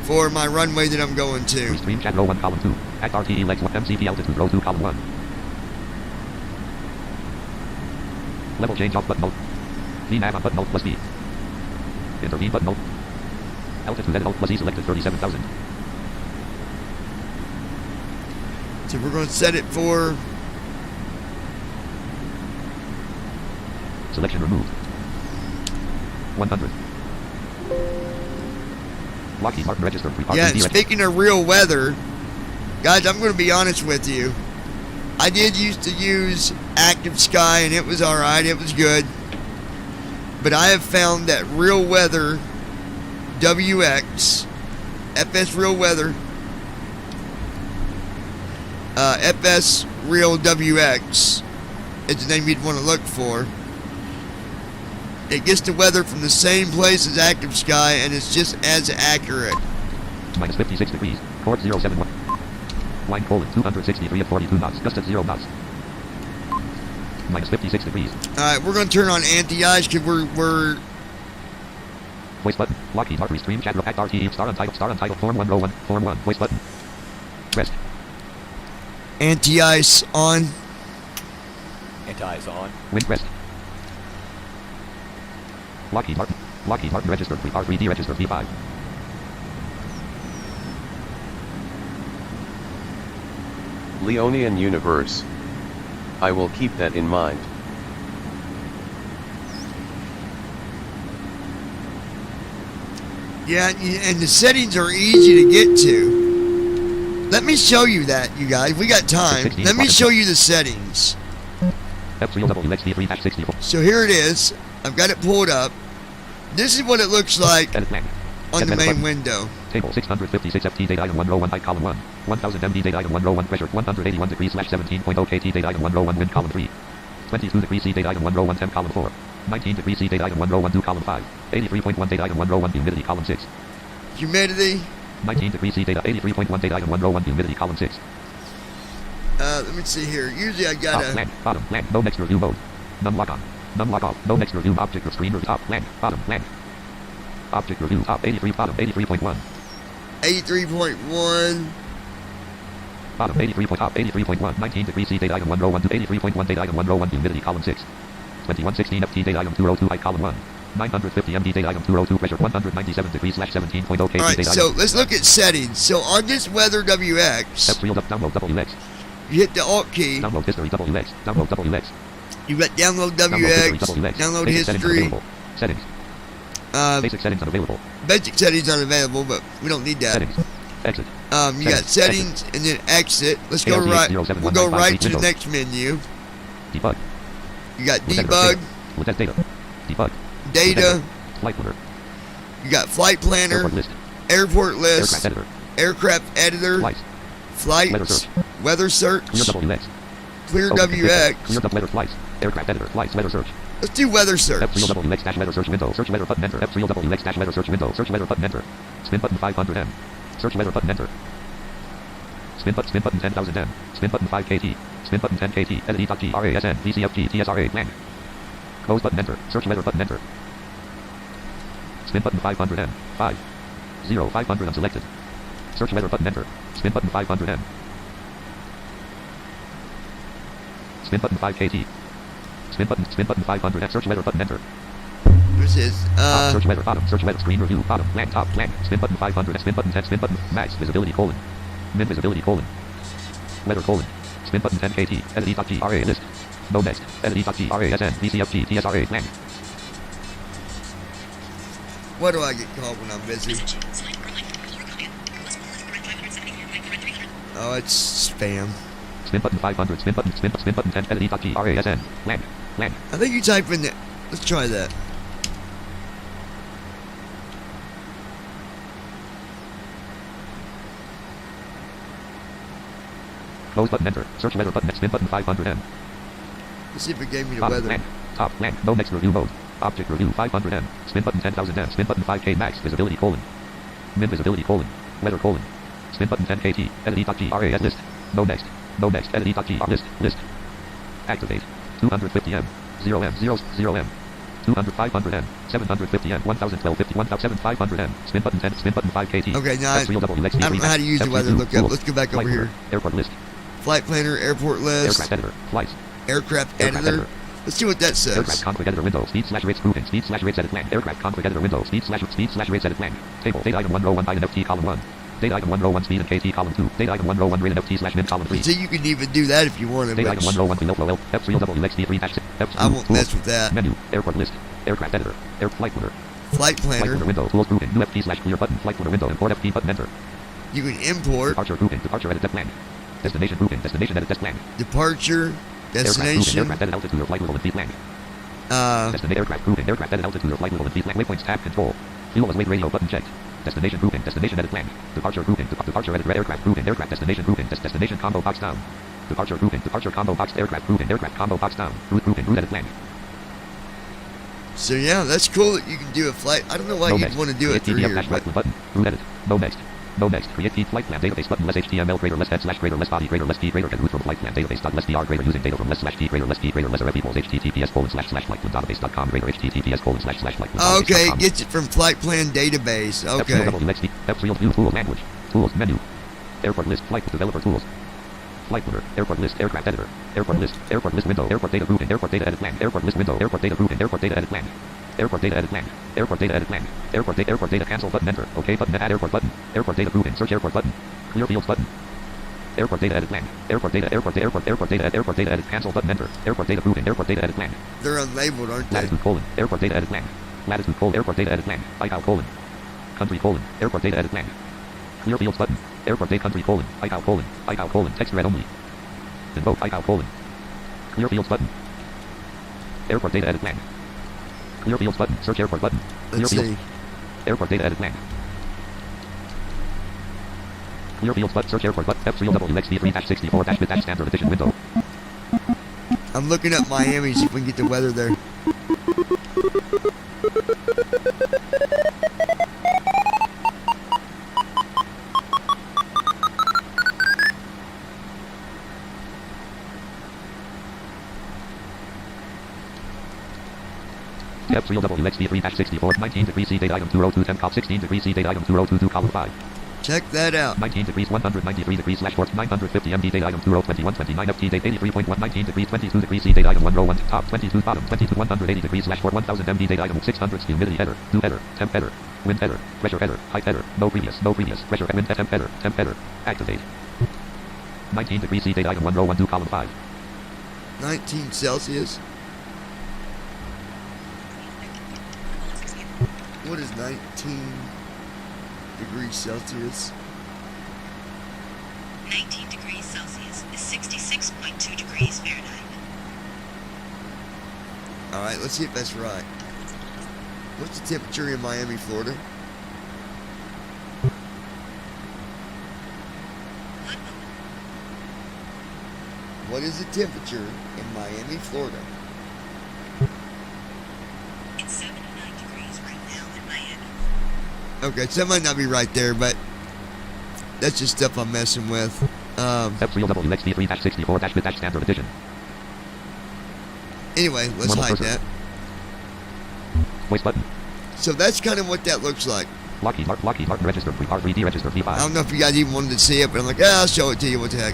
for my runway that I'm going to. Stream chat row 1 column 2. Act RTE legs 1 MCP altitude row 2 column 1. Level change off button mode. VNAV on button mode plus V. Intervene button mode. Altitude edit alt plus E selected 37,000. So we're going to set it for... Selection removed. 100. Lockheed Martin registered. Yeah, and speaking of real weather, guys, I'm going to be honest with you. I did used to use Active Sky, and it was alright, it was good. But I have found that Real Weather WX, FS Real Weather, FS Real WX is the name you'd want to look for. It gets the weather from the same place as Active Sky, and it's just as accurate. Minus 56 degrees, port 071. Line colon 263 at 42 knots, gust at 0 knots. Minus 56 degrees. Alright, we're going to turn on anti-ice because we're... Voice button. Lockheed Martin stream chat act RTE star untitled form 1 row 1 form 1 voice button. Rest. Anti-ice on. Anti-ice on. Wind rest. Lockheed Martin registered R3D registered V5. Leonian Universe. I will keep that in mind. Yeah, and the settings are easy to get to. Let me show you that, you guys. We got time. Let me show you the settings. So here it is. I've got it pulled up. This is what it looks like on the main window. Table 656 FT date item 1 row 1 height column 1. 1000 MD date item 1 row 1 pressure 181 degrees / 17.0 KT date item 1 row 1 wind column 3. 22 degrees C date item 1 row 1 temp column 4. 19 degrees C date item 1 row 1 2 column 5. 83.1 date item 1 row 1 humidity column 6. Humidity. 19 degrees C data 83.1 date item 1 row 1 humidity column 6. Let me see here. Usually I gotta... Land, bottom, land, no next review mode. None lock on. None lock off. No next review object or screen or top, land, bottom, land. Object review top 83 bottom 83.1. 83.1. Bottom 83 top 83.1. 19 degrees C date item 1 row 1 to 83.1 date item 1 row 1 humidity column 6. 2116 FT date item 2 row 2 height column 1. 950 MD date item 2 row 2 pressure 197 degrees / 17.0 KT Alright, date so item. let's look at settings. So on this Weather WX, download WX. You hit the Alt key. Download history WX. Download WX. You got download WX. Download history. Settings. Basic settings unavailable. Basic settings unavailable, but we don't need that. Settings. Exit. You got settings and then exit. Let's go right. We'll go right to the next menu. Debug. You got debug. Data. Debug. Data. Flight planner. You got flight planner. Airport list. Aircraft editor. Flights. Weather search. Clear WX. Clear weather flights. Aircraft editor. Flights. Weather search. Let's do weather search. F3WX dash weather search window. Search weather button enter. F3WX dash weather search window. Search weather button enter. Spin button 500M. Search weather button enter. Spin button 10,000M. Spin button 5 KT. Spin button 10 KT. LED.G. RASN. VCFG. TSRA. Blank. Close button enter. Search weather button enter. Spin button 500M. 5. 0. 500 unselected. Search weather button enter. Spin button 500M. Spin button 5 KT. spin button 500 F, search weather button, enter. What's this? Search weather, bottom, search weather, screen review, bottom, blank, top, blank, spin button 500 F, spin button 10, spin button, max, visibility, colon, min visibility, colon, weather, colon, spin button 10 KT, edit.g, RA, list, no next, edit.g, RASN, VCFG, TSRA, blank. Why do I get called when I'm busy? Oh, it's spam. Spin button 500, spin button 10, edit.g, RASN, blank, blank. I think you type in the... Let's try that. Close button, enter. Search weather button, spin button 500M. Let's see if it gave me the Bottom, weather. blank, top, blank, no next review mode. Object review 500M. Spin button 10,000M. Spin button 5K max. Visibility, colon. Min visibility, colon. Weather, colon. Spin button 10 KT. Edit.g, RAS, list. No next. No next. Edit.g, list. List. Activate. 250M. 0M. 0M. 200, 500M. 750M. 1012, 51,500M. Spin button 10. Spin button 5 KT. Okay, now I don't know how to use the weather lookup. Let's go back over here. Airport list. Flight planner, airport list. Aircraft editor. Flights. Aircraft editor. Let's see what that says. Aircraft config editor window. Speed/rates grouping. Speed/rates edit blank. Aircraft config editor window. Speed/rates edit blank. Table. Date item 1 row 1 by FT column 1. Date item 1 row 1 speed and KT column 2. Date item 1 row 1 rate and FT/min column 3. So you can even do that if you wanted. Date item 1 row 1 below flow L. F3WXD3-6. I won't mess with that. Menu. Airport list. Aircraft editor. Air flight planner. Flight planner. Flight planner window. Tools grouping. New FT/clear button. Flight planner window. Import FT button. Enter. You can import. Departure grouping. Departure edit blank. Destination grouping. Destination edit blank. Departure. Destination. Aircraft edit altitude or flight level and feet blank. Destination aircraft grouping. Aircraft edit altitude or flight level and feet blank. Waypoints tab control. Fuel as weight radio button checked. Destination grouping. Destination edit blank. Departure grouping. Departure edit red aircraft grouping. Aircraft destination grouping. Destination combo box down. Departure grouping. Departure combo box aircraft grouping. Aircraft combo box down. Route grouping. Route edit blank. So yeah, that's cool that you can do a flight. I don't know why you'd want to do it through here. But... button. Route edit. No next. No next. Create feed flight plan database button less HTML greater less head slash greater less body greater less p greater get root from flight plan database dot less dr greater using data from less slash p greater less p greater less ref equals https colon slash flight plan database.com greater https colon slash flight plan. Okay, gets it from flight plan database. Okay. F-field view tool language. Tools menu. Airport list flight developer tools. Flight planner. Airport list aircraft editor. Airport list window. Airport data grouping. Airport data edit plan. Airport list window. Airport data grouping. Airport data edit plan. Airport data edit blank. Airport data edit blank. Airport data cancel button enter. OK button add airport button. Airport data grouping. Search airport button. Clear fields button. Airport data edit blank. Airport data edit cancel button enter. Airport data grouping. Airport data edit blank. They're unlabeled, aren't they? Latitude colon. Airport data edit blank. Latitude colon. Airport data edit blank. ICAO colon. Country colon. Airport data edit blank. Clear fields button. Airport data country colon. ICAO colon. ICAO colon. Text read only. Invoke ICAO colon. Clear fields button. Airport data edit blank. Clear fields button. Search airport button. Clear Let's fields. see. Airport data edit blank. Clear fields button. Search airport button. F3WXD3-64- standard edition window. I'm looking up Miami, see if we can get the weather there. F3WXD3-64 19 degrees C date item 202 temp cop 16 degrees C date item 2022 column 5. Check that out. 19 degrees 193 degrees slash 950 MD date item 2021 29 FT date 83.1 19 degrees 22 degrees C date item 1 row 1 top 22 bottom 22 180 degrees slash 1000 MD date item 600 humidity header dew header temp header wind header pressure header height header no previous pressure wind temp header activate 19 degrees C date item 1 row 1 2 column 5 19 Celsius. What is 19 degrees Celsius? 19 degrees Celsius is 66.2 degrees Fahrenheit. Alright, let's see if that's right. What's the temperature in Miami, Florida? What is the temperature in Miami, Florida? It's 79 degrees right now in Miami. Okay, so that might not be right there, but that's just stuff I'm messing with. F3WXD3-64 standard edition. Anyway, let's hide that. Voice button. So that's kind of what that looks like. Lockheed Martin registered R3D registered V5. I don't know if you guys even wanted to see it, but I'm like, I'll show it to you. What the heck?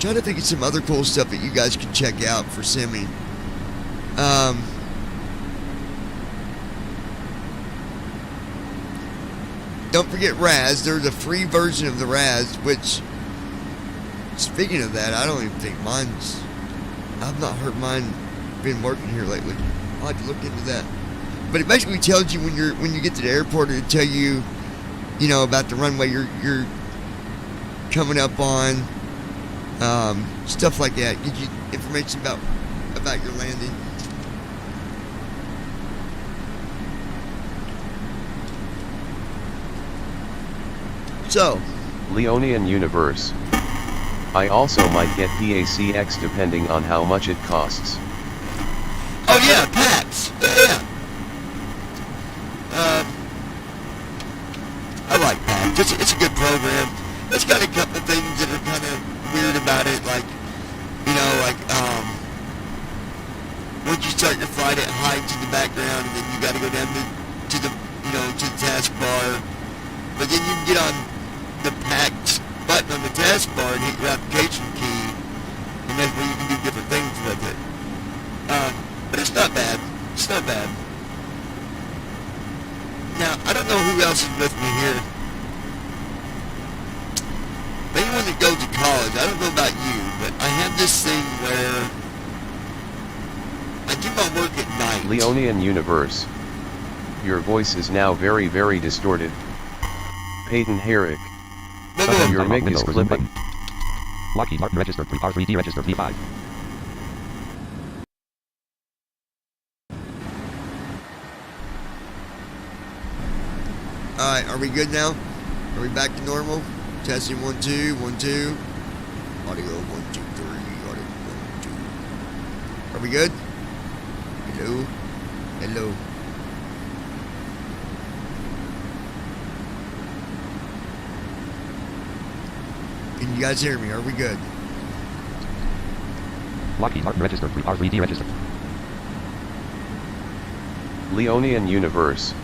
trying to think of some other cool stuff that you guys can check out for simming. Don't forget Raz. There's a free version of the Raz, which, speaking of that, I don't even think mine's... I've not heard mine been working here lately. I'll have to look into that. But it basically tells you when you get to the airport, it'll tell you, you know, about the runway you're coming up on, stuff like that. Gives you information about your landing. So, Leonian Universe. I also might get PACX depending on how much it costs. oh yeah, PAX. Yeah. I like PAX. It's a good program. It's got a couple things that are kind of weird about it, like, you know, like, once you start your flight, it hides in the background, and then you got to go down to the, you know, to the taskbar. But then you can get on the PAX button on the taskbar and hit your application key, and that's where you can do different things with it. But it's not bad. It's not bad. Now, I don't know who else is with me here. But anyone that goes to college, I don't know about you, but I have this thing where I do my work at night. Leonian Universe. Your voice is now very, very distorted. Peyton Herrick. Your mic is clipping. Lockheed Martin registered R3D registered V5. Alright, are we good now? Are we back to normal? Testing 1 2 1 2. Audio 1 2 3. Audio 1 2. Are we good? Hello? Hello? Can you guys hear me? Are we good? Lockheed Martin registered R3D registered. Leonian Universe.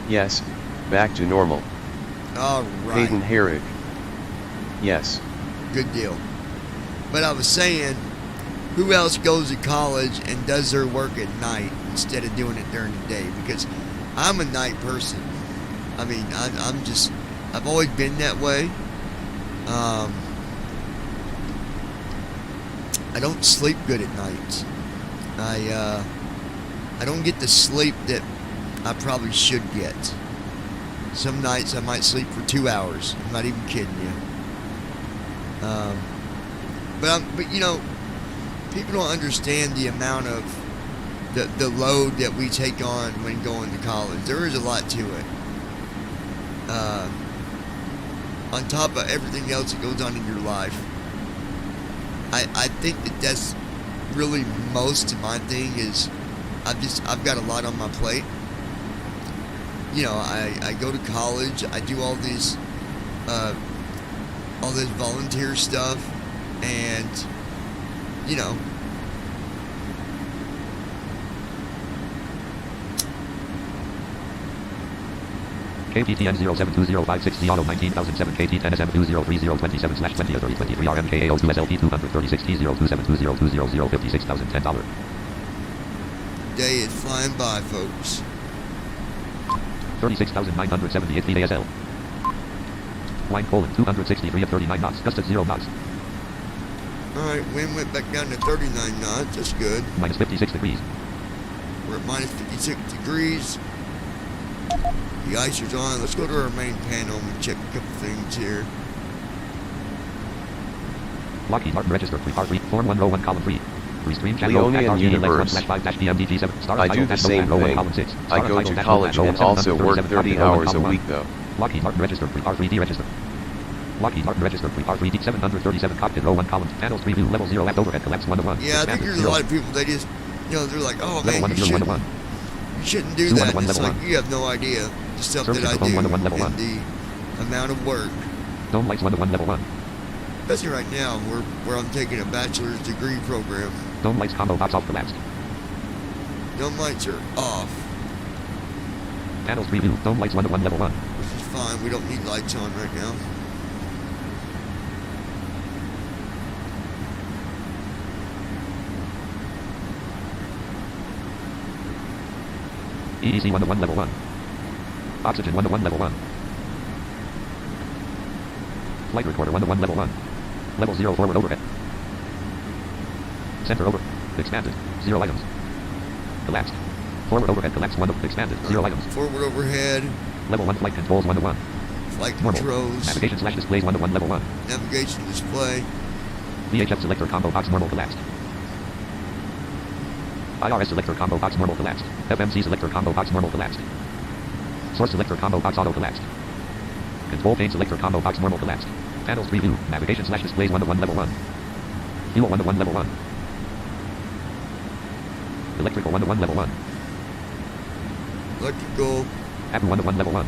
Yes, back to normal. Alright. Peyton Herrick. Yes. Good deal. But I was saying, who else goes to college and does their work at night instead of doing it during the day? Because I'm a night person. I mean, I've always been that way. I don't sleep good at night. I don't get the sleep that I probably should get. Some nights I might sleep for 2 hours. I'm not even kidding you. But you know, people don't understand the amount of the load that we take on when going to college. There is a lot to it. On top of everything else that goes on in your life. I think that's really most of my thing is I've got a lot on my plate. You know, I go to college, I do all this volunteer stuff, and you know, KPTN 072056 auto 19007 KT10SM 203027/20/2023 RMKAO2SLP 236 T02720200 $56,010. Day is flying by, folks. 36,978 feet ASL. Line colon 263 at 39 knots. Gust at 0 knots. Alright, wind went back down to 39 knots. That's good. Minus 56 degrees. We're at minus 56 degrees. The ice is on. Let's go to our main panel and check a couple things here. Lockheed Martin registered R3 Form 1 row 1 column 3. Leonian Universe. I do the same thing. I go to college and also work 30 hours a week though. Lockheed Martin registered R3D registered. Lockheed Martin registered R3D 737 cockpit row 1 column panels preview level 0 left overhead collapse 1 to 1. Yeah, I think there's a lot of people, they just, you know, they're like, oh man, you shouldn't do that. It's like, you have no idea the stuff that I do and the amount of work. Dome lights 1 to 1 level 1. Especially right now, where I'm taking a bachelor's degree program. Dome lights combo box off collapsed. Dome lights are off. Panels preview. Dome lights 1 to 1 level 1. Which is fine. We don't need lights on right now. EEC 1 to 1 level 1. Oxygen 1 to 1 level 1. Flight recorder 1 to 1 level 1. Level 0 forward overhead. Center over. Expanded. 0 items. Collapsed. Forward overhead collapsed 1 to expanded. 0 items. Forward overhead. Level 1 flight controls 1 to 1. Flight Normal. controls. Navigation slash displays 1 to 1 level 1. Navigation display. VHF selector combo box normal collapsed. IRS selector combo box normal collapsed. FMC selector combo box normal collapsed. Source selector combo box auto collapsed. Control pane selector combo box normal collapsed. Panels preview. Navigation slash displays 1 to 1 level 1. Fuel 1 to 1 level 1. Electrical 1 to 1 level 1. Electrical. App 1 to 1 level 1.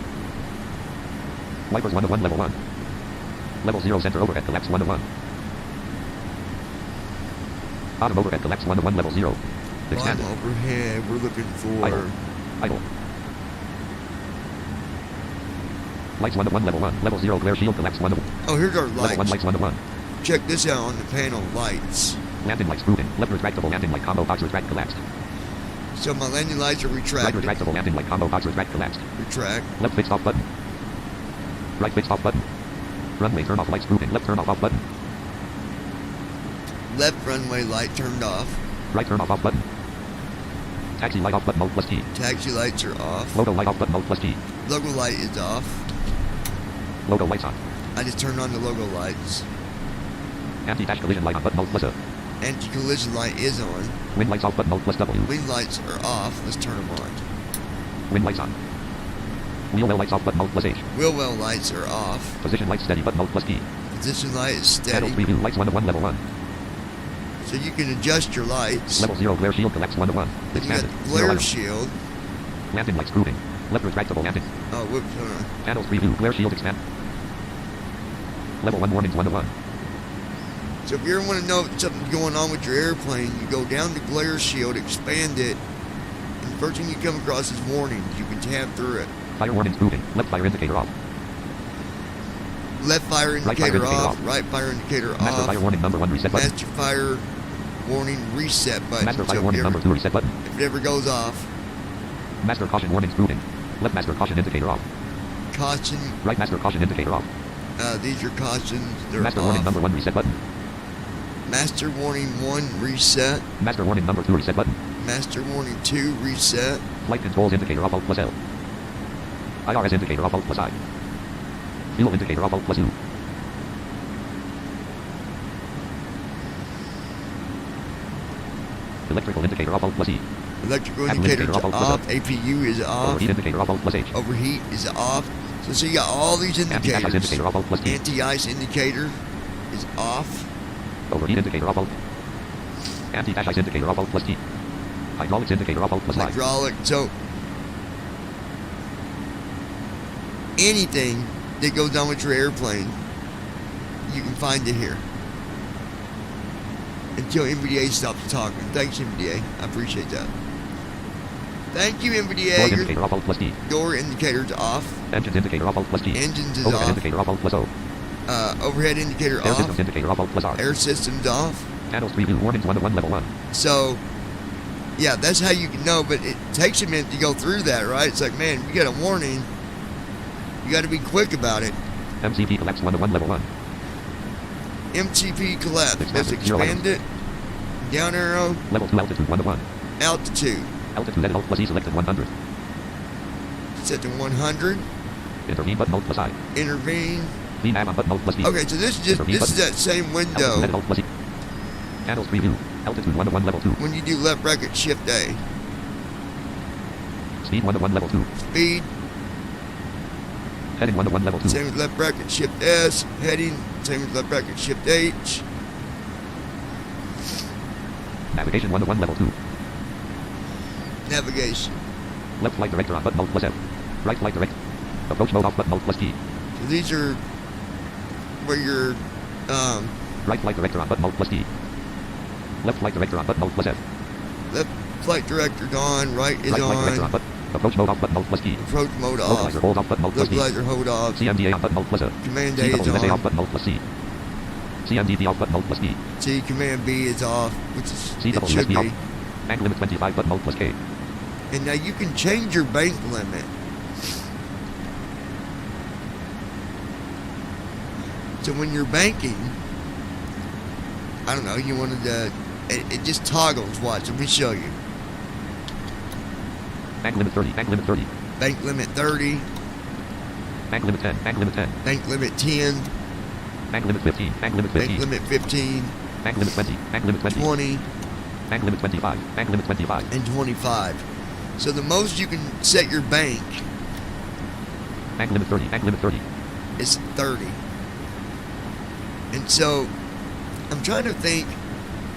Wipers 1 to 1 level 1. Level 0 center overhead collapse 1 to 1. Bottom overhead collapse 1 to 1 level 0. Expanded. Bottom overhead. We're looking for. Idle. Idle. Lights 1 to 1 level 1. Level 0 glare shield collapse 1 to 1. Oh, here's our Level 1 lights. lights 1 to 1. Check this out on the panel. Lights. Landing lights grouping. Left retractable landing light combo box retract collapsed. So my landing lights are Right retracted. retractable landing light combo box retract collapsed. Retract. Left fixed off button. Right fixed off button. Runway turn off lights grouping. Left turn off button. Left runway light turned off. Right turn off button. Taxi light off button mode plus T. Taxi lights are off. Logo light off button mode plus T. Logo light is off. Logo lights on. I just turned on the logo lights. Anti-dash collision light on button mode plus A. Anti-collision light is on. Wind lights off button mode plus W. Wing lights are off. Let's turn them on. Wind lights on. Wheel well lights off button mode plus H. Wheel well lights are off. Position light steady button mode plus P. Position light is Panel steady. preview lights 1 to 1 level 1. So you can adjust your lights. Level 0 glare shield collapse 1 to 1. Then you got Expanded. glare 0 items. shield. Landing lights grouping. Left retractable landing. Oh, whoops, hold on. Panels preview glare shield expand. Level 1 warnings 1 to 1. So if you ever want to know if something's going on with your airplane, you go down to glare shield, expand it, and the first thing you come across is warnings. You can tab through it. Fire warnings grouping. Left fire indicator off. Left fire Right fire indicator indicator off. off. Right fire indicator Master off. fire warning number 1 reset button. Master fire warning reset button. Master So fire if warning you number ever- 2 reset button. If it ever goes off, Master caution warnings grouping. Left master caution indicator off. caution. Right master caution indicator off. These are cautions. They're Master off. warning number 1 reset button. Master warning 1 reset. Master warning number 2 reset button. Master warning 2 reset. Flight controls indicator off alt plus L. IRS indicator off alt plus I. Fuel indicator off alt plus U. Electrical indicator off alt plus E. Electrical Apple indicator indicator is off, off. APU is off. Overheat indicator off alt plus H. Overheat is off. So you got all these Anti-ice indicators. indicator off alt plus T. Anti-ice indicator is off. Overheat indicator off alt. Anti-dash ice indicator off alt plus T. Hydraulics indicator off alt plus Y. Hydraulic. So anything that goes on with your airplane, you can find it here. Until NVDA stops talking. Thanks, NVDA. I appreciate that. Thank you, Door NVDA. indicator off alt plus T. Door indicator's off. Engines indicator off alt plus T. Engines is Overhead off. indicator off alt plus O. Overhead indicator Air off. systems indicator off alt plus R. Air systems off. Panels preview warnings 1 to 1 level 1. So, yeah, that's how you can know, but it takes a minute to go through that, right? It's like, man, you got a warning. You got to be quick about it. MCP collapse 1 to 1 level 1. MTP collapse. Let's Expand it. Zero expand it. Down arrow. Level 2 altitude 1 to 1. Altitude. Altitude edit alt plus E selected 100. Set to 100. Intervene button alt plus I. Intervene. VNAV on button alt plus D. Okay, so this is that same Altitude edit window alt plus E. Panels preview. Altitude 1 to 1 level 2. when you do left bracket shift A. Speed 1 to 1 level 2. Speed. Heading 1 to 1 level 2. Same with left bracket shift S. Heading. Same with left bracket shift H. Navigation 1 to 1 level 2. Navigation. Left flight director on button alt plus F. Right flight direct. Approach mode off button alt plus T. So these are where your Right flight director on button alt plus T. Left flight director on button alt plus F. left flight director's on, right is Right flight director on on, button. Approach mode off button alt plus T. approach mode off, Localizer hold off button alt plus T. localizer hold off, CMDA on button alt plus A. command A is CWSA off on, button alt plus C. CMDP off button alt plus D. C command B is off, which is, it should CWSB off. be, Bank limit 25 button alt plus K. And now you can change your bank limit. So when you're banking, I don't know, you wanted to, it just toggles. Watch, let me show you. Bank limit 30. Bank limit 30. Bank limit 30. Bank limit 10. Bank limit 10. Bank limit 10. Bank limit 15. Bank limit 15. Bank limit 15. Bank limit 20. Bank limit 20. 20. Bank limit 25. Bank limit 25. And 25. So the most you can set your bank Bank limit 30. Bank limit 30. is 30. And so I'm trying to think.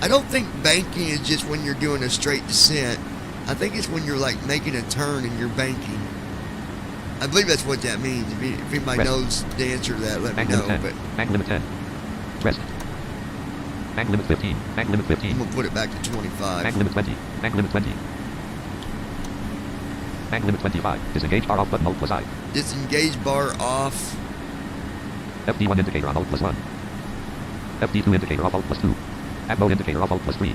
I don't think banking is just when you're doing a straight descent. I think it's when you're like making a turn and you're banking. I believe that's what that means. If anybody knows the answer to that, let Bank me know. limit 10. But Bank limit 10. Rest. Bank limit 15. Bank limit 15. I'm gonna put it back to 25. Bank limit 20. Bank limit 20. Bank limit 25. Disengage bar off button Alt plus I. Disengage bar off. FD1 indicator on Alt plus 1. FD2 indicator off Alt plus 2. App mode indicator off Alt plus 3.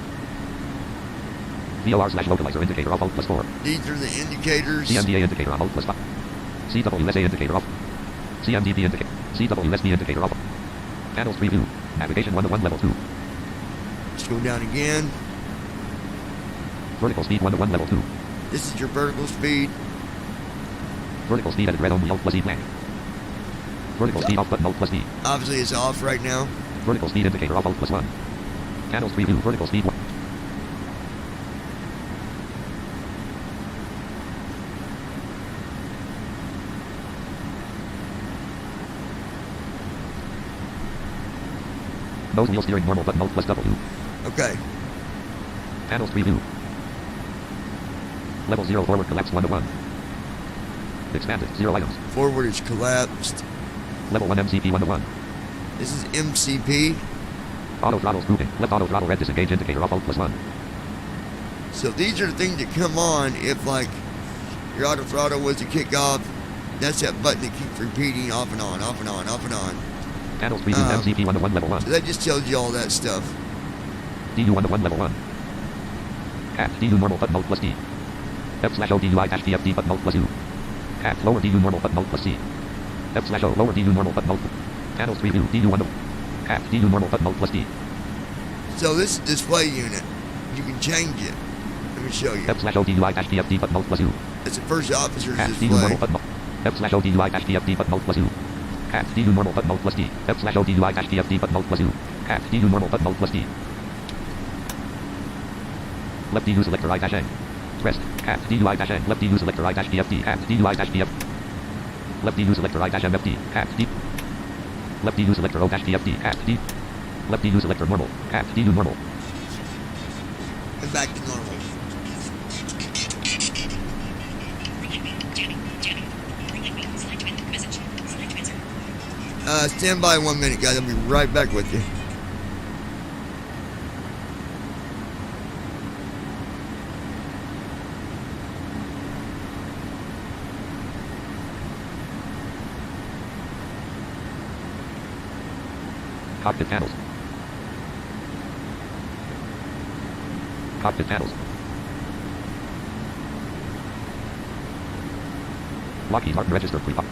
VOR/localizer indicator off Alt plus 4. These are the indicators. CMDA indicator on Alt plus 5. CWSA indicator off. CMDB indicator. CWSB indicator off. Panels preview. Navigation 1 to 1 level 2. Let's go down again. Vertical speed 1 to 1 level 2. This is your vertical speed. Vertical speed edit red only Alt plus E blank. Vertical speed off button Alt plus D. Obviously it's off right now. Vertical speed indicator off Alt plus 1. Panels preview vertical speed 1. Nose wheel steering normal button Alt plus W. Okay. Panels preview. Level 0 forward collapse 1 to 1. Expanded 0 items. Forward is collapsed. Level 1 MCP 1 to 1. This is MCP. Auto throttle spoofing. Left auto throttle red disengage indicator off Alt plus 1. So these are the things that come on if like your auto throttle was to kick off. That's that button that keeps repeating off and on, off and on, off and on. Panels preview MCP 1 to 1 level 1. So that just tells you all that stuff. DU 1 to 1 level 1. Cat DU normal button Alt plus D. F/O DUI dash DFD button Alt plus U. Cat lower DU normal button Alt plus C. F/O lower DU normal button Alt. Panels preview DU 1 to Cat DU normal button Alt plus D. So this display unit, you can change it. Let me show you. F/O DUI dash DFD button Alt plus U. It's the first officer's Cat DU display. normal button F/O DUI dash DFD button Alt plus U. Cat DU normal button Alt plus D. F/O DUI dash DFD button Alt plus U. Cat DU normal button Alt plus D. Left DU selector I dash N. Rest. Cat DUI dash N. Left DU selector I dash DFD. Cat DUI dash DF. Left DU selector I dash MFD. Cat D. Left DU selector O dash DFD. Cat D. Left DU selector normal. Cat DU normal. And back to normal. Stand by 1 minute, guys. I'll be right back with you. Cockpit panels. Cockpit panels. Lockheed Martin registered pre-pop.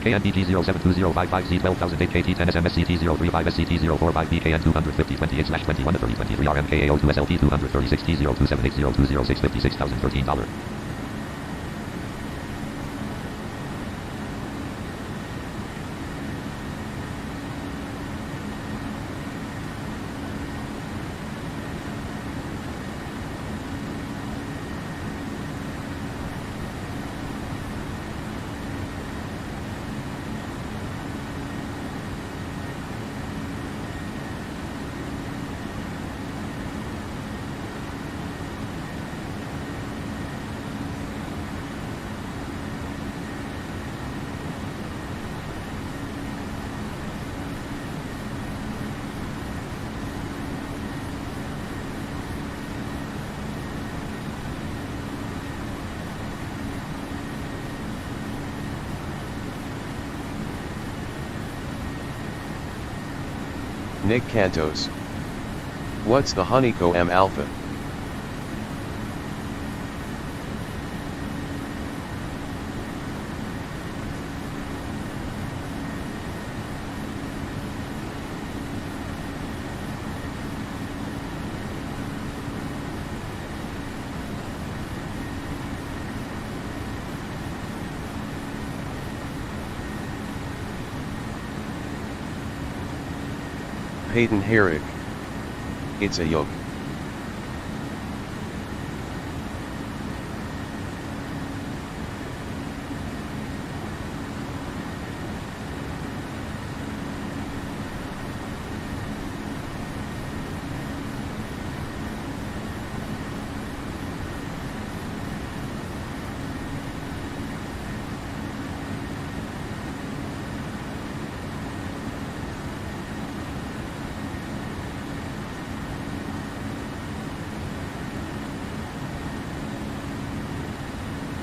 KNDG 072055Z12008 KT10SMSCT035SCT045BKN 250/28/21 to 3023 RMKAO2SLT 236T0278020656,013 $. Nick Cantos. What's the honeycomb alpha? Peyton Herrick. It's a yoke.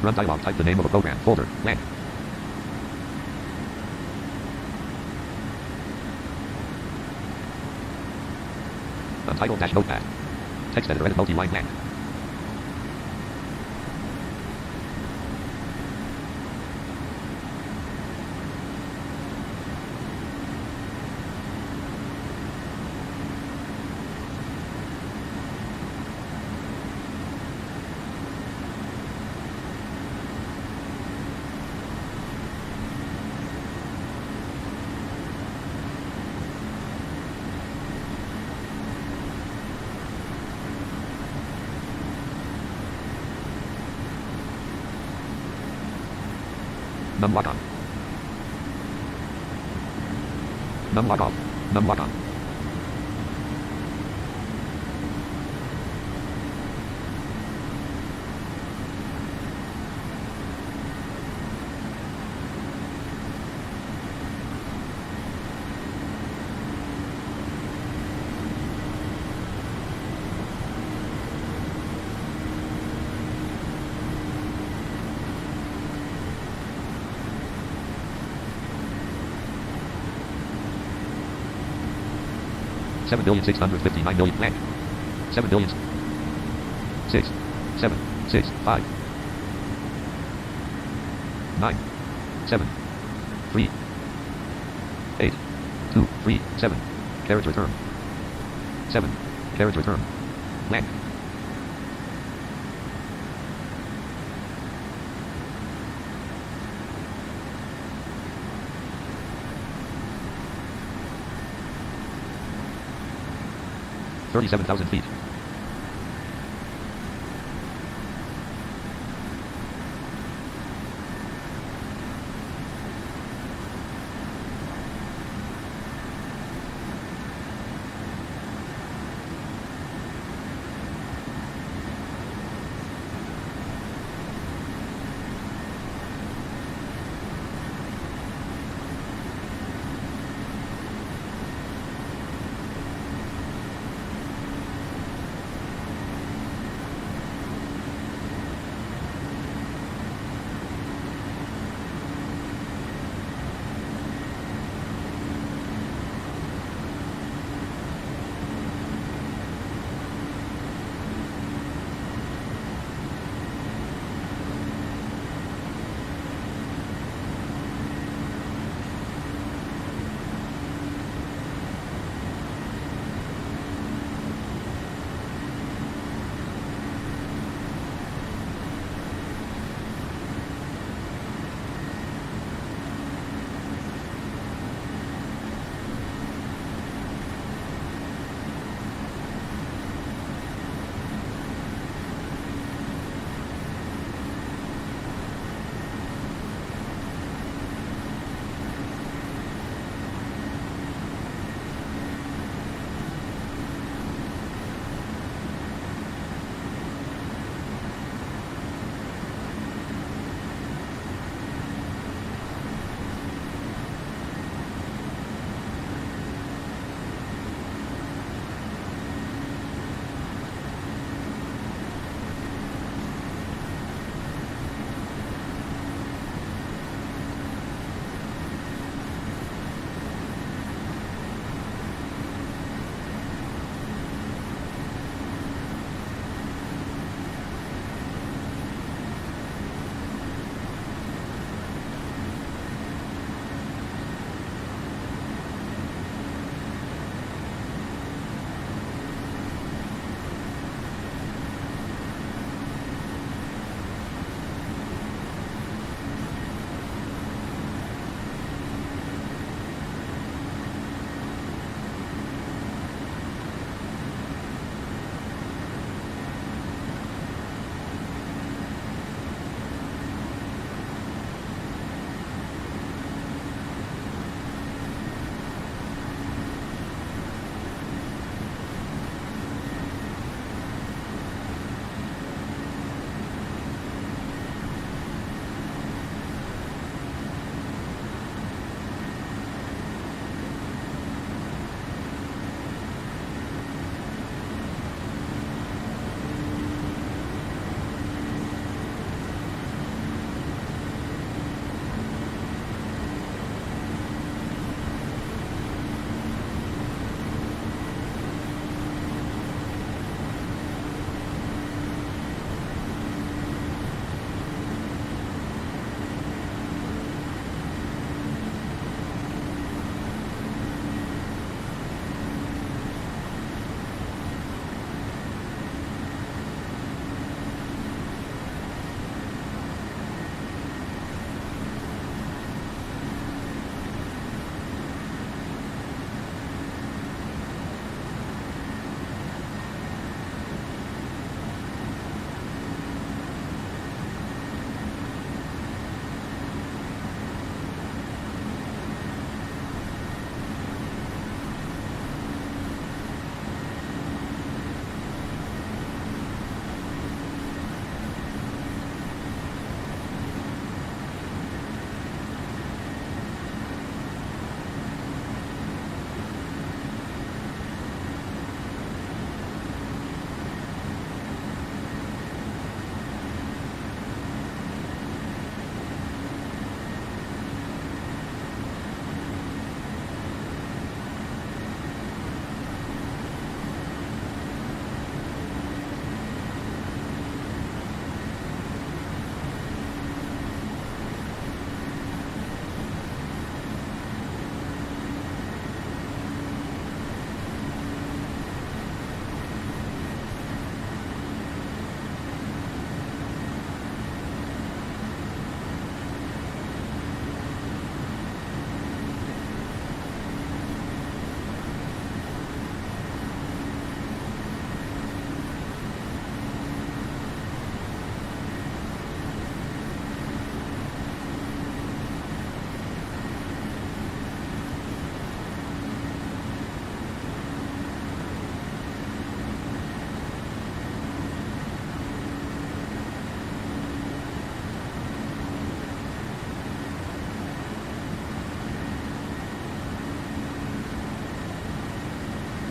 Run dialog. Type the name of a program. Folder. Blank. Untitled dash notepad. Text editor edit multi-line blank. Num lock on. Num lock off. Num lock on. $7,659,000,000 blank. 7 billion 6 7 6 5 9 7 3 8 2 3 7 carriage return 7 carriage return blank. $37,000 feet.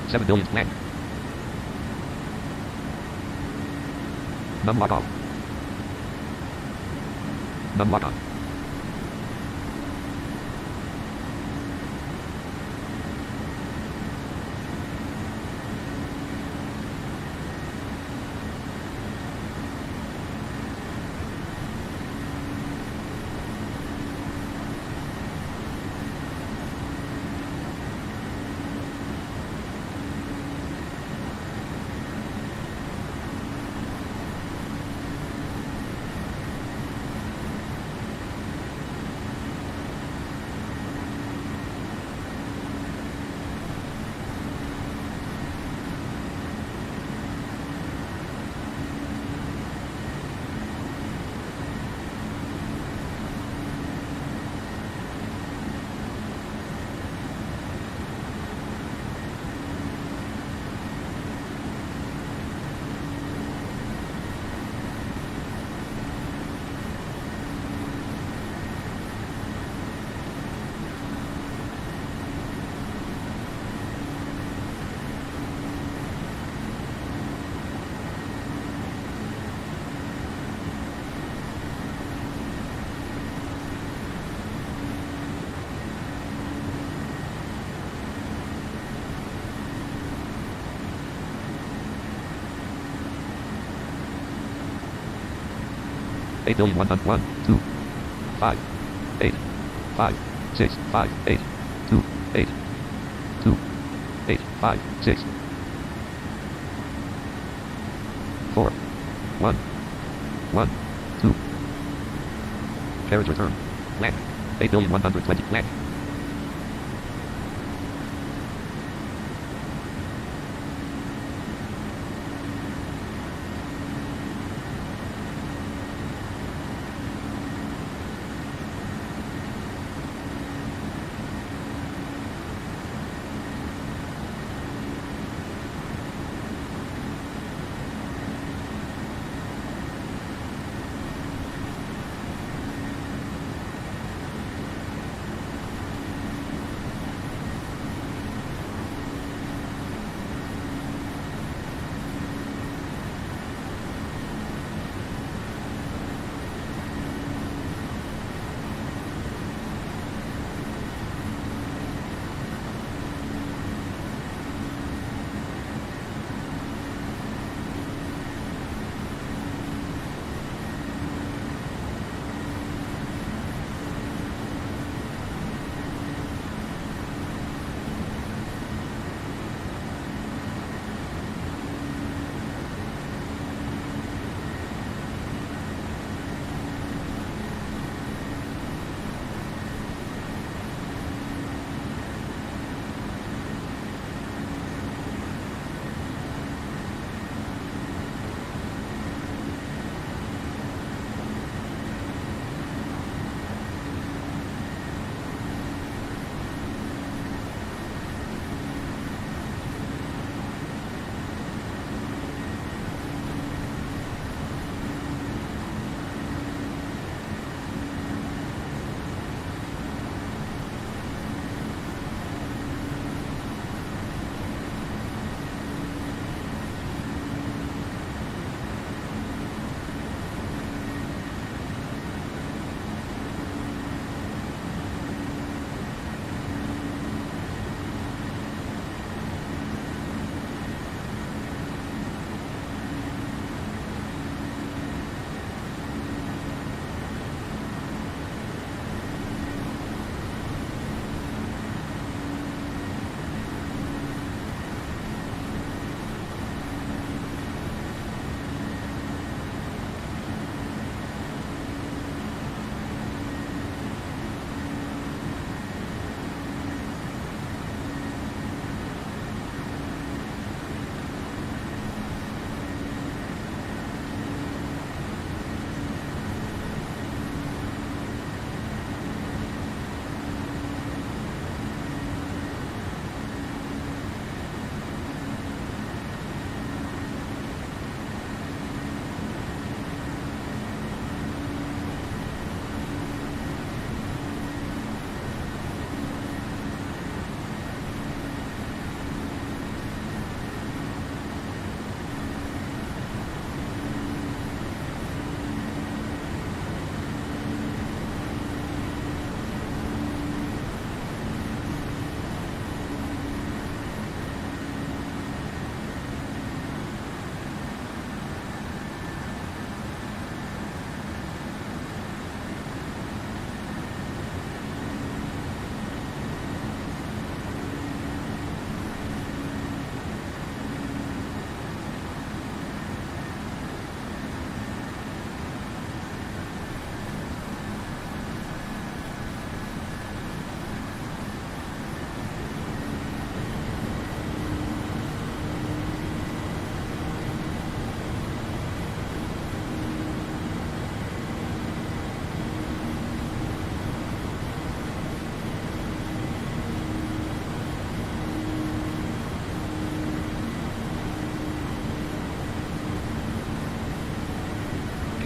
7 billion blank. Num lock off. Num lock on. Eight billion 101 2 5 8 5 6 5 8 2 8 2 8 5 6 4 1 1 2. Carriage return. Blank. 8 billion 120 blank.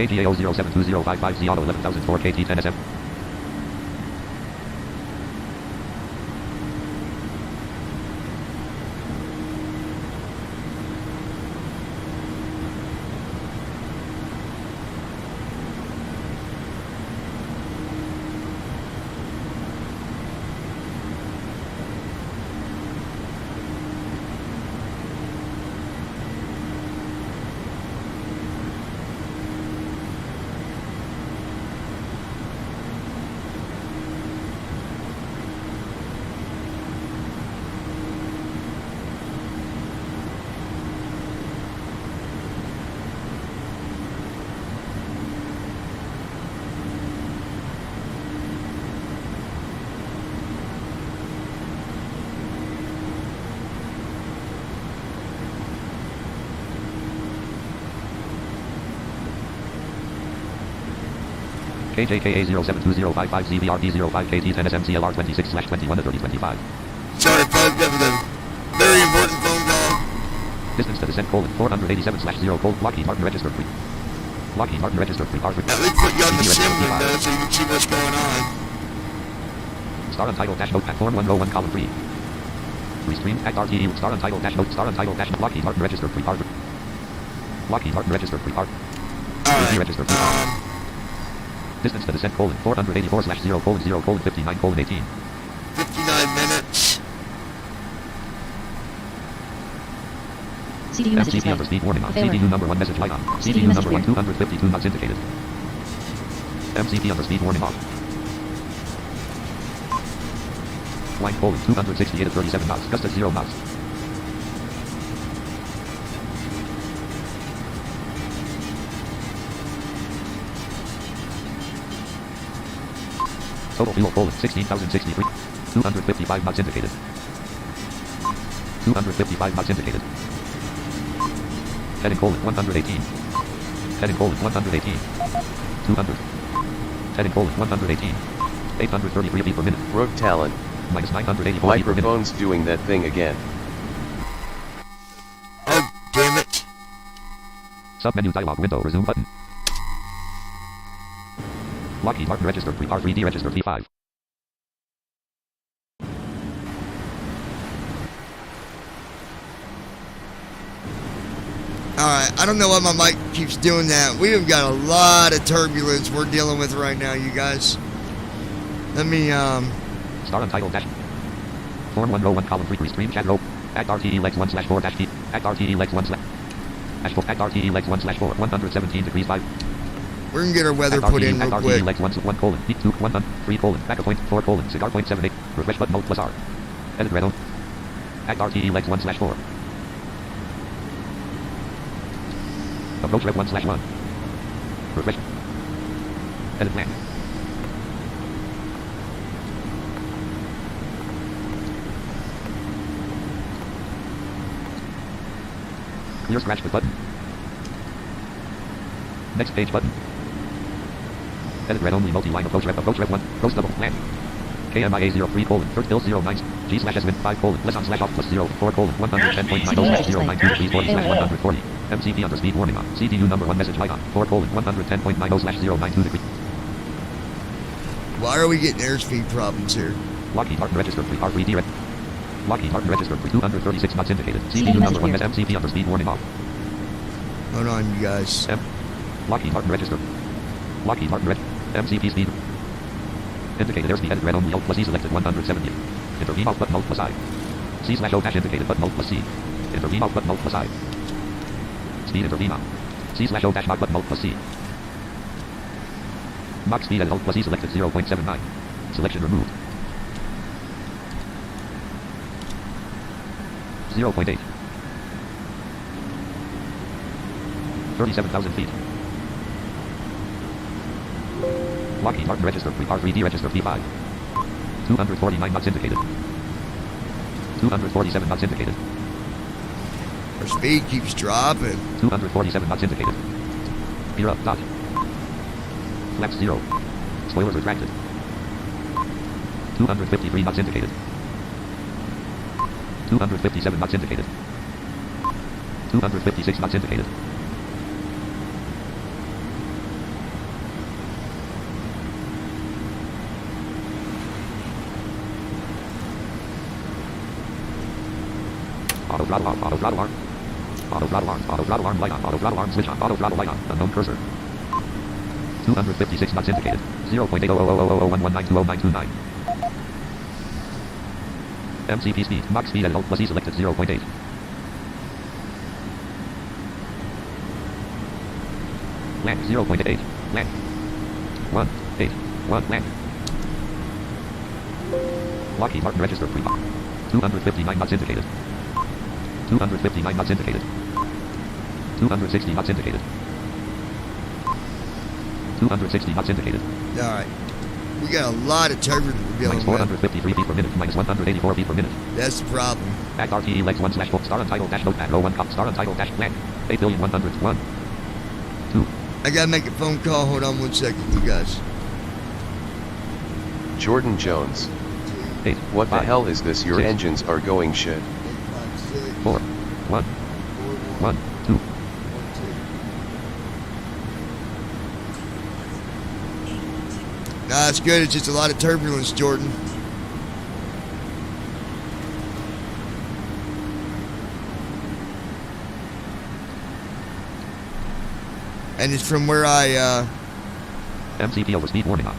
KGAO 072055Z Auto 11004 KT10SM. KJKA 072055ZVRD05KT10SMCLR26/21 to 3025. Sorry, folks, that was a very important phone call. Distance to descent: 487/0 Lockheed Martin registered free. Lockheed Martin registered free. At least put you on the sim window so you can see what's going on. Star Untitled dash note at form 101 column 3. Restream act RTE Star Untitled dash note Star Untitled dash Lockheed Martin registered free. Lockheed Martin registered free. Alright, registered free. Distance to descent: 484/0:0:59:18. 59 minutes. CDU messages MCP under speed warning on. Failure. CDU number 1 message light on. CDU CDU message number 1 clear. 252 knots indicated. MCP under speed warning off. Line 268 at 37 knots. Gust at 0 knots. Total fuel 16,063. 255 knots indicated. 255 knots indicated. Heading 118. Heading 118. 200. Heading 118. 833 feet per minute. Rogue Talon. Minus 984 feet per minute. Microphone's doing that thing again. Oh, damn it. Submenu dialog window. Resume button. Lockheed Martin registered free. R3D registered V5. Alright, I don't know why my mic keeps doing that. We have got a lot of turbulence we're dealing with right now, you guys. Let me, Star Untitled dash. Form 1 row 1 column 3 stream chat row. Act RTE legs 1/4 dash T. Act RTE legs 1/4. Act RTE legs 1/4. 117 degrees 5. we're gonna get our weather put in real RTE quick. legs 1 colon. 2 1 3 colon. Back a point 4 colon. Cigar point 78. Refresh button Alt plus R. Edit red on. Act RTE legs 1/4. Approach rev 1/1. Refresh. Edit plan. Clear scratch with button. Next page button. Edit red only multi-line approach rev 1. Post double plan. KMIA 03 colon. Third bill 09. G slash S min 5 colon. Less on slash off plus 0 4 colon. 110.90 slash 092 degrees 40 slash 140. MCP under speed warning on. CDU number 1 message light on. 4 colon. 110.90 slash 092 degree. Why are we getting airspeed problems here? Lockheed Martin registered free. R3D red. Lockheed Martin registered free. 236 knots indicated. CDU number 1 message MCP under speed warning off. Hold on, you guys. Lockheed Martin registered. Lockheed Martin red. MCP speed. Indicated airspeed edit red only Alt plus E selected 170. Intervene Alt button Alt plus I. C slash O dash indicated button Alt plus C. Intervene Alt button Alt plus I. Speed intervene on. C slash O dash Mach button Alt plus C. Mach speed edit Alt plus E selected 0.79. Selection removed. 0.8. 37,000 feet. Lockheed Martin registered free. R3D registered V5. 249 knots indicated. 247 knots indicated. Our speed keeps dropping. 247 knots indicated. Gear up. Dot. Flaps 0. Spoilers retracted. 253 knots indicated. 257 knots indicated. 256 knots indicated. Auto throttle off. Auto throttle arm. Auto throttle arm. Auto throttle arm light on. Auto throttle arm switch on. Auto throttle light on. Unknown cursor. 256 knots indicated. 0.8000011920929. MCP speed. Max speed at Alt plus E selected 0.8. Land 0.8. Land. 1. 8. 1. Land. Lockheed Martin registered pre 259 knots indicated. 259 knots indicated. 260 knots indicated. 260 knots indicated. Alright. We got a lot of turbulence we're dealing Minus with. 453 feet per minute. Minus 184 feet per minute. That's the problem. Act RTE legs 1 slash book star untitled dash notepad row 1 cop star untitled dash blank. 8,101. 2. I gotta make a phone call. Hold on 1 second, you guys. Jordan Jones. 8. What 5, the hell is this? Your 6, engines are going shit. 4. 1. 1. 2. Nah, it's good. It's just a lot of turbulence, Jordan. And it's from where I, MCP over speed warning on.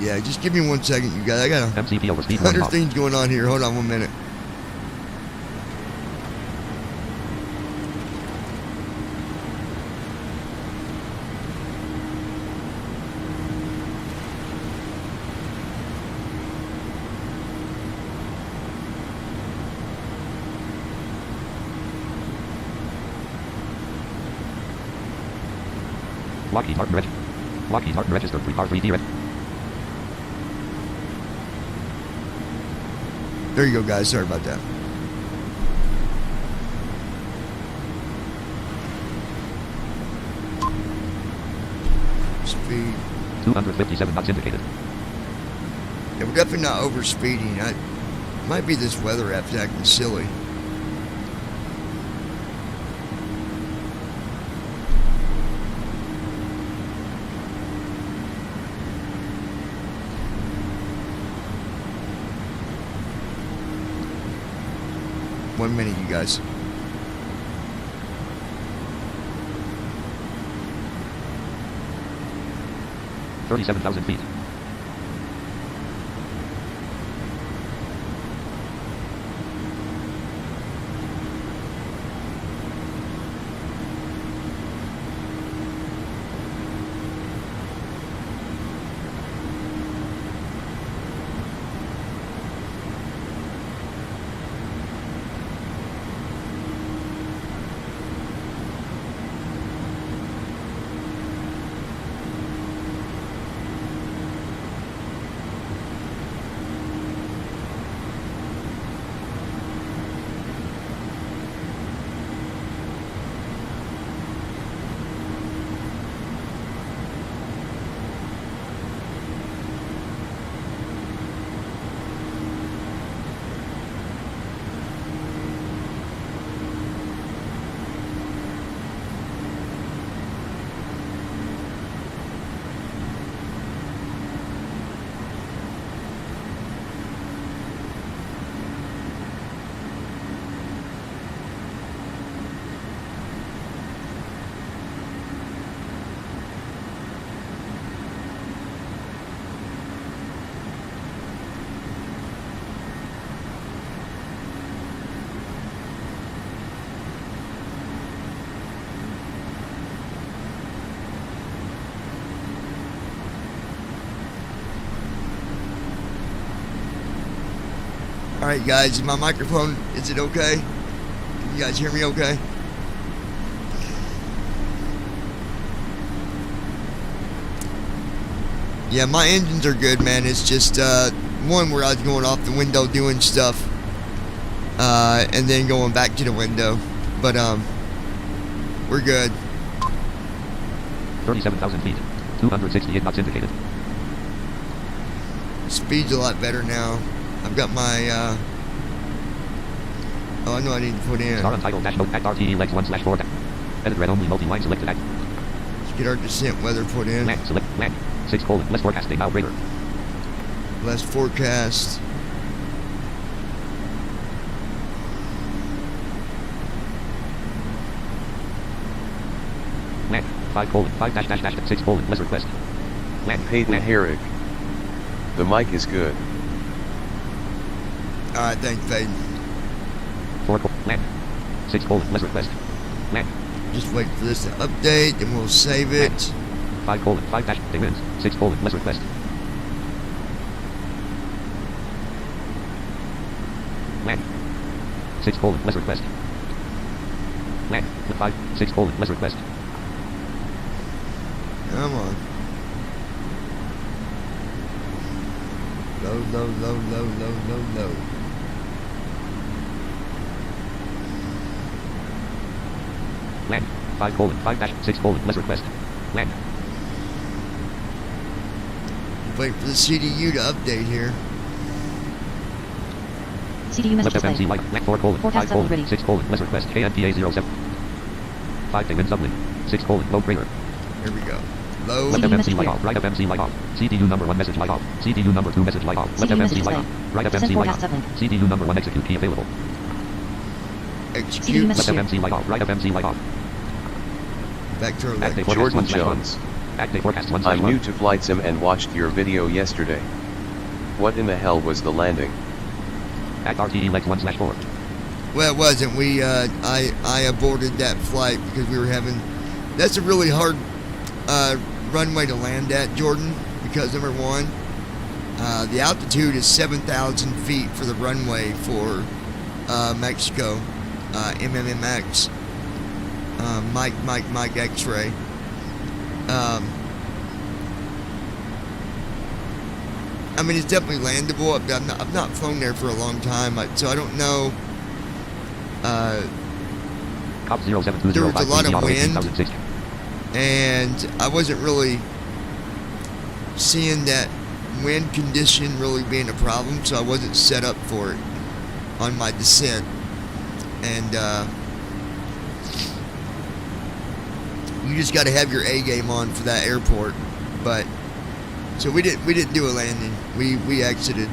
yeah, just give me 1 second, you guys. I got MCP over speed warning 100 off. things going on here. Hold on 1 minute. Lockheed Martin registered pre R3D red. There you go, guys. Sorry about that. Speed. 257 knots indicated. Yeah, we're definitely not over speeding. Might be this weather app's acting silly. One minute, you guys. $37,000 feet. Alright guys, is my microphone, is it okay? Can you guys hear me okay? Yeah, my engines are good, man. It's just one where I was going off the window doing stuff and then going back to the window. But we're good. 37,000 feet. 268 knots indicated. Speed's a lot better now. I've got my oh, I know I need to put in. Star untitled dash note act RTE legs 1 slash 4. Edit red only multi-line selected act. Let's get our descent weather put in. Land select land. 6 colon less forecasting now greater. Last forecast. Land. 5:5 less request. Land. Peyton Herrick. The mic is good. Alright, thanks, Peyton. 4 land. 6 less request. Land. Just wait for this to update, and we'll save it. 5:5 they wins. 6 less request. Land. 6 less request. Land. 5 6 less request. Come on. Low. Land. 5:5 less request. Land. Wait for the CDU to update here. CDU Left message FMC display. light. Land 4 Forecast 5 settled ready. 6 less request. KNPA 07. 5 they win subling. 6 low crater. Here we go. Low. Left CDU FMC message light clear. off. Right FMC light off. CDU number 1 message light off. CDU number 2 message light off. Left CDU FMC message light display. off. Right Descent FMC light forecast off. settled. CDU number 1 execute key available. Execute. message Left FMC light off. Right FMC light off. Back to our Active lecture. forecast Jordan 1/1. Jones. Active forecast 1/1. I'm new to Flight Sim and watched your video yesterday. What in the hell was the landing? Act RTE legs 1/4. Well, it wasn't. I aborted that flight because we were having. That's a really hard runway to land at, Jordan. Because number one, the altitude is 7,000 feet for the runway for Mexico, MMMX, Mike X-ray. I mean, it's definitely landable. I've not flown there for a long time, so I don't know. Cop 0720 There was a lot of 5 wind. 18,060. And I wasn't really seeing that wind condition really being a problem, so I wasn't set up for it on my descent. And you just got to have your A game on for that airport. But so we didn't do a landing. We exited.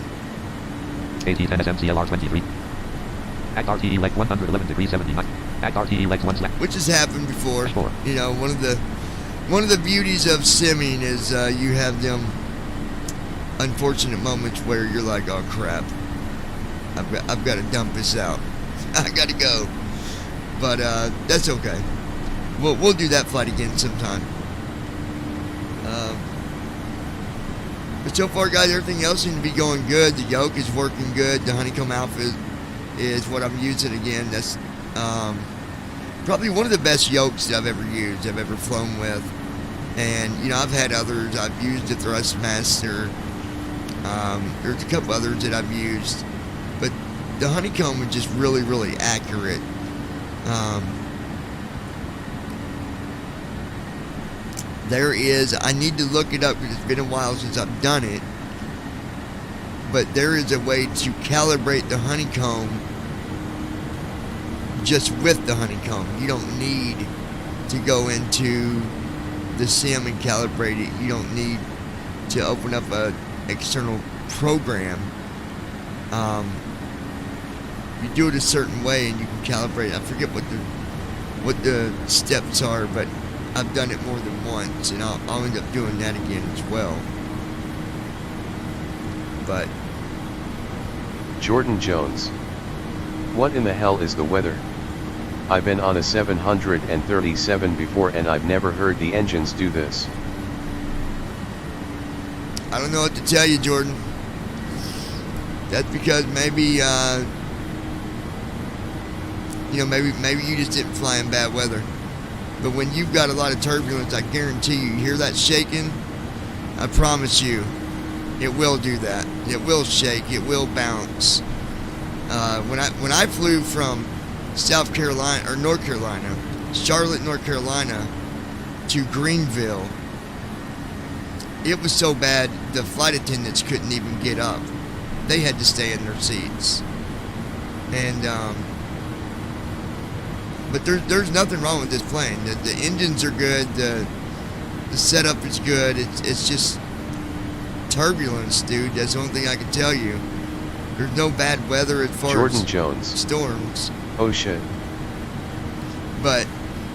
AT10 SMCLR 23. Act RTE leg 111 degrees 79. Act RTE legs 1 slash. Which has happened before. Sure. You know, one of the beauties of simming is you have them unfortunate moments where you're like, oh crap, I've got to dump this out. I got to go. But that's okay. We'll do that flight again sometime. But so far, guys, everything else seems to be going good. The yoke is working good. The honeycomb outfit is what I'm using again. That's probably one of the best yokes that I've ever used, I've ever flown with. And, you know, I've had others. I've used the Thrustmaster. There's a couple others that I've used. But the honeycomb is just really, really accurate. There is, I need to look it up because it's been a while since I've done it. But there is a way to calibrate the honeycomb just with the honeycomb. You don't need to go into the sim and calibrate it. You don't need to open up a external program. You do it a certain way and you can calibrate it. I forget what the steps are, but I've done it more than once, and I'll end up doing that again as well. But Jordan Jones. What in the hell is the weather? I've been on a 737 before and I've never heard the engines do this. I don't know what to tell you, Jordan. That's because maybe, maybe you just didn't fly in bad weather. But when you've got a lot of turbulence, I guarantee you hear that shaking, I promise you, it will do that. It will shake. It will bounce. When I flew from South Carolina or North Carolina, Charlotte, North Carolina, to Greenville, it was so bad the flight attendants couldn't even get up. They had to stay in their seats. And but there's nothing wrong with this plane. The engines are good. The setup is good. It's just turbulence, dude. That's the only thing I can tell you. There's no bad weather as far Jordan as Jones. storms. Oh shit. But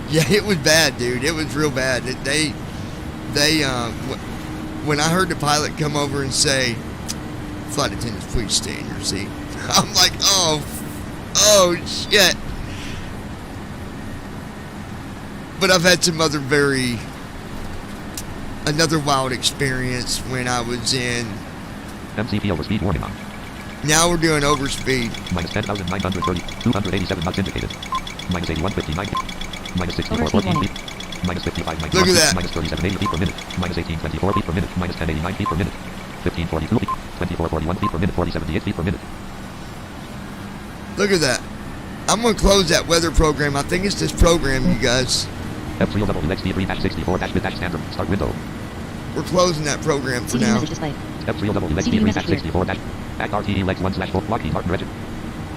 yeah, it was bad, dude. It was real bad. When I heard the pilot come over and say, "Flight attendants, please stay in your seat," I'm like, oh shit. But I've had some other another wild experience when I was in. MCP overspeed warning on. Now we're doing overspeed. Minus 10,930, 287 knots indicated. Minus 8159. Minus 6414 feet. Minus 5591 Look at that. Minus 3780 feet per minute. Minus 1824 feet per minute. Minus 1089 feet per minute. 1542 feet. 2441 feet per minute. 4078 feet per minute. Look at that. I'm going to close that weather program. I think it's this program, you guys. F3LWXD3-64-with-standard. Start window. We're closing that program for CD now. message display. F3LWXD3-64- Act RTE legs 1/4 Lockheed Martin register.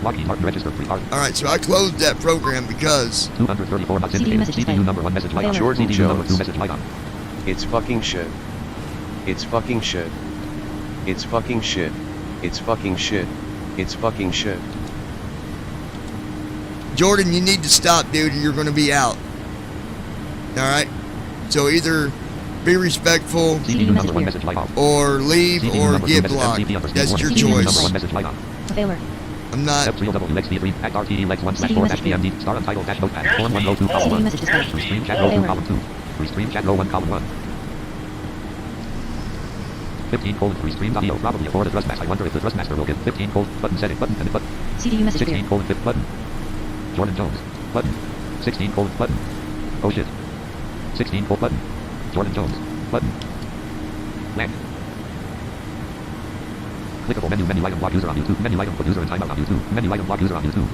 Lockheed Martin register 3 R. Alright, so I closed that program because 234 knots CD indicated. message CDU display. number 1 message light on. Jordan CDU number 2 Jones. message light on. It's fucking shit. It's fucking shit. It's fucking shit. It's fucking shit. It's fucking shit. Jordan, you need to stop, dude, or you're going to be out. Alright? So either be respectful CDU number 1 message light on. or leave CDU or number 2 get message blocked. MCP underspeed That's warning. your CDU number 1 choice. message light on. A failure. I'm not. F3LWXD3 Act RTE legs 1/4 CD message HPMD start untitled dash notepad. Form 1 row 2 column CD 1. message display. Restream chat row 2 column 2. Restream chat row 1 column 1. 15 colon restreamed audio probably a forward address mask. I wonder if the address master will get 15 colon button setting button and button. CDU message 16 clear. colon 5 button. Jordan Jones button. 16 colon button. Oh shit. 16 colon button. Jordan Jones button. Blank. Clickable menu item block user on YouTube. Menu item put user in timeout on YouTube. Menu item block user on YouTube.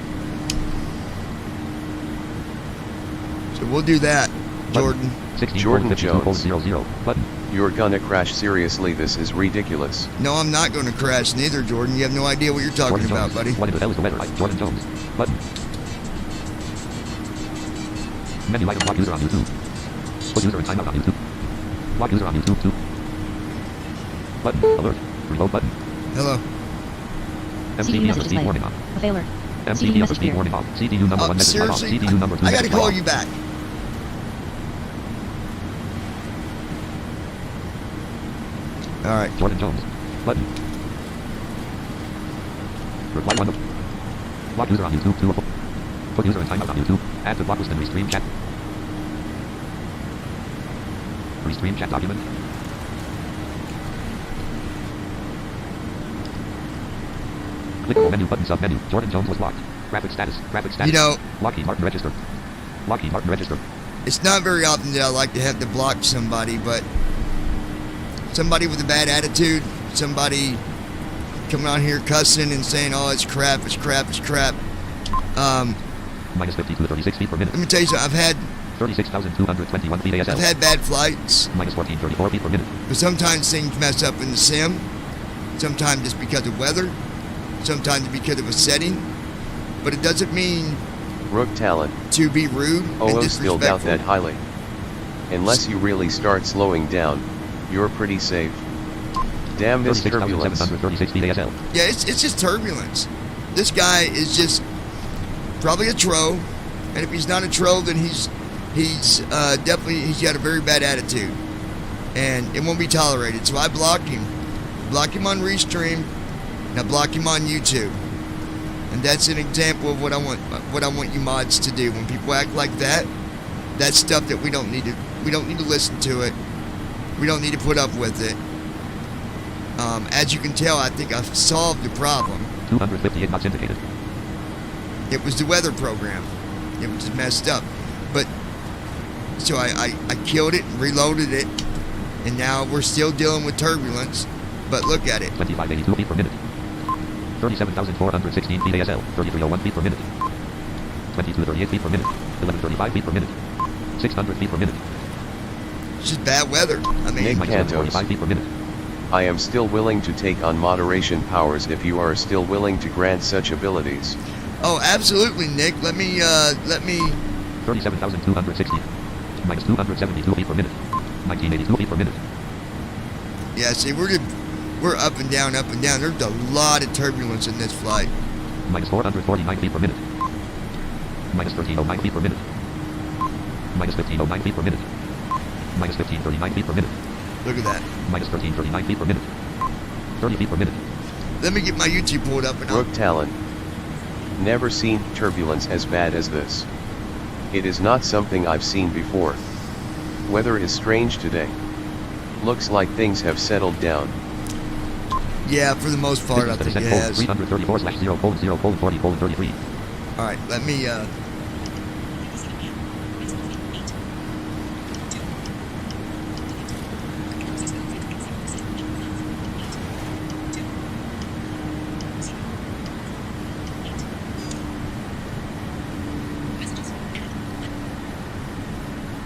So we'll do that, Jordan. 16 Jordan colon 52 colon Jones. 00 button. You're gonna crash seriously, this is ridiculous. No, I'm not going to crash neither, Jordan. You have no idea what you're talking Jordan about, Jones. buddy. What in the hell is the weather like? Jordan Jones button. Menu item block user on YouTube. Put user in timeout on YouTube. Block user on YouTube too. Button. Alert. Reload button. Hello. CD MCP message underspeed display. warning on. A failure. MCP CD message underspeed clear. warning on. CDU number 1 message light on. Seriously? CDU number 2 I got to message call light you on. back. All right. Jordan Jones button. Reply 1 of. Block user on YouTube 2 of. Put user in timeout on YouTube. Add to block list and restream chat. Restream chat document. Clickable menu button sub menu. Jordan Jones was blocked. Graphic status. Graphic status. You know, Lockheed Martin register. Lockheed Martin register. it's not very often that I like to have to block somebody, but somebody with a bad attitude, somebody coming on here cussing and saying, "Oh, it's crap, it's crap, it's crap." Minus 52 36 feet per minute. Let me tell you something. 36,221 feet ASL. I've had bad flights, Minus 1434 feet per minute. but sometimes things mess up in the sim. Sometimes it's because of weather. Sometimes because of a setting. But it doesn't mean Rook talent. to be rude and Oh, still doubt disrespectful. that highly. Unless you really start slowing down, you're pretty safe. Damn this turbulence. 36,736 feet ASL. Yeah, it's just turbulence. This guy is just probably a troll, and if he's not a troll, then he's definitely he's got a very bad attitude, and it won't be tolerated. So I blocked him on Restream, and I blocked him on YouTube, and that's an example of what I want you mods to do. When people act like that, that's stuff that we don't need to listen to it. We don't need to put up with it. As you can tell, I think I've solved the problem. 258 knots indicated. It was the weather program. It was just messed up. But, so I killed it and reloaded it, and now we're still dealing with turbulence. But look at it. 2582 feet per minute. 37,416 feet ASL. 3301 feet per minute. 2238 feet per minute. 1135 feet per minute. 600 feet per minute. It's just bad weather. I mean, Nick Minus 145 feet per minute. I am still willing to take on moderation powers if you are still willing to grant such abilities. oh, absolutely, Nick. Let me 37,260. Minus 272 feet per minute. 1982 feet per minute. yeah, see, We're up and down, up and down. There's a lot of turbulence in this flight. Minus 449 feet per minute. Minus 1309 feet per minute. Minus 1509 feet per minute. Minus 1539 feet per minute. Look at that. Minus 1339 feet per minute. 30 feet per minute. Let me get my YouTube pulled up and Brooke Talon. Never seen turbulence as bad as this. It is not something I've seen before. Weather is strange today. Looks like things have settled down. Yeah, for the most part, I think it has. 334/0:0:40:33. Alright, let me,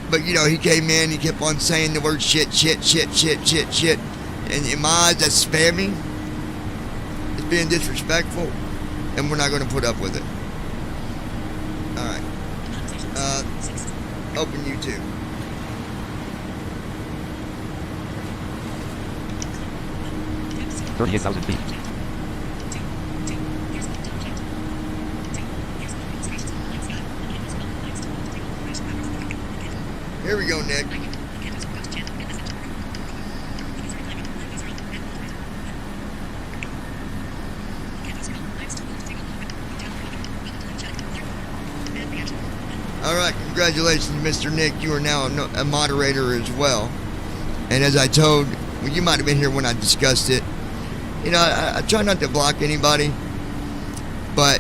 But, you know, he came in, he kept on saying the word shit. And in my eyes, that's spamming. It's being disrespectful. And we're not going to put up with it. Alright. Open YouTube. $38,000 feet. Here we go, Nick. Alright, congratulations, Mr. Nick. You are now a moderator as well. And as I told, well, you might have been here when I discussed it. You know, I try not to block anybody, but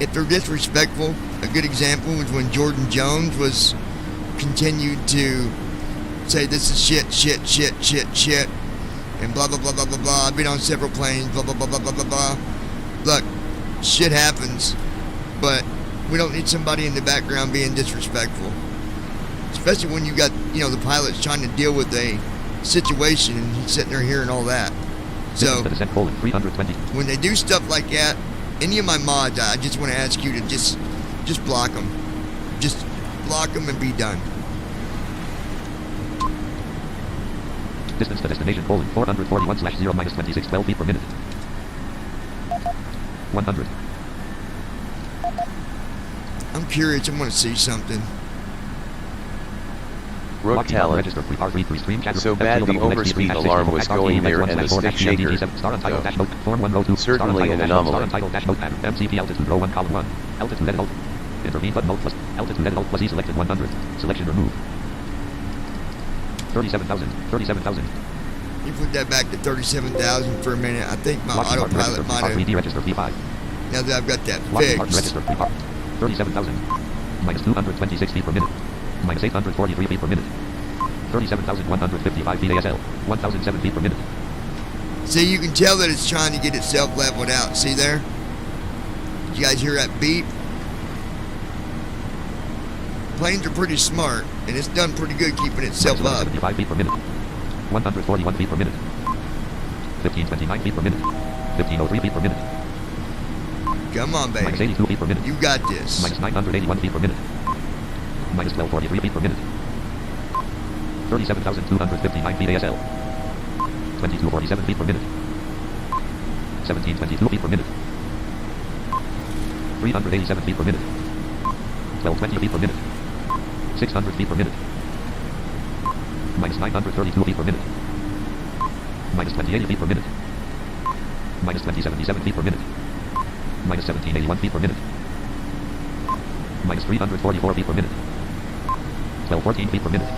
if they're disrespectful, a good example was when Jordan Jones was continued to say this is shit, and blah, blah, blah, blah, blah, blah. I've been on several planes, blah, blah, blah, blah, blah, blah, blah. Look, shit happens, but we don't need somebody in the background being disrespectful. Especially when you got, you know, the pilot's trying to deal with a situation and he's sitting there hearing all that. So, when they do stuff like that, any of my mods, I just want to ask you to just block them. Just block them and be done. Distance to destination, 441/0 minus 26, 12 feet per minute. 100. I'm curious, I want to see something. Brooke Talon. So bad the overspeed alarm was going there and the stick shaker. Certainly an anomaly. MCP altitude row 1 column 1. Altitude edit alt. Intervene but alt plus. Altitude edit alt plus E selected 100. Selection remove. 37,000. You put that back to 37,000 for a minute. I think my autopilot might have. Now that I've got that fixed. 37,000. Minus 226 feet per minute. Minus 843 feet per minute. 37,155 feet ASL. 1,007 feet per minute. See, you can tell that it's trying to get itself leveled out. See there? Did you guys hear that beep? Planes are pretty smart, and it's done pretty good keeping itself up. 75 feet per minute. 141 feet per minute. 1529 feet per minute. 1503 feet per minute. Come on, baby. Minus 82 feet per minute. You got this. Minus 981 feet per minute. Minus 1243 feet per minute. 37,259 feet ASL. 2247 feet per minute. 1722 feet per minute. 387 feet per minute. 1220 feet per minute. 600 feet per minute. Minus 932 feet per minute. Minus 2080 feet per minute. Minus 2077 feet per minute. Minus 1781 feet per minute. Minus 344 feet per minute. 1214 feet per minute.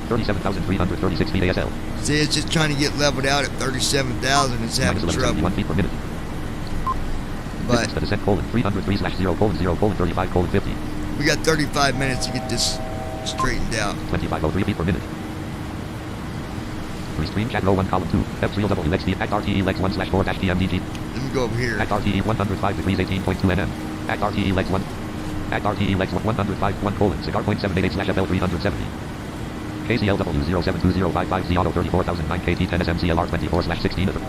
37,336 feet ASL. See, it's just trying to get leveled out at 37,000. It's having trouble. 1 feet per minute. But the descent 303/0:0:35:50. We got 35 minutes to get this straightened out. 2503 feet per minute. Restream chat row 1 column 2. F3LWXD act RTE lex 1/4-DMDG. Let me go over here. Act RTE 105 degrees 18.2 nm. Act RTE lex 1. Act RTE lex 105 1 cigar .788/FL 370. KCLW 072055Z auto 34009 KT 10 SMCLR 24/16.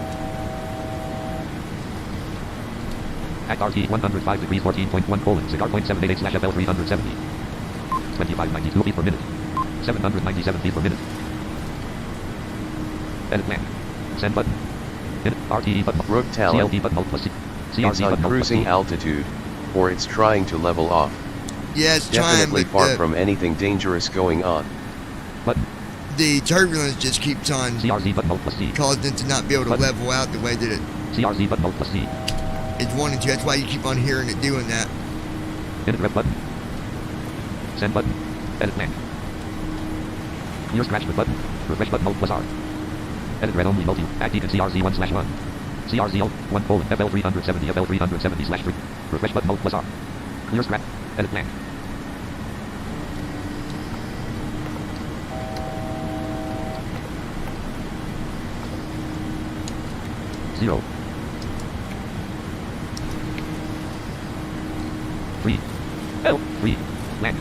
Act RT 105 degrees 14.1 cigar .788/FL 370. 2592 feet per minute. 797 feet per minute. Edit plan. Send button. Hit RTE button. Rook Talon. CLD button. Alt plus C. It's CRZ on button. Alt plus cruising C. altitude, or it's trying to level off. Yeah, it's trying, Definitely but far from anything dangerous going on. Button. the turbulence just keeps on CRZ button. Alt plus C. causing it to not be able to Button. level out the way that CRZ button. Alt plus C. it's wanting to. That's why you keep on hearing it doing that. Edit rep button. Send button. Edit blank. Clear scratch with button. Refresh button. Alt plus R. Edit red only multi. Active in CRZ1/1. CRZ alt 1 colon FL370 FL370/3. Refresh button. Alt plus R. Clear scratch. Edit blank. Zero. 3. L. 3. Blank.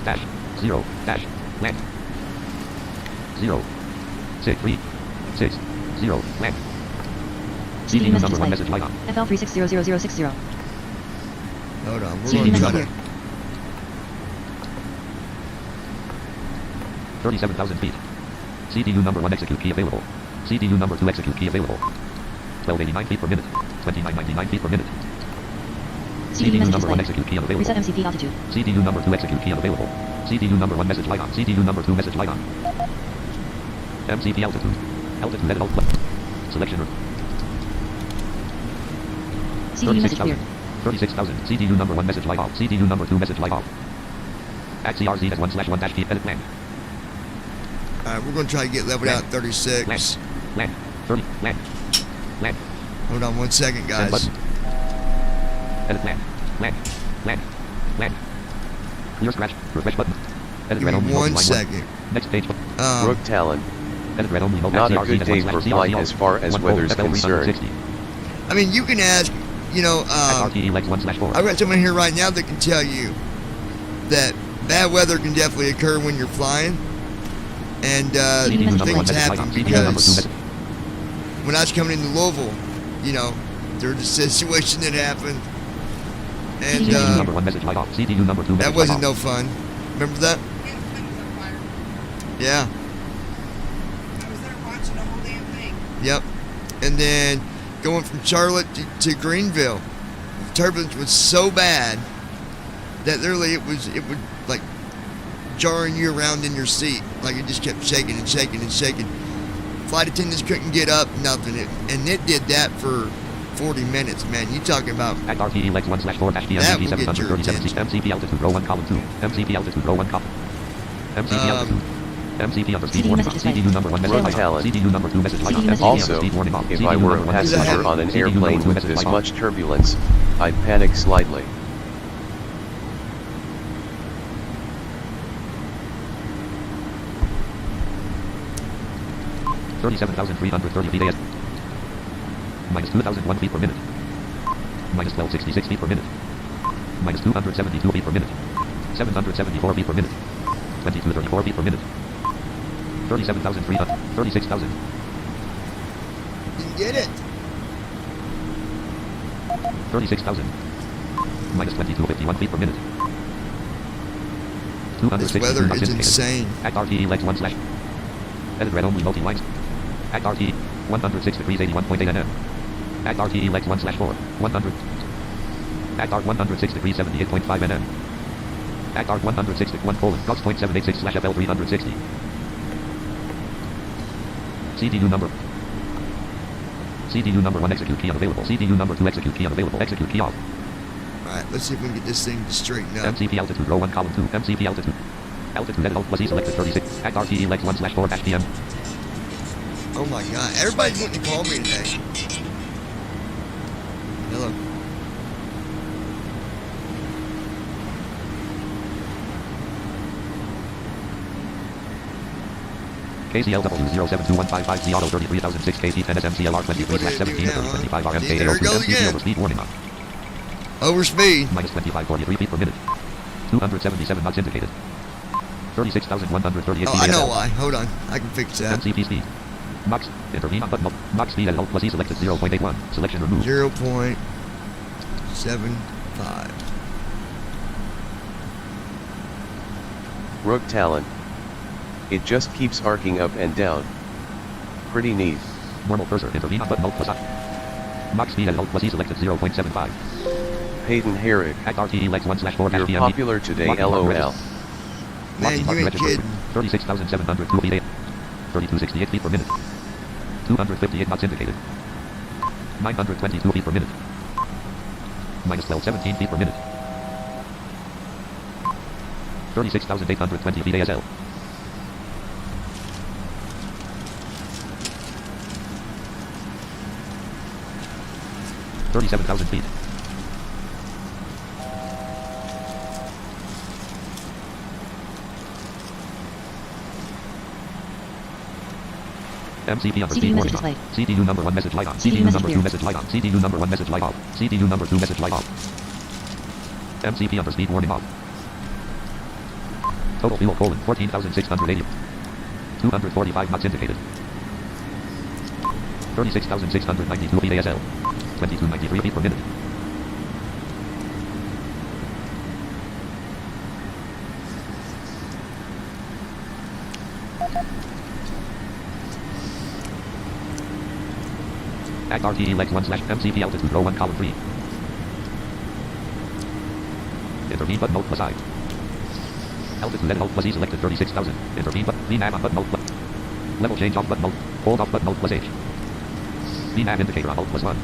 Dash. 0. Dash. Blank. 0. 6. 3. 6. 0. Blank. CD number message 1 display. message light on. FL360060. Hold on, we're CD going to try message to. 37,000 feet. CDU number 1 execute key available. CDU number 2 execute key available. 1289 feet per minute. 2999 feet per minute. CD CDU message number 1 display. execute key unavailable. Reset MCP altitude. CDU number 2 execute key unavailable. CDU number 1 message light on. CDU number 2 message light on. MCP altitude. Altitude edit alt plus. Selection route. CD message cleared. 36,000. CDU number 1 message light off. CDU number 2 message light off. At CRZ as 1/1 dash P edit blank. Alright, we're going to try to get leveled out 36. Blank. 30. Blank. Blank. Hold on 1 second, Send guys. button. Edit blank. Blank. Blank. Blank. Clear scratch. Refresh button. Edit Give red me only. 1 line second. Next page. Rook Talon. Edit red only. Not a good day for flight as far as weather's concerned. I mean, you can ask, you know, RTE legs 1/4. I've got someone here right now that can tell you that bad weather can definitely occur when you're flying. And CDU number 1 things message light happen on. CDU number 2 because message. when I was coming into Louisville, you know, there was a situation that happened. And CDU number 1 message light off. CDU number 2 message that wasn't light no fun. Remember that? Yeah. I was there watching the whole damn thing. Yep. And then going from Charlotte to Greenville, the turbulence was so bad that literally it would like jarring you around in your seat. Like it just kept shaking and shaking and shaking. Flight attendants couldn't get up, nothing. And it did that for 40 minutes, man. You talking about At RTE legs 1/4 dash PM that will 737 get your MCP altitude row 1 column 2. MCP altitude row 1 column. MCP altitude. MCP under speed CD warning message off. display. CDU number 1 message Rook light off. Talon. CDU number 2 message light off. CD message MCP under Also, speed warning off. if CDU I were number a 1 message light passenger off. on an CDU number airplane 2 with message this light off. much turbulence, I'd panic slightly. $37,330 feet AS. Minus 2,001 feet per minute. Minus 1266 feet per minute. Minus 272 feet per minute. 774 feet per minute. 2234 feet per minute. 37,300. 36,000. didn't get it. 36,000. Minus 2251 feet per minute. This 262 weather knots is indicated. insane. Act RTE legs 1 slash. Edit red only multi lines. Act RTE 106 degrees 81.8 nm. Act RTE legs 1/4 100. Act R 106 degrees 78.5 nm. Act R 106 1 colon Gauss.786 slash FL 360. CDU number. CDU number 1 execute key unavailable. CDU number 2 execute key unavailable. Execute key off. Alright, let's see if we can get this thing straightened up. MCP altitude row 1 column 2. MCP altitude. Altitude edit alt plus E selected 36. Act RTE legs 1/4 dash PM. Oh my god, everybody's wanting to call me today. Hello. KCLW 072155 Auto 33006 KT 10 SMCLR 23/17 25 RMK There it goes MCP again. over speed warning on. Overspeed. Minus 2543 feet per minute. 277 knots indicated. 36,138 Oh, I know why. Hold on. I can fix that. MCP speed. Max. Intervene on button. Max speed at alt plus E selected 0.81. Selection removed. 0.75. Rook Talon. It just keeps arcing up and down. Pretty neat. Normal cursor. Intervene on button Alt plus I. Max speed at Alt plus E selected 0.75. Peyton Herrick. Act RTE legs 1/4 You're popular today, LOL. Man, you ain't kidding. 36,702 feet. 3268 feet per minute. 258 knots indicated. 922 feet per minute. Minus 1217 feet per minute. 36,820 feet ASL. $37,000 feet. MCP under speed warning on. CDU number 1 message light on. CDU number 2 message light on. CDU number 1 message light off. CDU number 2 message light off. MCP under speed warning off. Total fuel colon 14,680. 245 knots indicated. 36,692 feet ASL. 2293 feet per minute. Act RTE legs 1/MCP altitude row 1 column 3. Intervene button Alt plus I. Altitude edit Alt plus E selected 36,000. Intervene button VNAV on button Alt plus. Level change off button Alt. Hold off button Alt plus H. VNAV indicator on Alt plus 1.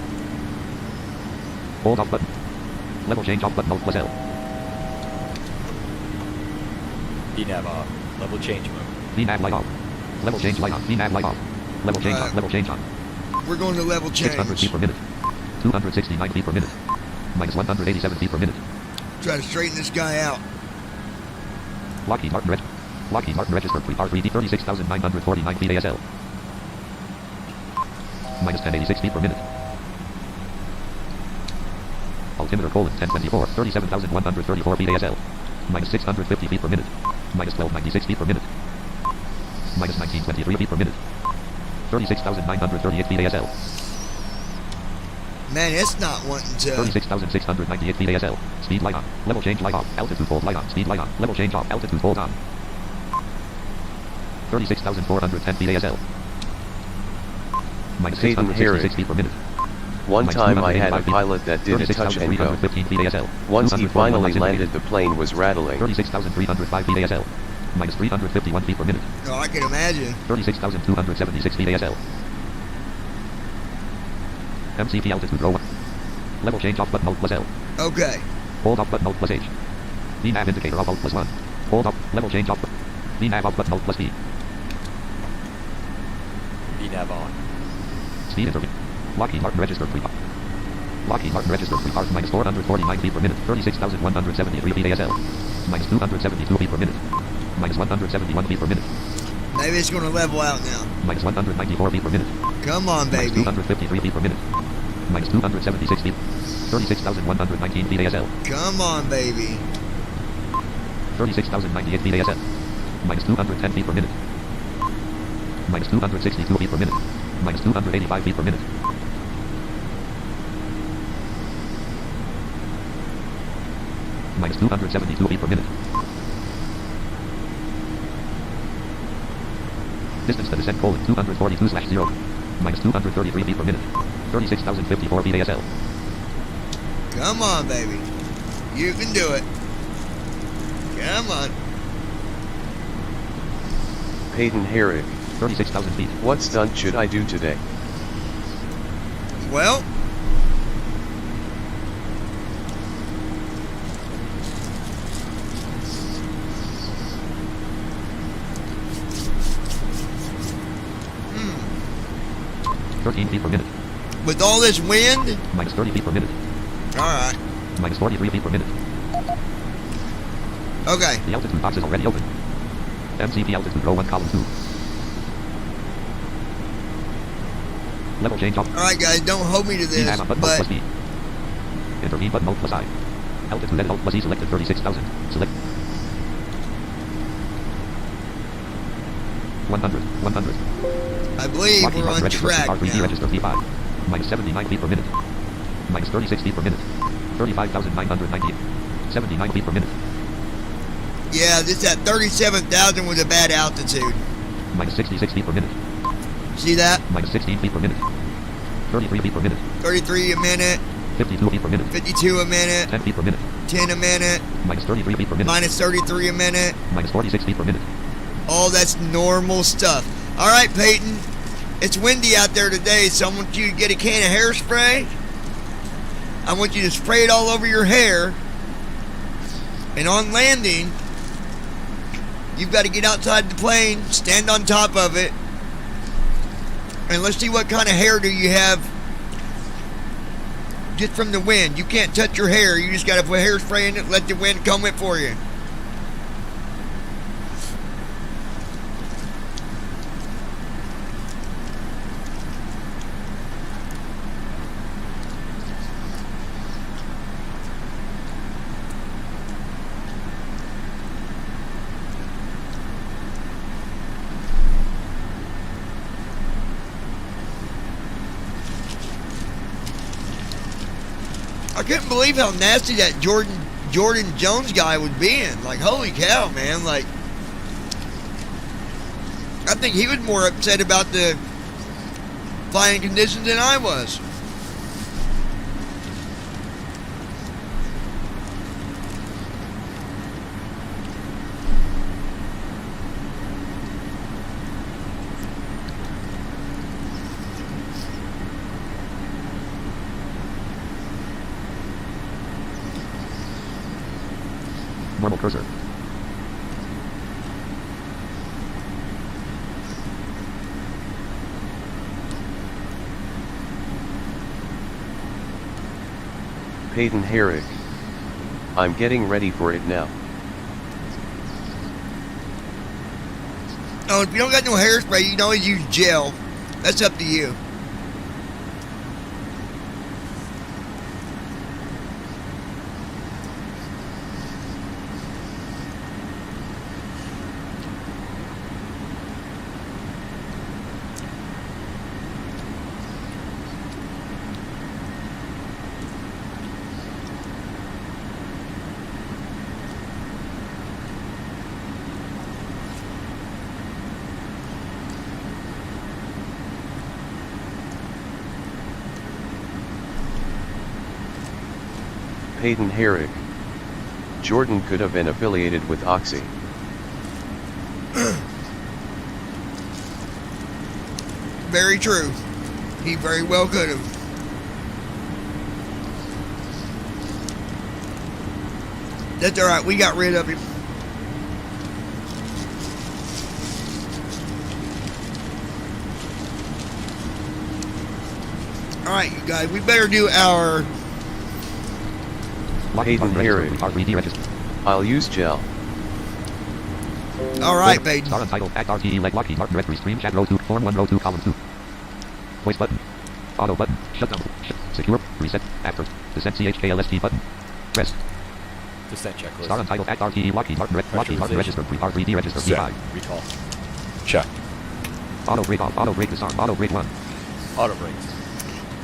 Hold off button. Level change off button Alt plus L. VNAV off. Level change mode. VNAV light off. Level change light on. VNAV light off. Level change on. Level change on. We're going to level change. 600 feet per minute. 269 feet per minute. Minus 187 feet per minute. Try to straighten this guy out. Lockheed Martin registered R3D 36,949 feet ASL. Minus 1086 feet per minute. Altimeter colon 1024 37,134 feet ASL. Minus 650 feet per minute. Minus 1296 feet per minute. Minus 1923 feet per minute. 36,938 feet ASL. Man, it's not wanting to... 36,698 feet ASL. Speed light on. Level change light off. Altitude hold light on. Speed light on. Level change off. Altitude hold on. 36,410 feet ASL. Minus 666 feet per minute. One time I had a pilot that did a touch and go. Once he finally landed, the plane was rattling. 36,305 feet ASL. Minus 351 feet per minute. Oh, I can imagine. 36,276 feet ASL. MCP altitude row 1. Level change off button Alt plus L. Okay. Hold off button Alt plus H. VNAV indicator off Alt plus 1. Hold off. Level change off. VNAV off button Alt plus B. VNAV on. Speed intervene. Lockheed Martin registered pre-park. Lockheed Martin registered pre-park minus 449 feet per minute. 36,173 feet ASL. Minus 272 feet per minute. Minus 171 feet per minute. Maybe it's going to level out now. Minus 194 feet per minute. Come on, baby. Minus 253 feet per minute. Minus 276 feet. 36,119 feet ASL. Come on, baby. 36,098 feet ASL. Minus 210 feet per minute. Minus 262 feet per minute. Minus 285 feet per minute. Minus 272 feet per minute. Distance to descent colon 242/0. Minus 233 feet per minute. 36,054 feet ASL. Come on, baby. You can do it. Come on. Peyton Herrick. 36,000 feet. What stunt should I do today? Well, Hmm. 13 feet per minute. With all this wind? Minus 30 feet per minute. Alright. Minus 43 feet per minute. Okay. The altitude box is already open. MCP altitude row 1 column 2. Level change off. Alright guys, don't hold me to this, VNAV on button Alt plus B. Intervene button Alt plus I. Altitude edit Alt plus E selected 36,000. Select 100. 100. I believe Lockheed we're on register track R3D now. register P5. Minus 79 feet per minute. Minus 36 feet per minute. 35,990. 79 feet per minute. Yeah, this at 37,000 was a bad altitude. Minus 66 feet per minute. See that? Minus 16 feet per minute. 33 feet per minute. 33 a minute. 52 feet per minute. 52 a minute. 10 feet per minute. 10 a minute. Minus 33 feet per minute. Minus 33 a minute. Minus 46 feet per minute. All that's normal stuff. All right, Peyton. It's windy out there today, so I want you to get a can of hairspray. I want you to spray it all over your hair. And on landing, you've got to get outside the plane, stand on top of it, and let's see what kind of hairdo you have just from the wind. You can't touch your hair. You just got to put hairspray in it, let the wind comb it for you. I couldn't believe how nasty that Jordan Jones guy was being. Like, holy cow, man. Like, I think he was more upset about the flying conditions than I was. Normal cursor. Peyton Herrick. I'm getting ready for it now. Oh, if you don't got no hairspray, you can always use gel. That's up to you. Peyton Herrick. Jordan could have been affiliated with Oxy. Very true. He very well could have. That's all right. We got rid of him. All right, you guys. We better do our... Peyton Herrick. I'll use gel. All right, Peyton. Star untitled Act RTE like Lockheed Martin directory stream chat row 2 form 1 row 2 column 2. Voice button. Auto button. Shutdown. Secure. Reset. After. Descent CHKLST button. Rest. Descent checklist. Star untitled Act RTE Lockheed Martin registered R3D registered Set. V5. Recall. Check. Auto brake off. Auto brake disarm. Auto brake 1. Auto brakes.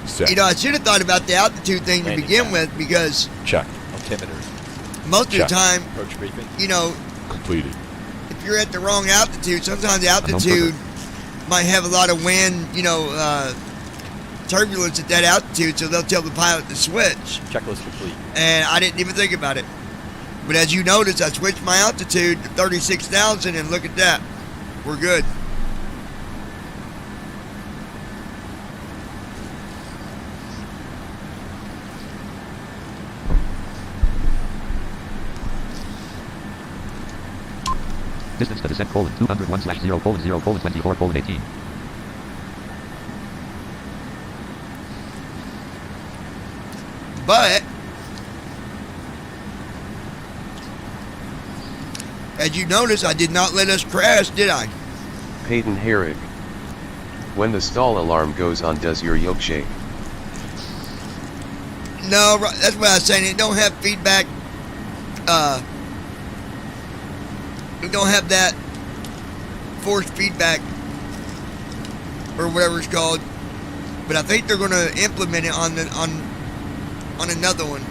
Set. You know, I should have thought about the altitude thing to Landing begin pad. with, because Check. Altimeters. most of the Check. time, Approach briefing. you know, Completed. if you're at the wrong altitude, sometimes the altitude might have a lot of wind, you know, turbulence at that altitude, so they'll tell the pilot to switch. Checklist complete. And I didn't even think about it. But as you notice, I switched my altitude to 36,000, and look at that. We're good. Distance to descent colon 201 slash 0 colon 0 colon 24 colon 18. But as you notice, I did not let us crash, did I? Peyton Herrick. When the stall alarm goes on, does your yoke shake? No, that's what I was saying. It don't have feedback. It don't have that forced feedback or whatever it's called. But I think they're going to implement it on another one.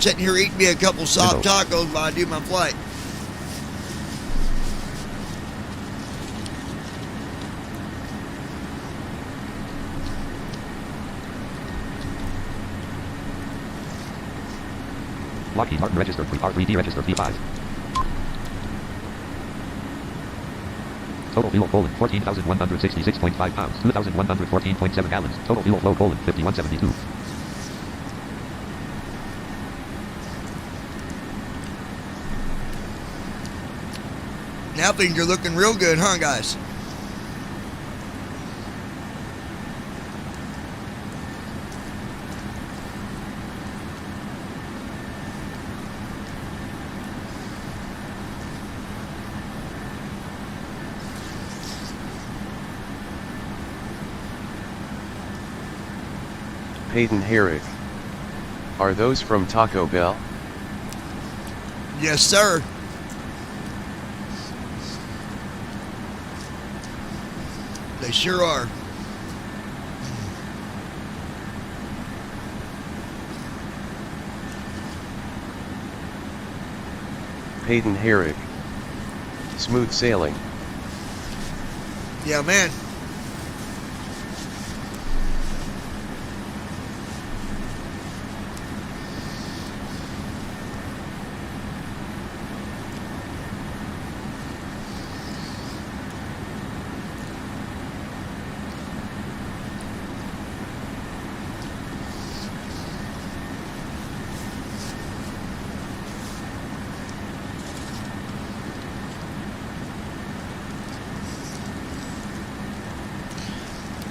sitting here eating me a couple soft tacos while I do my flight. Lockheed Martin registered R3D registered V5. Total fuel colon 14,166.5 pounds, 2,114.7 gallons. Total fuel flow colon 5172. Now things are looking real good, huh, guys? Peyton Herrick. Are those from Taco Bell? Yes, sir. They sure are. Peyton Herrick. Smooth sailing. Yeah, man.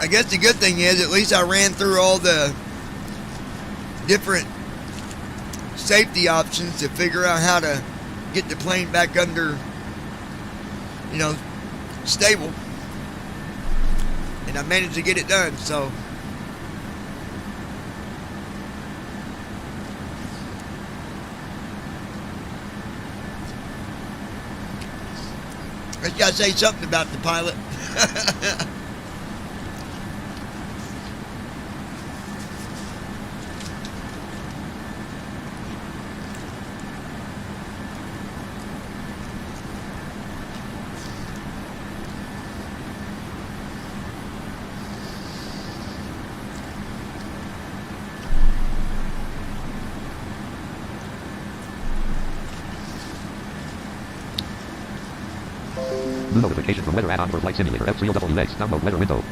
I guess the good thing is at least I ran through all the different safety options to figure out how to get the plane back under, stable. And I managed to get it done, so. I just gotta say something about the pilot. New notification from weather add-on for Flight Simulator F3LWX. Download weather window.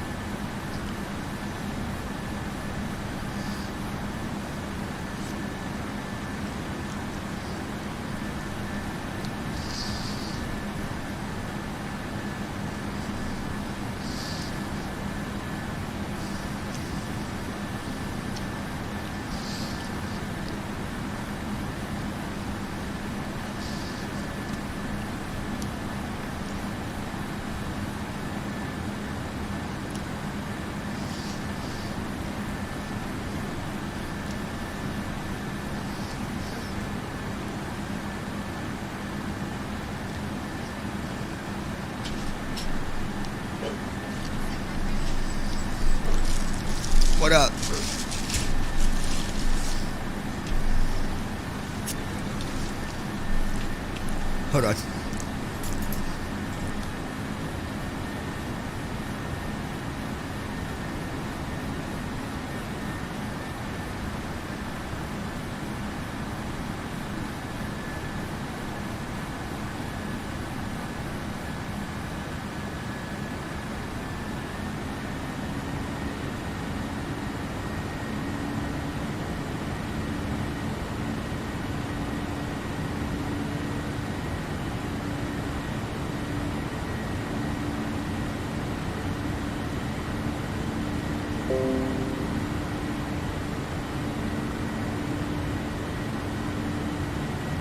What up? Hold on.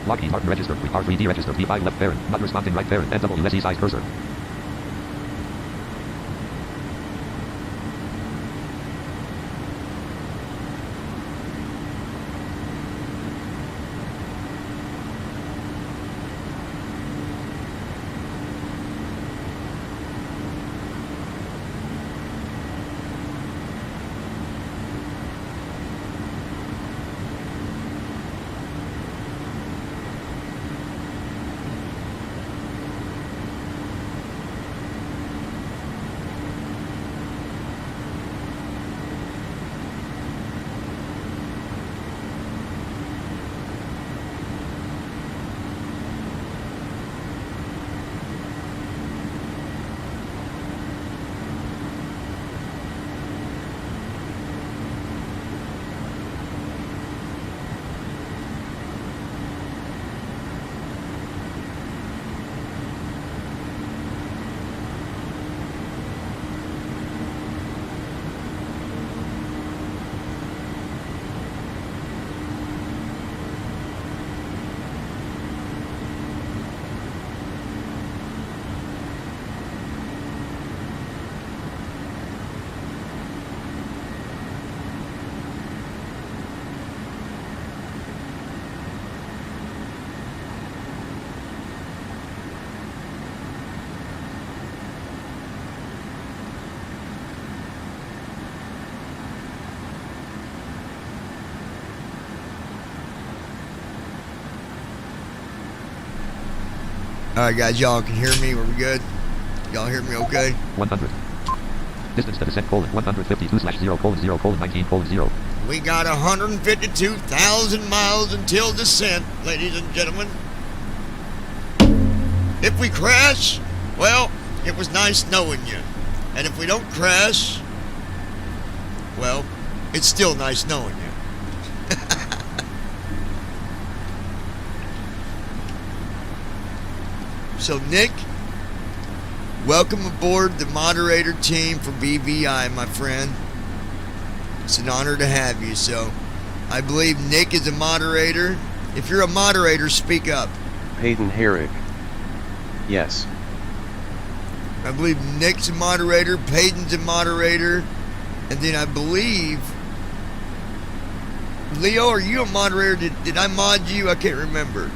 Lockheed Martin registered R3D registered V5 left parent, not responding right parent, NWSE size cursor. Alright guys, y'all can hear me? Are we good? Y'all hear me okay? 100. Distance to descent, 152/0:0:19:0. We got 152,000 miles until descent, ladies and gentlemen. If we crash, well, it was nice knowing you. And if we don't crash, well, it's still nice knowing you. So, Nick, welcome aboard the moderator team for BVI, my friend. It's an honor to have you. So, I believe Nick is a moderator. If you're a moderator, speak up. Peyton Herrick. Yes. I believe Nick's a moderator, Peyton's a moderator, and then I believe... Leo, are you a moderator? Did I mod you? I can't remember.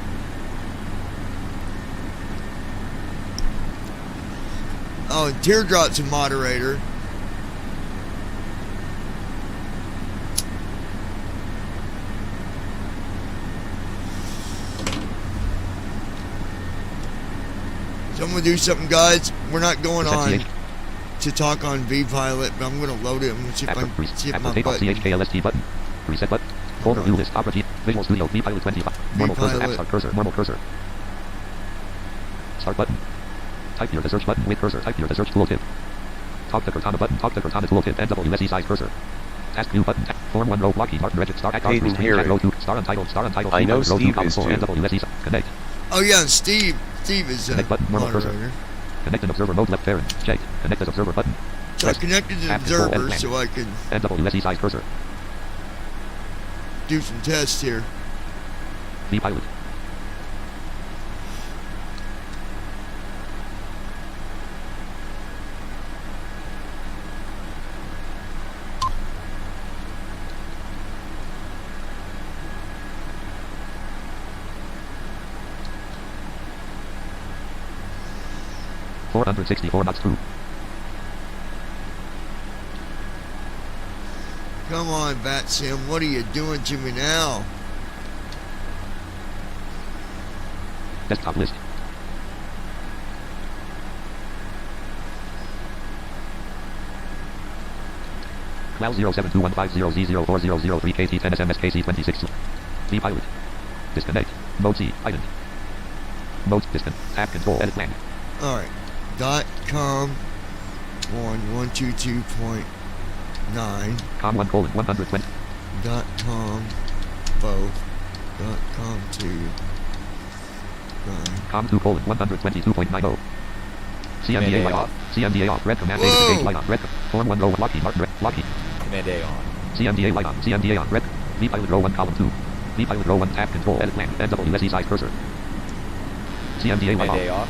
Oh, and Teardrop's a moderator. So I'm going to do something, guys. We're not going on to talk on V-Pilot, but I'm going to load it. I'm going to see if I can see if my button... CHKLST button. Reset button. Folder view list. Opera G. Visual Studio. V-Pilot 25. Normal cursor. App start cursor. Normal cursor. Start button. Type here the search button with cursor. Type here the search tooltip. Talk to Cortana button. Talk to Cortana tooltip. NWSE size cursor. Task view button. Form 1 row. Lockheed Martin Regit. Star across screen. Row 2. Star untitled. Star untitled. I know row Steve 2, is too. NWSE. Connect. Oh yeah, and Steve is Connect button. Normal moderator. cursor. Connect an observer mode left parent. Check. Connect as observer button. So I connected to the observer so I can NWSE size cursor. do some tests here. V-Pilot. $464 knots through. Come on, Bat Sim, what are you doing to me now? Desktop list. Cloud 072150Z040003KT10SMSKC26. V-Pilot. Disconnect. Mode C. Island. Mode disconnect. Tab control. Edit plan. Alright. .com 122.9 Com 1:120. .com both .com 2 9 Com 2:122.90. CMDA light off. CMDA off. Red command data engage light on. Red. Form 1 row. Lockheed Martin. Lockheed. Command A on. CMDA light on. CMDA on. Red. V-Pilot row 1 column 2. V-Pilot row 1 tab control. Edit plan. NWSE size cursor. CMDA light Command A off. off.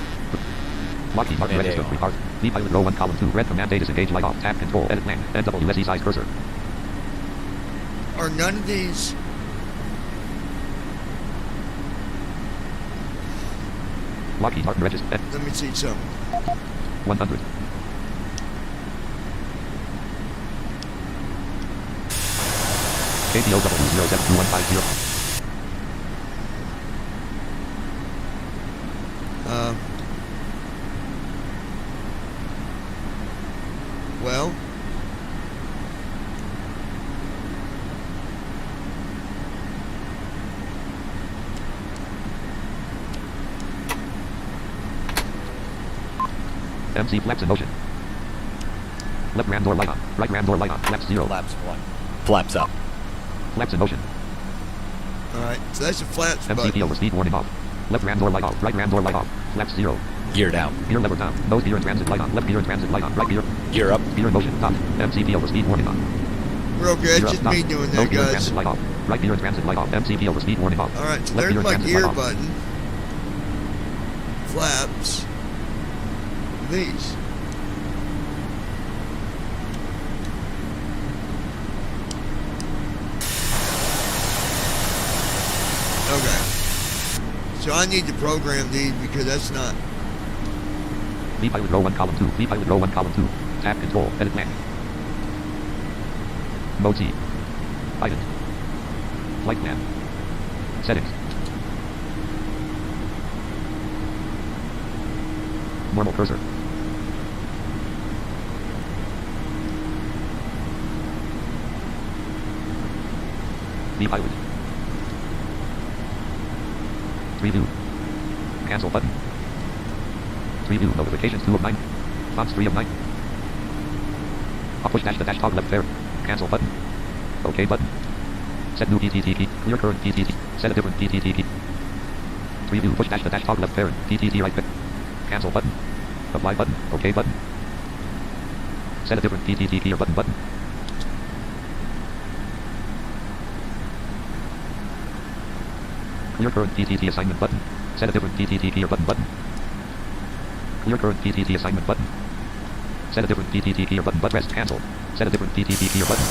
Lockheed Martin Command A register on. repart. V-Pilot row 1 column 2. Red command data engage light off. Tab control. Edit plan. NWSE size cursor. Are none of these Lockheed Martin register. let me see something. 100. KPOW 072150. Well, MC flaps in motion. Left ram door light on. Right ram door light on. Flaps 0. Flaps 1. Flaps up. Flaps in motion. alright, so that's a flaps MCP button. over speed warning off. Left ram door light off. Right ram door light off. Flaps 0. Gear down. Gear lever down. Nose gear in transit light on. Left gear in transit light on. Right gear. Gear up. Gear in motion. Top. MCP over speed warning on. We're okay, Gear it's up. just Top. me doing Nose that, gear in guys. transit light off. Right gear in transit light off. MCP over speed warning off. Alright, so Left there's gear in my transit gear light off. button. Flaps. These. Okay. So I need to program these because that's not... V-Pilot row 1 column 2. V-Pilot row 1 column 2. Tab control. Edit plan. Mode C. Island. Flight plan. Settings. Normal cursor. Pilot. Preview. Cancel button. Preview notifications 2 of 9. Fonts 3 of 9. I'll push dash the dash toggle left there. Cancel button. OK button. Set new PTT key. Clear current PTT. Set a different PTT key. Preview push dash the dash toggle left parent. PTT right click. Cancel button. Apply button. OK button. Set a different PTT key or button. Clear current PTT assignment button. Set a different PTT key or button. Clear current PTT assignment button. Set a different PTT key or button. Rest cancel. Set a different PTT key or button.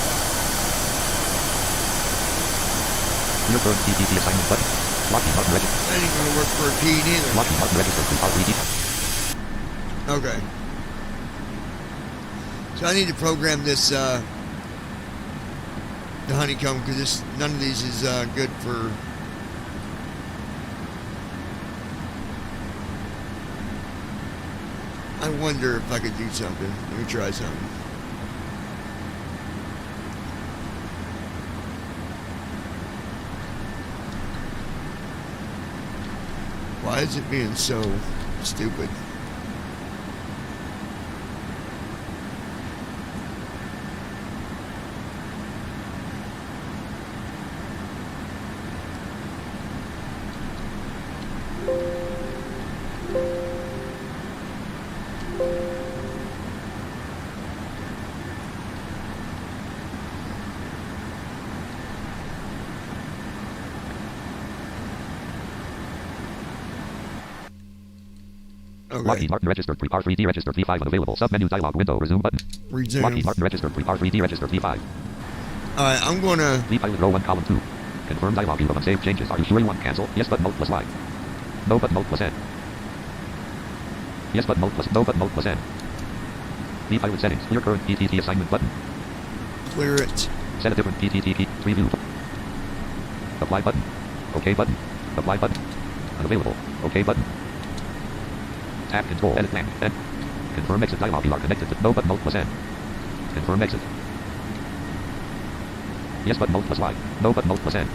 Clear current PTT assignment button. Lockheed Martin register. That ain't gonna work for a key neither. Lockheed Martin register to R3D. Okay. So I need to program this, the honeycomb, because none of these is good for. I wonder if I could do something. Let me try something. Why is it being so stupid? Okay. Lockheed Martin registered R3D registered V5 unavailable. Submenu dialog window. Resume button. Resume. Lockheed Martin registered R3D registered V5. Alright, I'm gonna. V-pilot row 1 column 2. Confirm dialog view of unsaved changes. Are you sure you want cancel? Yes but mode plus Y. No but mode plus N. Yes but mode plus no but mode plus N. V-pilot settings. Clear current PTT assignment button. Clear it. Set a different PTT key. Preview. Apply button. OK button. Apply button. Unavailable. OK button. Tab control edit blank. N. Confirm exit dialog. You are connected to no but mode plus N. Confirm exit. Yes but mode plus Y. No but mode plus N.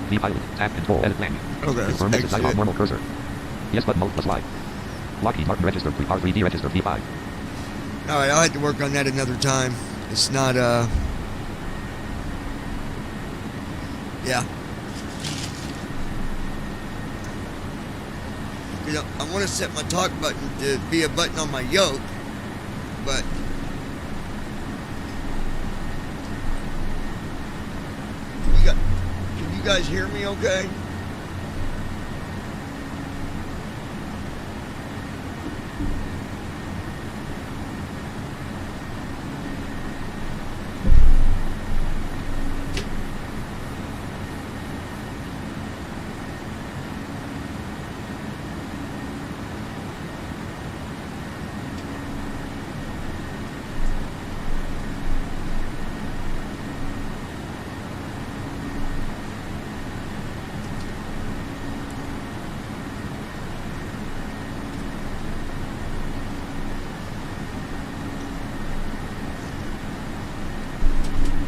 V-pilot. Tab control edit blank. Okay. Confirm exit dialog normal cursor. Yes but mode plus Y. Lockheed Martin registered R3D registered V5. Alright, I'll have to work on that another time. It's not, yeah. You know, I want to set my talk button to be a button on my yoke, but can you guys hear me okay?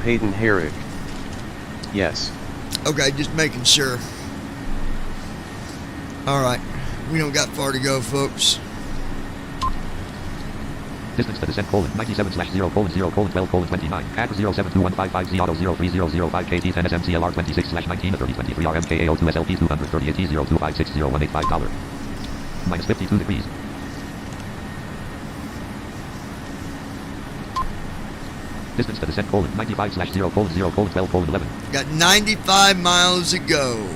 Peyton Herrick. Yes. Okay, just making sure. Alright, we don't got far to go, folks. Distance to descent colon 97/0 colon 0 colon 12 colon 29. CAC 072155Z auto 03005 KT 10 SMCLR 26/19 3023 RMKAO 2 SLP 238 T02560185 minus 52 degrees. Distance to descent colon 95/0 colon 0 colon 12 colon 11. Got 95 miles to go.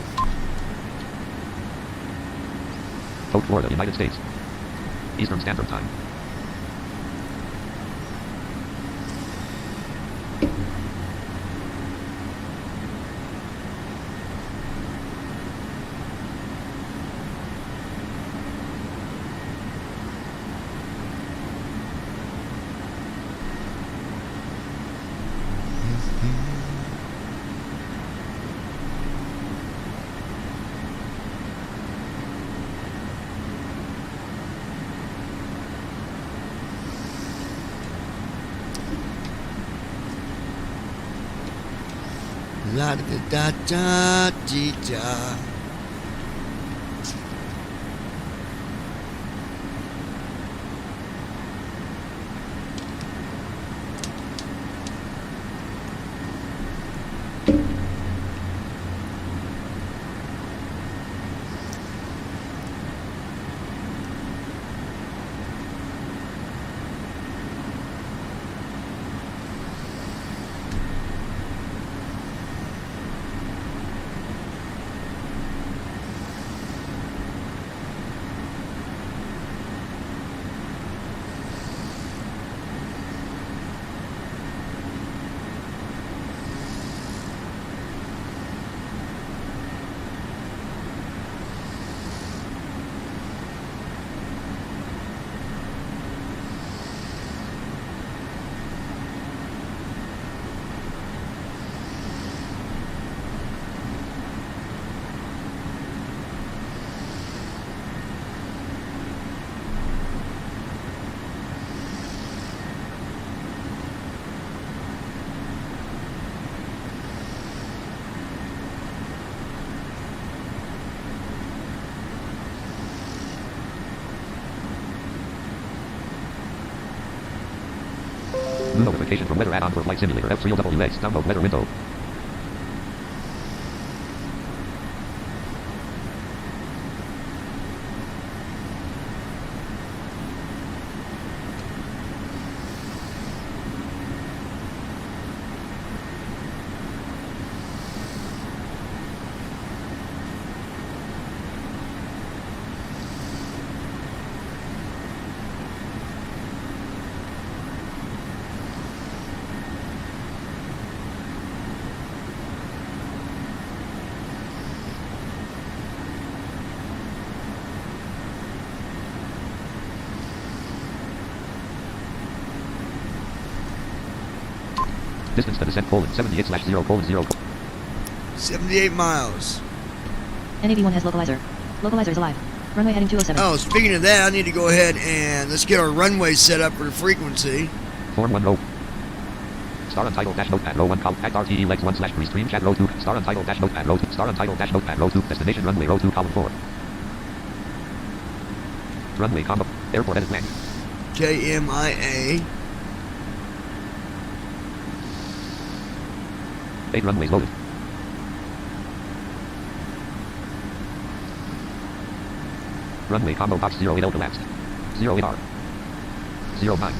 South Florida, United States. Eastern Standard Time. La da da da dee da. New notification from weather add-on for Flight Simulator F3LWX. Download weather window. Distance to descent: 78/0:0. 78 miles. NAV1 has localizer. Localizer is alive. Runway heading 207. Oh, speaking of that, I need to go ahead and let's get our runway set up for the frequency. Form 1 row. Star untitled dash notepad row 1 column. Act RTE legs 1 slash restream chat row 2. Star untitled dash notepad row 2. Star untitled dash notepad row 2. Destination runway row 2 column 4. Runway combo. Airport edit blank. KMIA. 8 runways loaded. Runway combo box 08 elapsed. 08R. 09.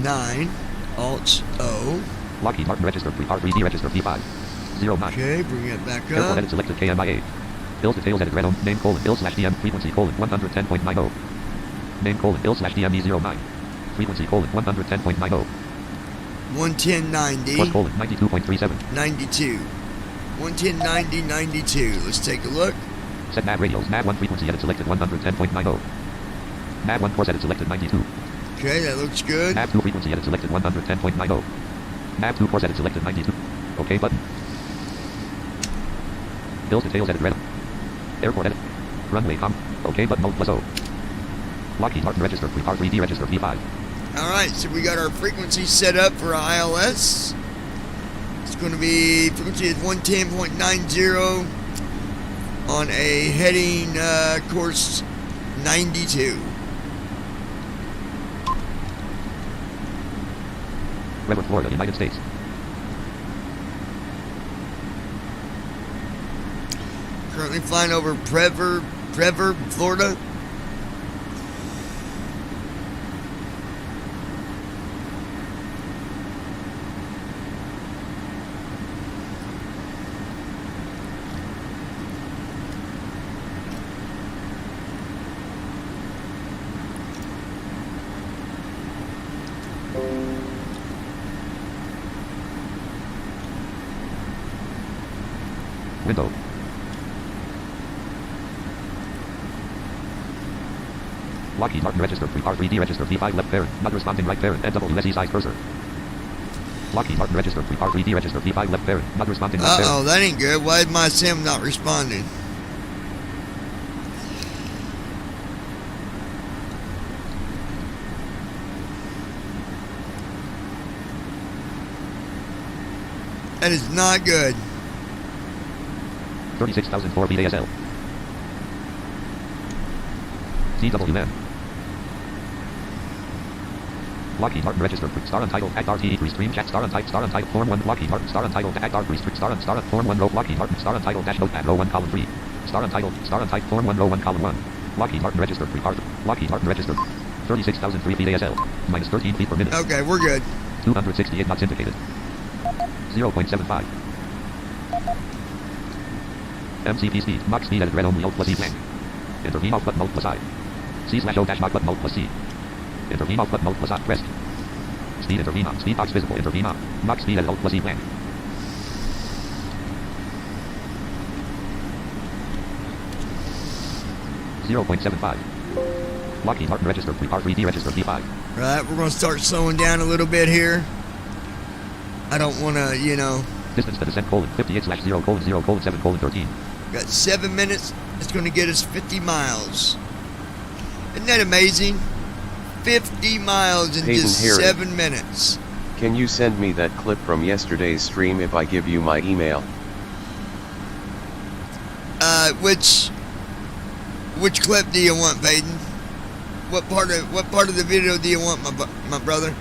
9. Alt O. Lockheed Martin registered R3D registered P5. 09. Okay, bring it back Airport up. edit selected KMIA. Bills details edit red name bill slash DM frequency 110.90. Name bill slash DME 09. Frequency 110.90. 110.90. Plus 92.37. 92. 110.90, 92. Let's take a look. Set nav radios. Nav 1 frequency edit selected 110.90. Nav 1 course edit selected 92. Okay, that looks good. Nav 2 frequency edit selected 110.90. Nav 2 course edit selected 92. OK button. Bills details edit red. Airport edit. Runway com. OK button mode plus O. Lockheed Martin registered R3D registered V5. Alright, so we got our frequency set up for ILS. It's going to be frequency is 110.90 on a heading course 92. Redwood, Florida, United States. Currently flying over Prever, Florida. Window. Lockheed Martin registered R3D registered V5 left parent, not responding right parent, NWSE size cursor. Lockheed Martin registered R3D registered V5 left parent, not responding right parent. Uh-oh, that ain't good. Why is my sim not responding? That is not good. 36,004 feet ASL. CWN. Lockheed Martin registered. Star untitled. Act RTE restream chat. Star untitled. Form 1. Lockheed Martin. Star untitled. Act R restream. Star Form 1 row. Lockheed Martin. Star untitled. Dash notepad. Row 1 column 3. Star untitled. Form 1 row 1 column 1. Lockheed Martin registered. Lockheed Martin registered. 36,003 feet ASL. Minus 13 feet per minute. Okay, we're good. 268 knots indicated. 0.75. MCP speed. Mach speed at red only. Alt plus E blank. Intervene off button. Alt plus I. C/O dash Mach button. Alt plus C. Intervene off button. Alt plus I. Rest. Speed intervene on. Speed box visible. Intervene on. Mach speed at Alt plus E blank. .75. Lockheed Martin registered. R3D registered. P5. Right, we're going to start slowing down a little bit here. I don't want to, you know. Distance to descent colon 58/0 colon 0 colon 7 colon 13. Got 7 minutes. It's going to get us 50 miles. Isn't that amazing? 50 miles in Hayden just Harry. 7 minutes. Can you send me that clip from yesterday's stream if I give you my email? Which clip do you want, Peyton? What part of the video do you want, my brother?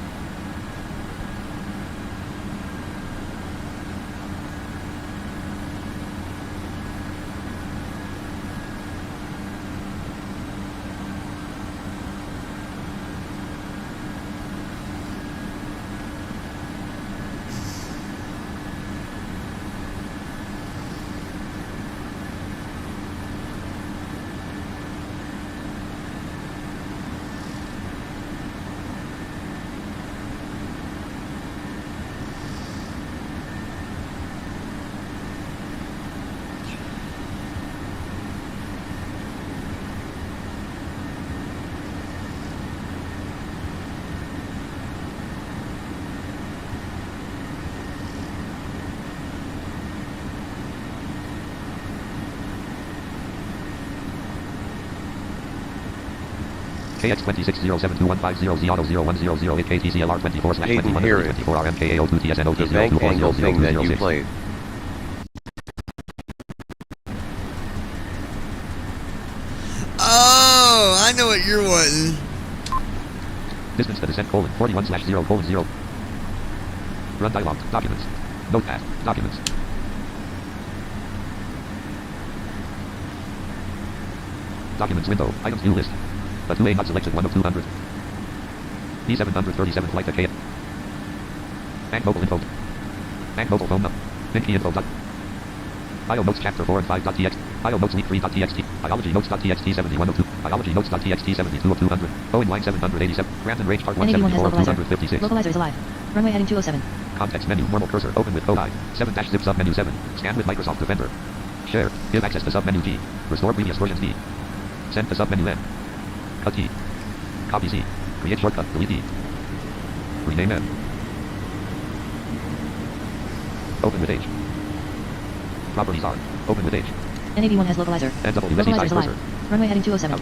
KX26072150Z auto 01008 KTCLR 24/21 Hayden Harry. 24 RMKAO2 TSNO The bank angle thing that you played. Oh, I know what you're wanting. Distance to descent colon 41/0 colon 0. Run dialog. Documents. Notepad. Documents. Documents window. Items view list. The 2A not selected 1 of 200. B737 flight to KF. Bank mobile info. Bank mobile phone number. Binky info. Bio notes chapter 4 and 5.txt. Bio notes week 3.txt. Biology notes.txt 7102. Biology notes.txt 72 of 200. Boeing line 787. Grant and range part 174 of 256. Localizer is alive. Runway heading 207. Context menu. Normal cursor. Open with OI. 7-zip sub menu 7. Scan with Microsoft Defender. Share. Give access to sub menu G. Restore previous versions D. Send to sub menu N. Cut T. Copy C. Create shortcut. Delete D. Rename N. Open with H. Properties are. Open with H. NAV1 has localizer. NWSD Localizer size is alive. cursor. Runway heading 207.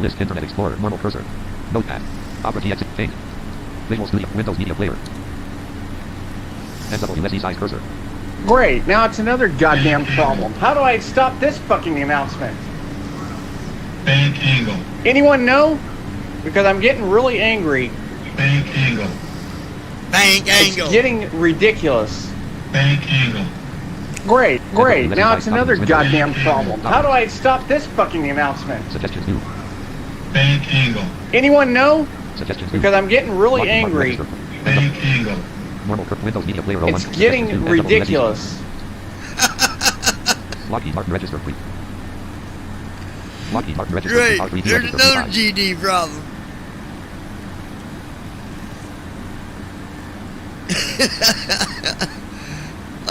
List. Internet Explorer. Normal cursor. Notepad. Opera TX. Paint. Visual Studio. Windows Media Player. NWSD size cursor. Great, now it's another goddamn problem. How do I stop this fucking announcement? Bank angle. Anyone know? Because I'm getting really angry. Bank angle. Bank angle. It's getting ridiculous. Bank angle. Great, now it's another goddamn problem. How do I stop this fucking announcement? Suggestions new. Bank angle. Anyone know? Suggestions new. Because I'm getting really angry. Bank angle. Normal Windows Media Player. It's getting ridiculous. Lockheed Martin register free. Lockheed Martin register Great. free. There's another GD problem.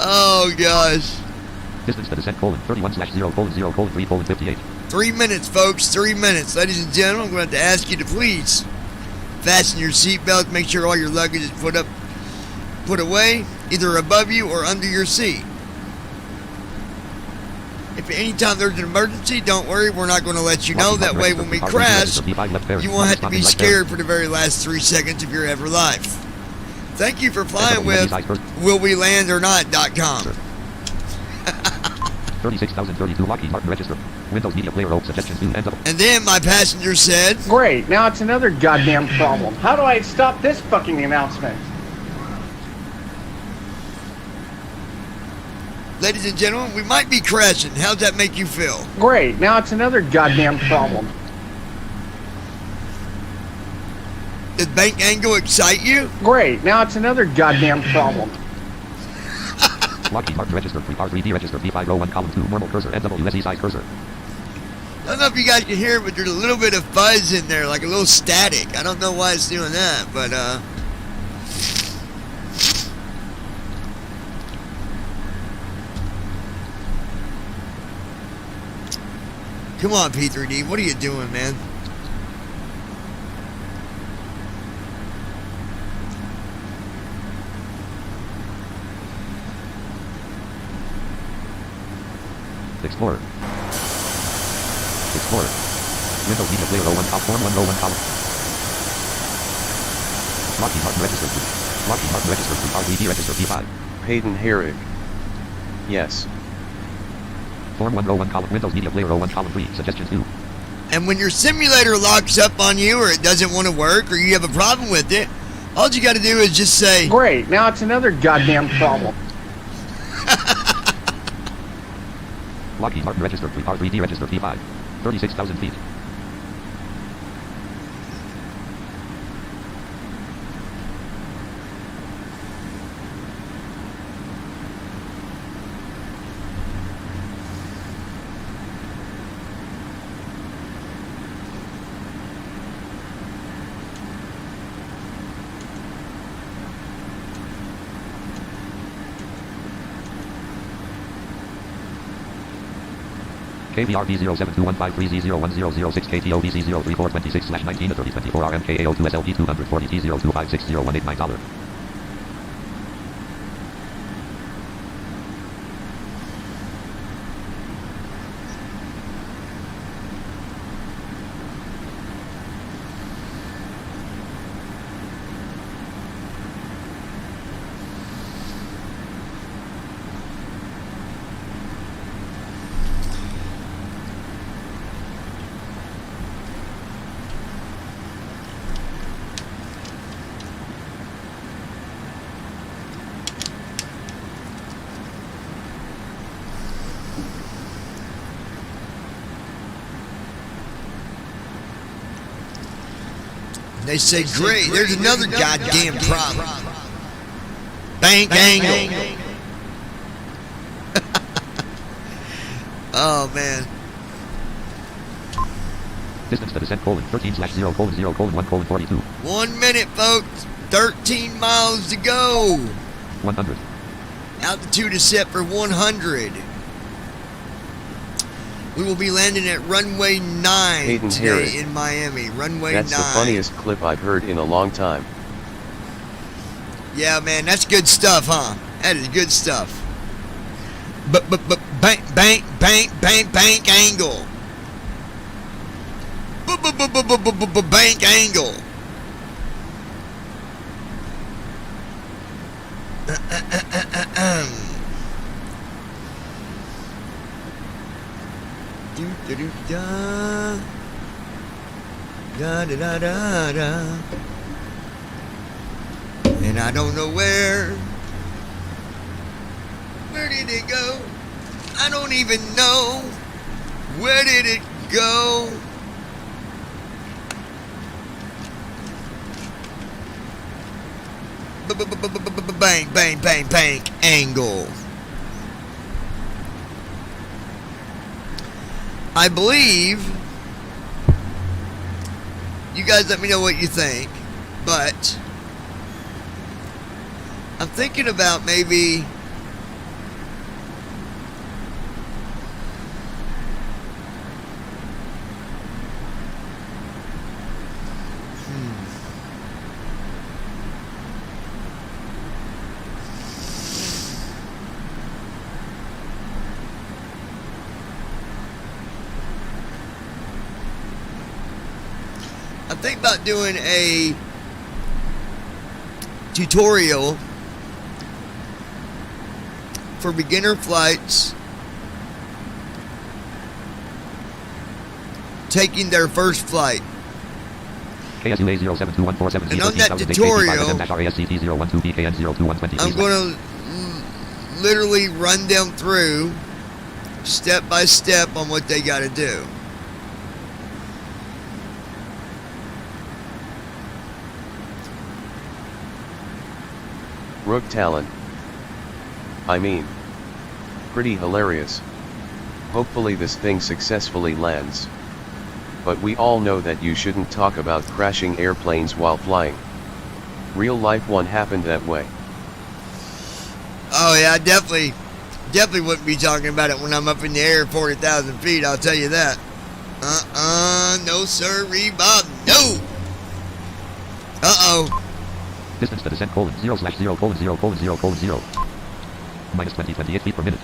Oh gosh. Distance to descent colon 31/0 colon 0 colon 3 colon 58. 3 minutes, folks. 3 minutes. Ladies and gentlemen, I'm going to have to ask you to please fasten your seatbelt. Make sure all your luggage is put away, either above you or under your seat. If at any time there's an emergency, don't worry. We're not going to let you know. That way, when we crash, you won't have to be scared for the very last 3 seconds of your ever life. Thank you for flying with willwelandornot.com. 36,032 Lockheed Martin register. Windows Media Player old suggestions new ends up. And then my passenger said, Great, now it's another goddamn problem. How do I stop this fucking announcement? ladies and gentlemen, we might be crashing. How'd that make you feel? Great, now it's another goddamn problem. Did bank angle excite you? Great, now it's another goddamn problem. Lockheed Martin register, R3D register, V5 row 1 column 2, normal cursor, NWSE size cursor. I don't know if you guys can hear it, but there's a little bit of fuzz in there, like a little static. I don't know why it's doing that, but come on, P3D, what are you doing, man? Explorer. Explorer. Windows Media Player row 1 top form 1 row 1 column. Lockheed Martin register 2. Lockheed Martin register 2. R3D register P5. Peyton Herrick. Yes. Form 1 row 1 column. Windows Media Player row 1 column 3. Suggestions 2. And when your simulator locks up on you or it doesn't want to work or you have a problem with it, all you got to do is just say, Great, now it's another goddamn problem. Lockheed Martin register 3. R3D register P5. 36,000 feet. KVR B072153Z01006 KTO BC03426/19-3024 RMKAO2SLP 240T02560189$. they say, great, there's another goddamn problem. Bank angle. Oh, man. Distance to descent :13/0:0:1:42. 1 minute, folks. 13 miles to go. 100. Altitude is set for 100. We will be landing at runway 9 Peyton today Herrick. in Miami. Runway That's 9. the funniest clip I've heard in a long time. Yeah, man, that's good stuff, huh? That is good stuff. But bank angle. Bank angle. Da da da da da. And I don't know where. Where did it go? I don't even know. Where did it go? Bang angle. I believe, you guys let me know what you think, but I'm thinking about maybe I'm thinking about doing a tutorial for beginner flights taking their first flight. KSUA 0721470 And on that tutorial, I'm going to literally run them through step by step on what they got to do. Rook Talon. I mean, pretty hilarious. Hopefully this thing successfully lands. But we all know that you shouldn't talk about crashing airplanes while flying. Real life one happened that way. Oh yeah, definitely wouldn't be talking about it when I'm up in the air 40,000 feet, I'll tell you that. No sirree, Bob, no! Uh-oh. Distance to descent :0/0 :0,0,0,0. Minus 28 feet per minute.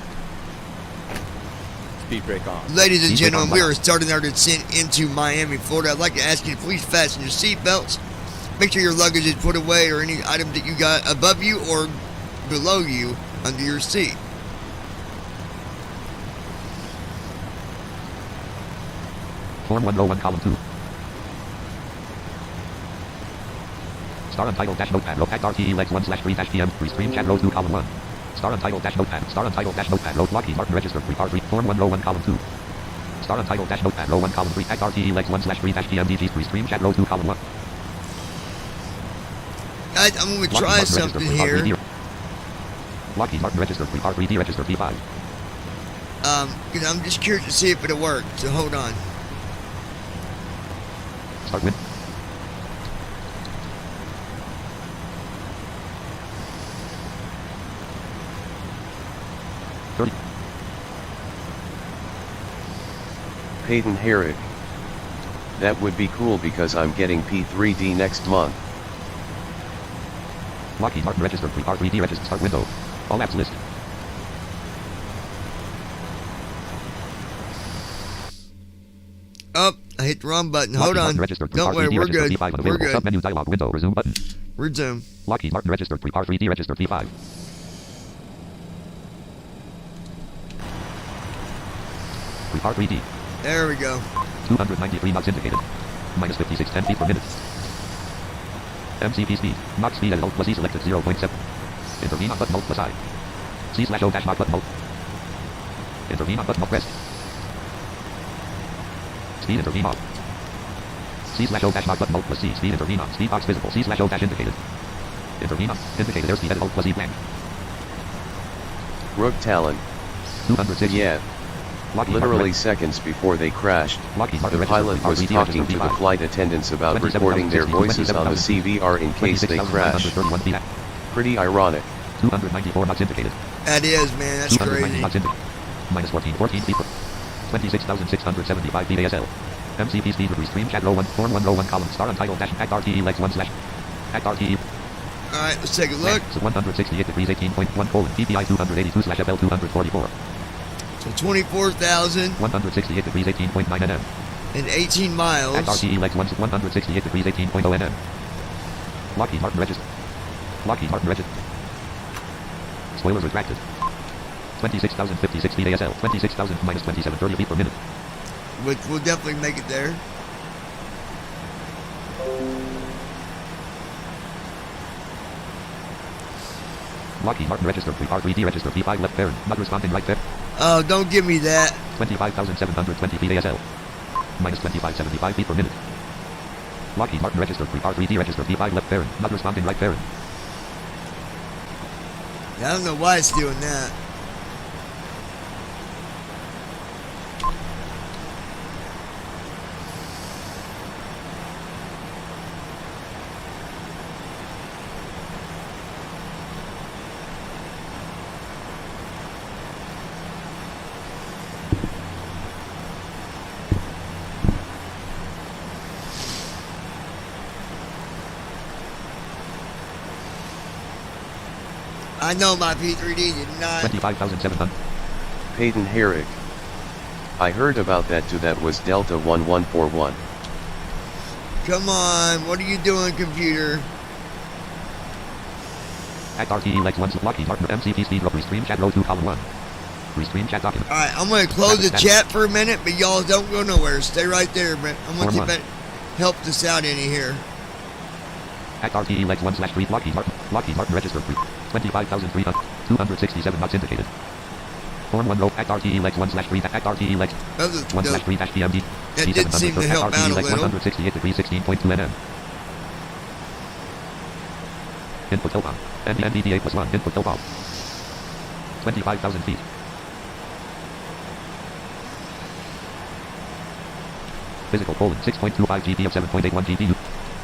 Speed brake on. Ladies and gentlemen, we are starting our descent into Miami, Florida. I'd like to ask you to please fasten your seatbelts. Make sure your luggage is put away or any items that you got above you or below you under your seat. Form 1 row 1 column 2. Star untitled dash notepad row packed RTE legs 1/3-PM free stream chat row 2 column 1. Star untitled dash notepad row Lockheed Martin registered free part 3 form 1 row 1 column 2. Star untitled dash notepad row 1 column 3 packed RTE legs 1/3-PM DG free stream chat row 2 column 1. I'm going to try something here. Lockheed Martin registered free part 3 D registered P5. Because I'm just curious to see if it'll work, so hold on. Start win. Peyton Herrick. That would be cool because I'm getting P3D next month. Lockheed Martin registered free part 3 D registered start window. All apps list. Oh, I hit the wrong button. Hold on. Don't worry, we're good. We're good. Submenu dialog window. Resume button. Resume. Lockheed Martin registered free part 3 D registered P5. Free part 3D. There we go. 293 knots indicated. Minus 56 10 feet per minute. MCP speed. Mach speed at Alt plus E selected 0.7. Intervene on button Alt plus I. C/O dash Mach button Alt. Intervene on button Alt rest. Speed intervene on. C/O dash Mach button Alt plus C. Speed intervene on. Speed box visible. C/O dash indicated. Intervene on. Indicated airspeed at Alt plus E blank. Rook Talon. 206. Yeah. Literally seconds before they crashed, the pilot was talking to the flight attendants about recording their voices on the CVR in case they crash. Pretty ironic. 294 knots indicated. That is, man. That's crazy. Minus 14 feet. 26,675 feet ASL. MCP speed with stream chat row 1 form 1 row 1 column star untitled dash packed RTE legs 1/ packed RTE. All right, let's take a look. So 168 degrees 18.1 : PPI 282/FL 244. So 24,000. 168 degrees 18.9 nm. And 18 miles. Packed RTE legs 168 degrees 18.0 nm. Lockheed Martin registered. Lockheed Martin registered. Spoilers retracted. 26,056 feet ASL. 26,000 minus 2730 feet per minute. Which will definitely make it there. Lockheed Martin registered free part 3D registered P5 left parent. Not responding right there. Oh, don't give me that. 25,720 feet ASL. Minus 2575 feet per minute. Lockheed Martin registered free part 3D registered P5 left parent. Not responding right parent. I don't know why it's doing that. I know my P3D did not. 25,700. Peyton Herrick. I heard about that too. That was Delta 1141. Come on, what are you doing, computer? Act RTE Lex 1 Lockheed Martin MCP speed row restream chat row 2 column 1. Restream chat document. Alright, I'm going to close the chat for a minute, but y'all don't go nowhere. Stay right there, but I'm going to see if that helps us out any here. Act RTE Lex 1/3 Lockheed Martin registered 25,300 267 knots indicated. Form 1 row Act RTE Lex 1/3 Act RTE Lex 1/3-PMD. That did seem to help out a little. 168 degrees 16.2 nm. Input Hillcom. NVDA +1. Input Hillcom. 25,000 feet. Physical: 6.25 GP of 7.81 GPU.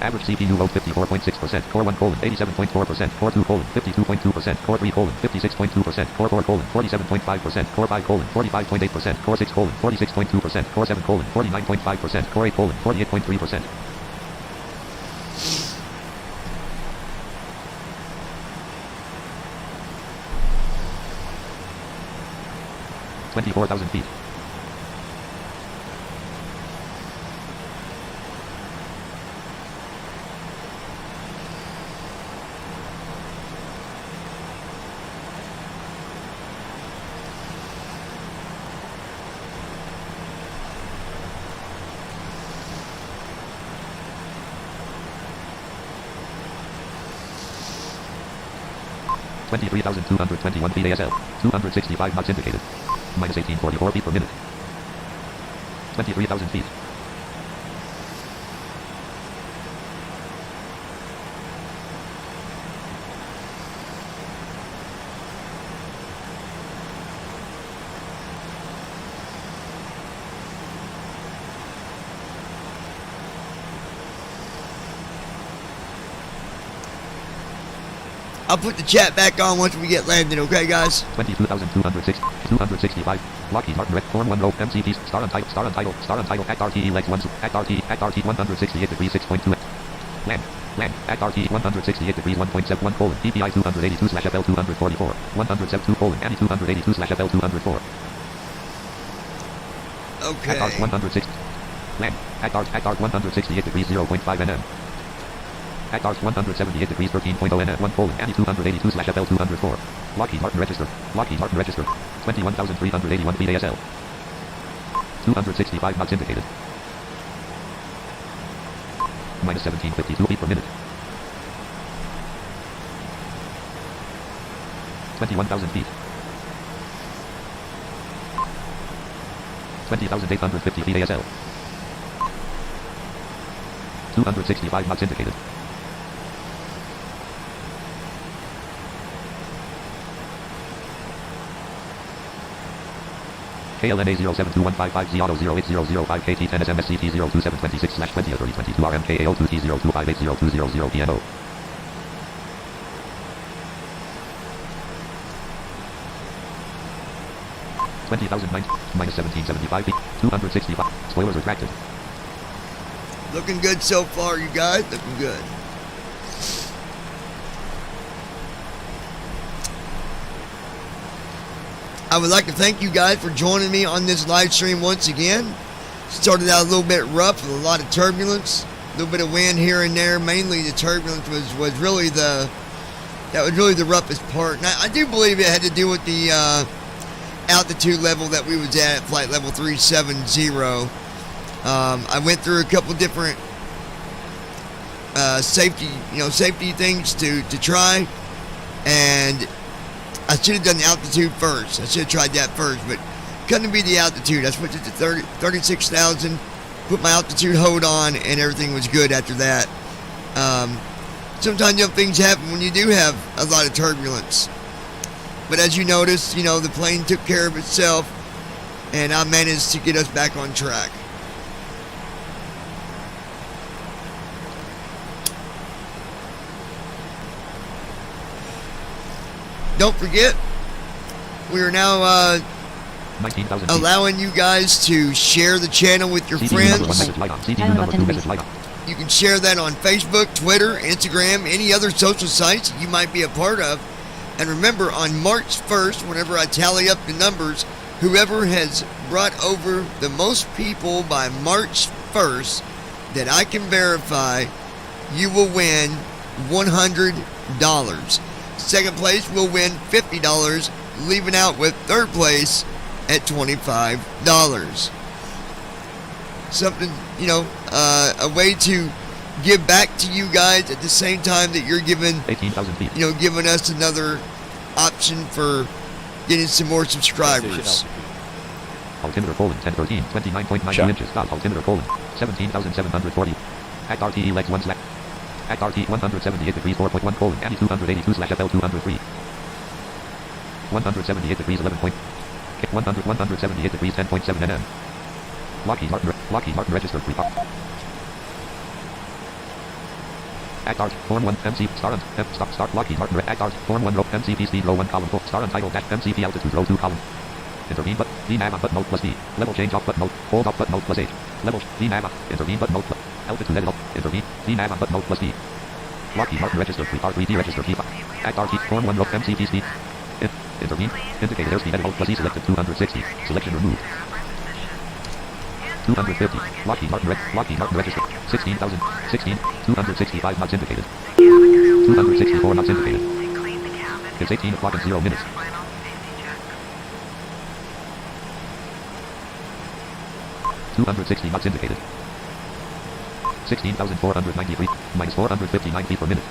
Average CPU load 54.6%. Core 1: 87.4%. Core 2: 52.2%. Core 3: 56.2%. Core 4: 47.5%. Core 5: 45.8%. Core 6: 46.2%. Core 7: 49.5%. Core 8: 48.3%. $24,000 feet. $23,221 feet ASL. 265 knots indicated. Minus 1844 feet per minute. 23,000 feet. I'll put the chat back on once we get landed, okay, guys? 22,265. Lockheed Martin Red Form 1 row MCPs. Star untitled. Act RTE Lex 1. Act RT 168 degrees 6.2. Land. Act RTE 168 degrees 1.71 : DPI 282/FL 244. 172 : ANI 282/FL 204. Okay. Act Art 106. Land. Act Art 168 degrees 0.5 nm. Act Art 178 degrees 13.0 nm 1 : ANI 282/FL 204. Lockheed Martin registered. 21,381 feet ASL. 265 knots indicated. Minus 1752 feet per minute. 21,000 feet. 20,850 feet ASL. 265 knots indicated. KLNA 072155Z Auto 08005 KT10 SMSCT 02726/20/3022 RMKAO2T02580200 PNO. $20,009 minus 1775 feet. 265. Spoilers retracted. Looking good so far, you guys. Looking good. I would like to thank you guys for joining me on this live stream once again. Started out a little bit rough with a lot of turbulence, a little bit of wind here and there. Mainly the turbulence was really the roughest part. And I do believe it had to do with the altitude level that we was at flight level 370. I went through a couple different safety things to try, and I should have done the altitude first. I should have tried that first, but couldn't be the altitude. I switched it to 36,000, put my altitude hold on, and everything was good after that. Sometimes things happen when you do have a lot of turbulence. But as you notice, the plane took care of itself, and I managed to get us back on track. Don't forget, we are now allowing you guys to share the channel with your friends. You can share that on Facebook, Twitter, Instagram, any other social sites you might be a part of. And remember, on March 1st, whenever I tally up the numbers, whoever has brought over the most people by March 1st that I can verify, you will win $100. second place will win $50, leaving out with third place at $25. Something, you know, a way to give back to you guys at the same time that you're giving, 18,000 feet. you know, giving us another option for getting some more subscribers. Altimeter colon 1013, 29.92 inches. Dot altimeter colon 17,740. Act RTE legs 1 slash. Act RT 178 degrees 4.1 colon anti 282 slash FL 203. 178 degrees 11 point. 178 degrees 10.7 nm. Lockheed Martin registered free. Act Art, Form 1, MC, Start, Start, Lockheed Martin, Act Art, Form 1, row, MCP speed, row 1, column 4, Star Untitled, dash, MCP altitude, row 2, column. Intervene, but, VNAV on, but, mode, plus D, level change off, but, mode, hold off, but, mode, plus H, level, VNAV, intervene, but, mode, plus, altitude, edit, intervene, VNAV on, but, mode, plus D. Lockheed Martin registered free, R3D registered free, Act RT, Form 1, row, MCP speed, intervene, indicated airspeed, edit, plus E selected, 260, selection removed. 250. Lockheed Martin registered. 16,000. 265 knots indicated. 264 knots indicated. It's 18 o'clock and 0 minutes. $260 knots indicated. 16,493. Minus 459 feet per minute.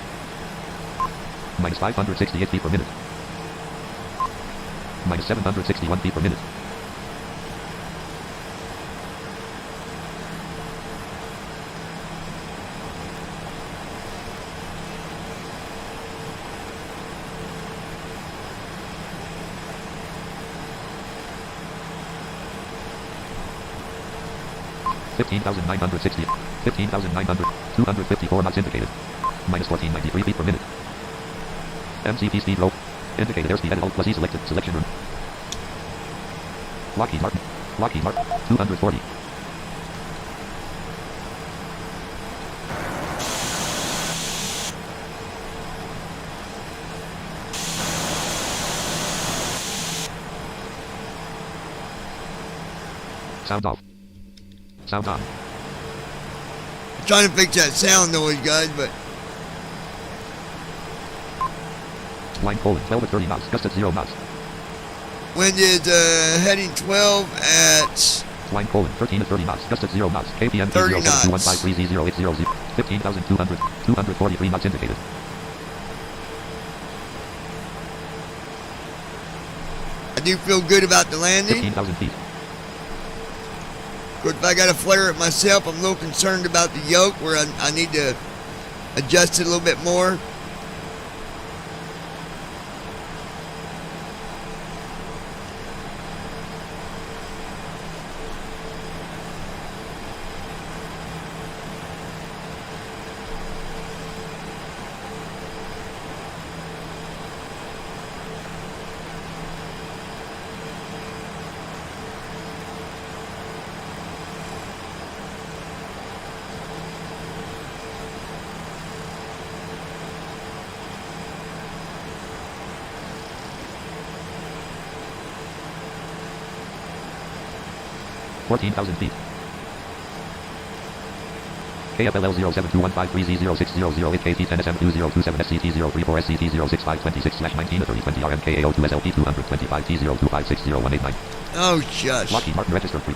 Minus 568 feet per minute. Minus 761 feet per minute. $15,960. 15,900. 254 knots indicated. Minus 1493 feet per minute. MCP speed low. Indicated airspeed edit alt plus E selected. Selection room. Lockheed Martin. 240. Sound off. Sound on. I'm trying to fix that sound noise, guys, but... Line colon 12 at 30 knots. Gust at 0 knots. Wind is heading 12 at... Line colon 13 at 30 knots. Gust at 0 knots. KPM 30 knots. 2153080. 15,200. 243 knots indicated. I do feel good about the landing. 15,000 feet. Of course, if I got to flare it myself, I'm a little concerned about the yoke where I need to adjust it a little bit more. $14,000 feet. KFLL 072153Z0600 KT10SM2027SCT0347SCT034SCT0652060RMKAO2SLP 225T02560189. Oh, shush. Lockheed Martin registered free.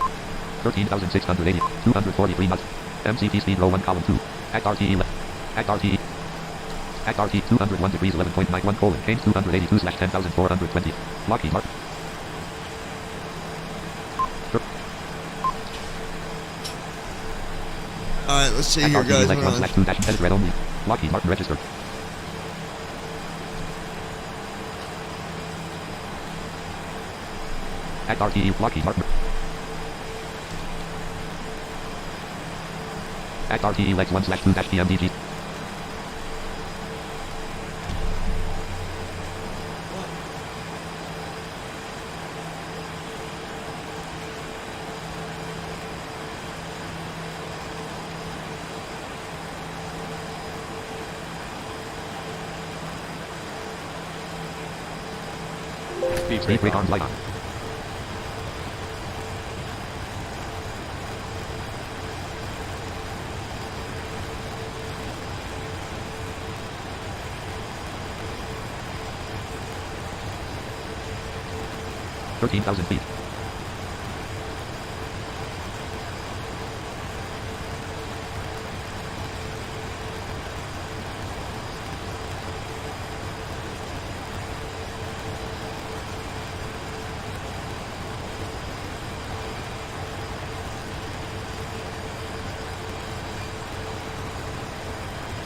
13,680. 243 knots. MCP speed row 1 column 2. Act RTE left. Act RTE. Act RT 201 degrees 11.91 colon Kane 282 slash 10,420. Lockheed Martin. Alright, let's see here, guys. Hold on. 1/2 dash edit red only. Lockheed Martin registered. Act RTE Lockheed Martin. Act RTE legs 1/2 dash PMDG. Speed brake arms light on. 13,000 feet.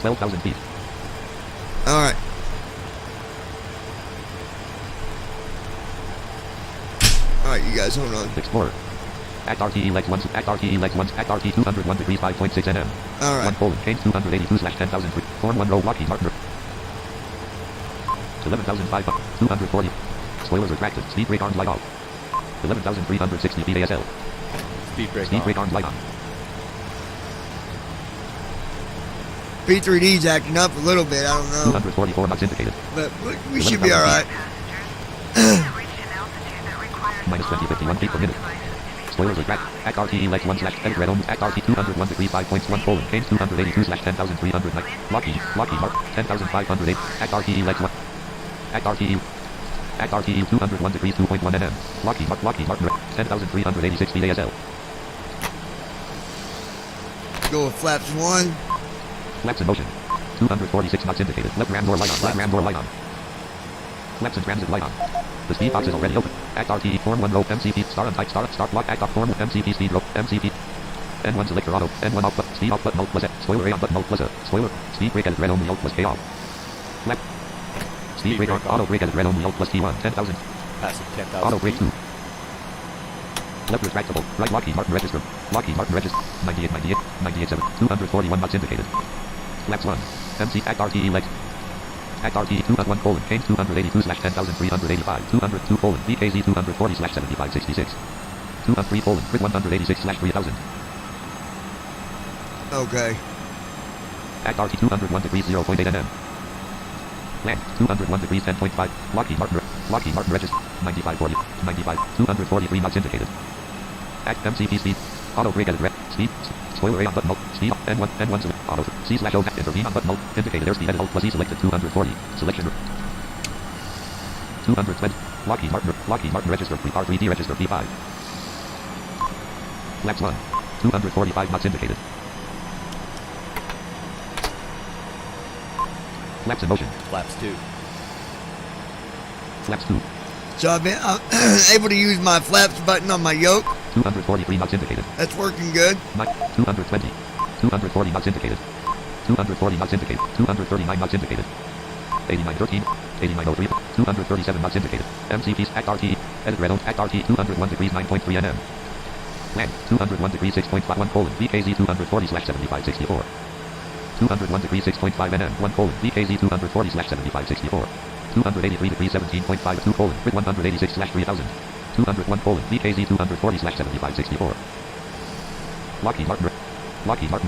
$12,000 feet. All right. All right, you guys, hold on. Explorer. Act RTE legs 1, act RTE legs 1, act RT 201 degrees 5.6 nm. All right. 1 colon, change 282/10,000 feet. Form 1 row, Lockheed Martin. 11,500, 240. Spoilers retracted, speed brake arms light off. 11,360 feet ASL. Speed brake Speed on. brake arms light on. P3D's acting up a little bit, I don't know. 244 knots indicated. But we should be all right. Minus 2051 feet per minute. Spoilers retract. Act RTE legs 1 / edit red ohms. Act RT 201 degrees 5.1 colon. Change 282/10,300. Lockheed Mark 10,508. Act RTE legs 1. Act RTE 201 degrees 2.1 nm. Lockheed Mark 10,386 feet ASL. Go with flaps 1. Flaps in motion. 246 knots indicated. Left ram door light on. Left ram door light on. Flaps in transit light on. The speed box is already open. Act RTE form 1 row MCP star on type start block act off form MCP speed row MCP N1 selector auto N1 off speed off button alt plus spoiler A on button alt plus spoiler speed brake edit red only alt plus K off. Flap speed brake on auto brake edit red only alt plus T1 10,000. Passing 10,000. Auto brake 2. Left retractable. Right Lockheed Martin register. Lockheed Martin register. 98 7. 241 knots indicated. Flaps 1. MC Act RTE legs. Act RTE 201 colon. Change 282/10,385. 202 colon. VKZ 240/7566. 203 colon. Crit 186/3000. Okay. Act RT 201 degrees 0.8 nm. Land 201 degrees 10.5. Lockheed Martin register. 9540. 95. 243 knots indicated. Act MCP speed. Auto brake edit red. Speed. Spoiler A on button alt. Speed. N1 select. Auto. C/O. Intervene on button alt. Indicated airspeed edit alt plus E selected 240. Selection. 220. Lockheed Martin register. R3D register P5. Flaps 1. 245 knots indicated. Flaps in motion. Flaps 2. Flaps 2. So I've been able to use my flaps button on my yoke. 243 knots indicated. That's working good. 220. 240 knots indicated. 240 knots indicated. 239 knots indicated. 8913. 8903. 237 knots indicated. MCP's Act RTE. Edit red on Act RTE 201 degrees 9.3 nm. Land 201 degrees 6.51 colon. VKZ 240/7564. 201 degrees 6.5 nm. 1 colon. VKZ 240/7564. 283 degrees 17.52 colon. Crit 186/3000. 201 colon. VKZ 240/7564. Lockheed Martin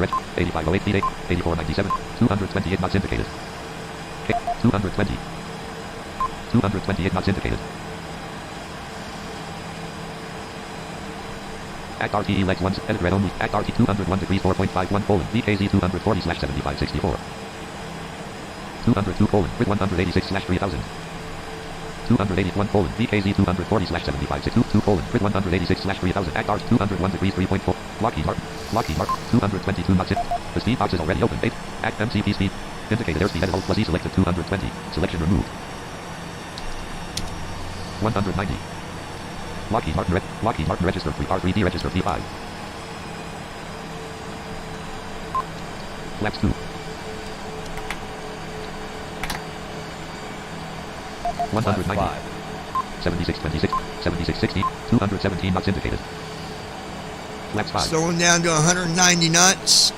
Red. 8508 feet 8. 8497. 228 knots indicated. 220. 228 knots indicated. Act RTE legs 1 edit red only. Act RT 201 degrees 4.51 colon. VKZ 240/7564. 202 colon. Crit 186/3000. 281 colon. VKZ 240/7562. 2 colon. Crit 186/3000. Act RT 201 degrees 3.4. Lockheed Martin 222 knots. The speed box is already open. 8. Act MCP speed. Indicated airspeed edit alt plus E selected 220. Selection removed. 190. Lockheed Martin register R3D register P5. Flaps 2. 190. 7626. 7660. 217 knots indicated. Flaps 5. Slowing down to 190 knots.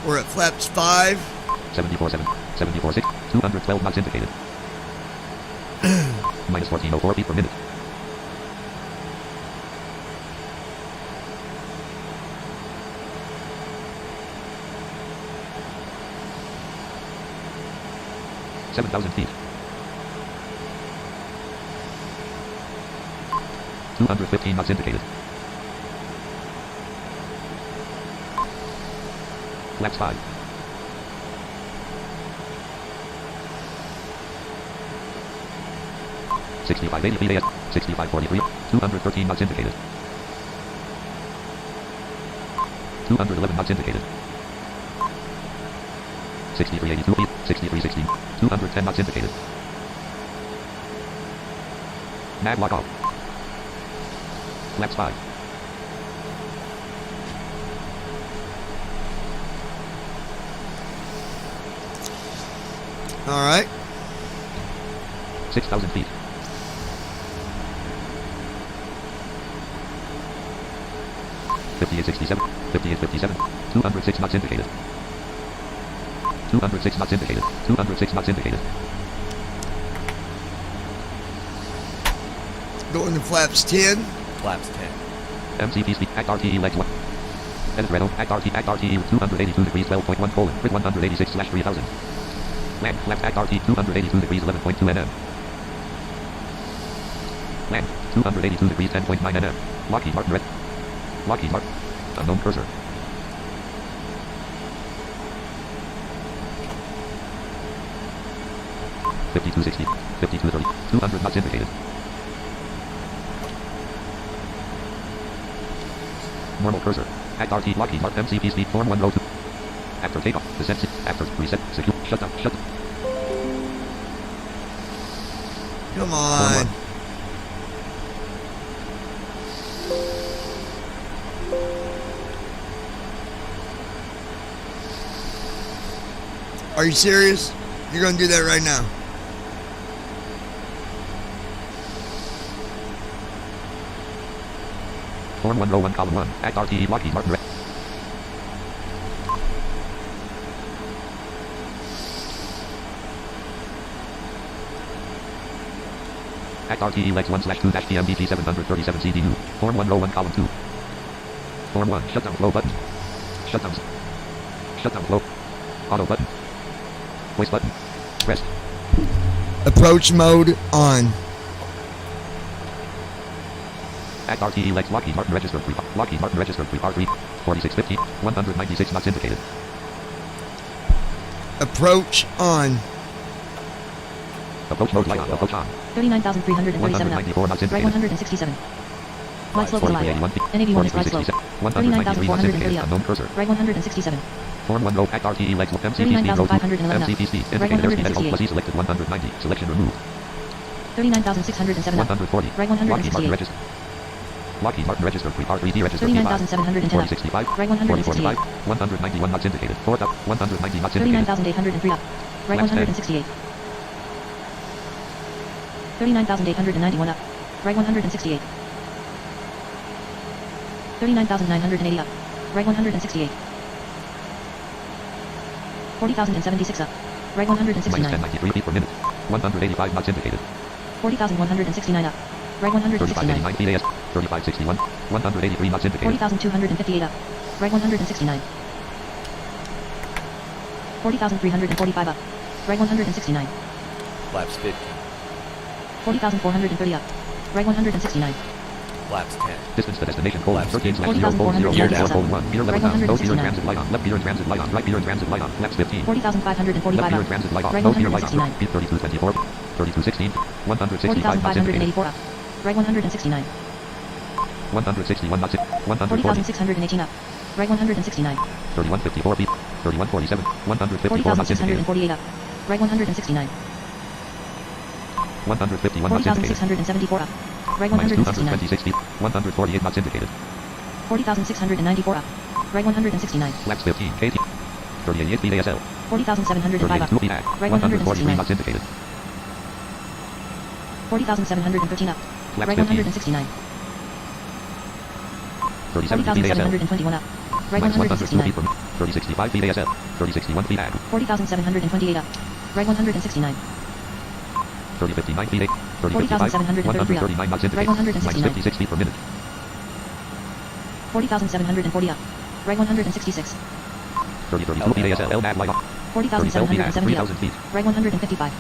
We're at flaps 5. 74.7. 74.6. 212 knots indicated. Minus 1404 feet per minute. $7,000 feet. 215 knots indicated. Flaps 5. 6 6580 feet AS. 6543. 213 knots indicated. 211 knots indicated. 6382 feet. 6316. 210 knots indicated. Mag lock off. Flaps 5. All right. 6,000 feet. 5867. 5857. 206 knots indicated. 206 knots indicated. 206 knots indicated. Going to flaps 10. Flaps 10. MCP speed. Act RTE legs 1. Edit Renault. Act RTE 282 degrees 12.1 colon. With 186 slash 3000. Land. Flaps Act RT 282 degrees 11.2 nm. Land. 282 degrees 10.9 nm. Lockheed Martin red. Lockheed Martin. Unknown cursor. $52.60. $52.30. 200 knots indicated. Normal cursor. Act RT Lockheed Martin MCP speed form 1 row 2. After takeoff. Descent. After reset. Secure. Shutdown. Shutdown. Come on. Are you serious? You're going to do that right now? Form 1 row 1 column 1. Act RTE Lockheed Martin red. Act RTE legs 1 slash 2 dash PMDG 737 CDU. Form 1 row 1 column 2. Form 1 shutdown flow button. Shutdown. Shutdown flow. Auto button. Voice button. Pressed. Approach mode on. Act RTE legs Lockheed Martin registered 3. Lockheed Martin registered 3 R3. 4650. 196 knots indicated. Approach on. Approach mode light on. Approach on. 39,337 up. 194 knots Right indicated. 167. Flight slope is alive. 4381 feet. NAV1 is flight slope. 193 knots 39,430 indicated. up. Unknown cursor. Right 167. Form 1 row. Act RTE legs MCP speed row 2. 39,511 up. MCP speed. Right Indicated airspeed at 168. plus E selected 190. Selection removed. 39,607 up. 140. Right Lockheed Martin 168. registered. Lockheed Martin registered 3 R3D registered 5. 39,710 up. 4065. Right 168. 4045. 191 knots indicated. 4th up. 190 knots indicated. 39,803 up. Right Flaps 10. 168. 39,891 up. Right 168. 39,980 up. Right 168. 40,076 up. Right Minus 169. 1093 feet per minute. 185 knots indicated. 40,169 up. Right 169. 3589 feet AS. 3561. 183 knots indicated. 40,258 up. Right 169. 40,345 up. Right 169. Flaps 50. 40,430 up. Right 169. Flaps 10. Distance to destination colon Flaps 13 slash 0 40,400 0 colon 1. Gear level down. Nose gear and 169. transit light on. Left gear and transit light on. Right gear and transit light on. Flaps 15. 40,545 Left gear and up. transit light on. Right Nose gear light on. 169. Speed 3224. 3216. 165 knots indicated. 40,584 up. Right 169. 161 knots. 140. 40,618 up. Right 169. 3154 feet. 3147. 154 knots indicated. 40,648 up. Right 169. 151 knots indicated. 40,674 up. Right Minus 169. 226 feet. 148 knots indicated. 40,694 up. Right 169. Flaps 15 KT. 38 feet ASL. 40,705 up. 32 feet ag. Right 143 169. knots indicated. 40,713 up. Flaps Right 15. 169. 37 feet ASL. 40,721 up. Right Minus 102 feet 169. per minute. 3065 feet ASL. 3061 feet ag. 40,728 up. Right 169. 3059 feet 8. 3055. 139 knots indicated. Right 169. Minus 56 feet per minute. 40,740 up. Right 166. 3032 feet ASL. LNAV light on. 30 feet ag. 40,770 up. 3000 feet. Right 155.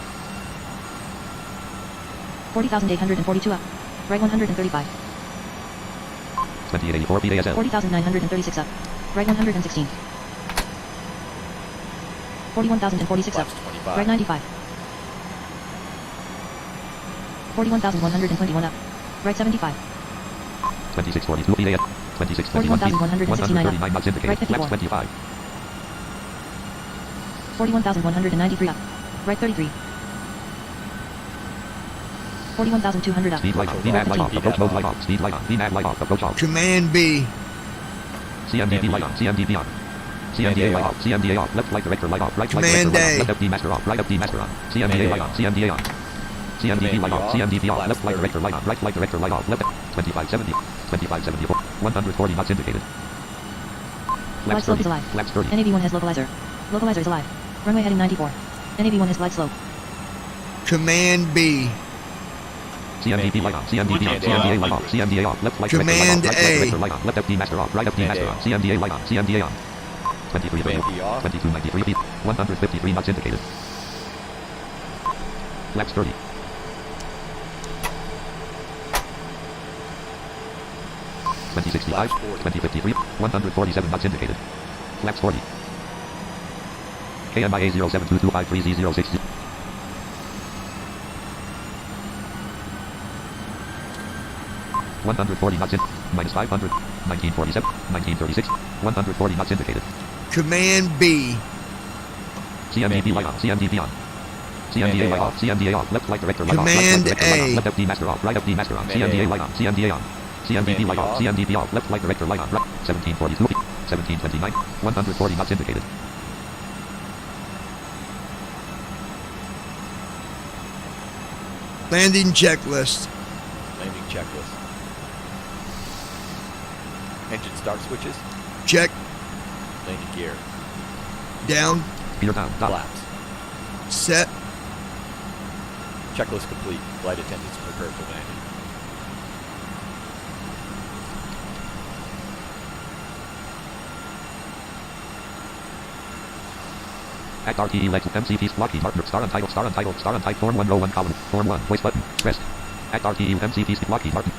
40,842 up. Right 135. 2884 feet ASL. 40,936 up. Right 116. 41,046 up. Flaps 25. Right 95. 41,121 up. Right 75. 2642 feet AS. 2621 feet. 139 knots indicated. Right 54. Left 25. 41,193 up. Right 33. 41,200 up. Speed light on. VMAG light off. Approach mode light off. Speed light on. VMAG light off. Approach off. Command B. CMDB light on. CMDB on. CMDA light off. CMDA off. Left flight director light off. Right flight Command director light A. off. Left FD master off. Right FD master on. CMDA light on. CMDA on. CMDB light off. CMDB off. Left flight director light on. Right flight director light off. Left 2570. 2574. 140 knots indicated. Glide Flaps slope 30. is alive. Flaps 30. NAV1 has localizer. Localizer is alive. Runway heading 94. NAV1 has glide slope. Command B. CMDB light on. CMDB on. CMDA light off. CMDA off. Left flight director light Command off. Right flight A. director light on. Left FD master off. Right FD master on. CMDA light on. CMDA on. 23 Command B off. 2293 feet. 153 knots indicated. Flaps 30. Flaps 40. 2053, 147 knots indicated. Flaps 40. KMIA 072253Z060. $140 knots in. Minus 500. 1947. 1936. 140 knots indicated. Command B. CMDB light on. CMDB on. CMDA light off. CMDA off. Left flight director light off. Command Right flight director light A. off. Left FD master off. Right FD master on. Command CMDA A. light on. CMDA on. CMDB light off. CMDB off. Left flight director light on. Right. 1742 feet. 1729. 140 knots indicated. Landing checklist. Landing checklist. Engine start switches. Check. Landing gear. Down. Peter down. Down. Flaps. Set. Checklist complete. Flight attendants prepare for landing. Act RTE Lex MCP Lockheed Martin Star Untitled Star Untitled Star Untitled Form 1 row 1 column Form 1 voice button pressed. Act RTE MCP Lockheed Martin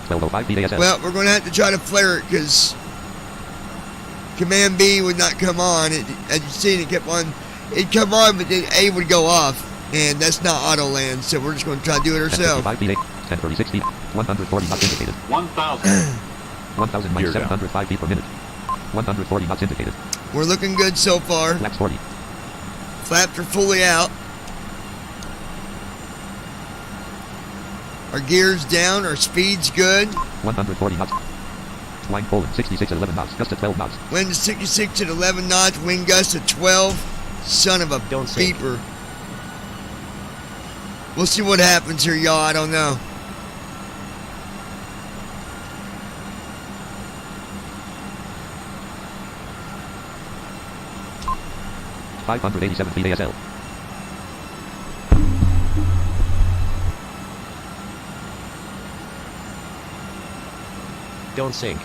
1205 BASL. Well, we're going to have to try to flare it because Command B would not come on. As you seen, it kept on. It'd come on, but then A would go off, and that's not auto land. So we're just going to try to do it ourselves. 1036 feet 140 knots indicated. 1,000. 1,000 minus 705 feet per minute. 140 knots indicated. We're looking good so far. Flaps 40. Flaps are fully out. Our gear's down. Our speed's good. 140 knots. Line Poland 66 at 11 knots. Gust at 12 knots. Wind is 66 at 11 knots. Wind gust at 12. Son of a beeper. We'll see what happens here, y'all. I don't know. $587 feet ASL. Don't sink.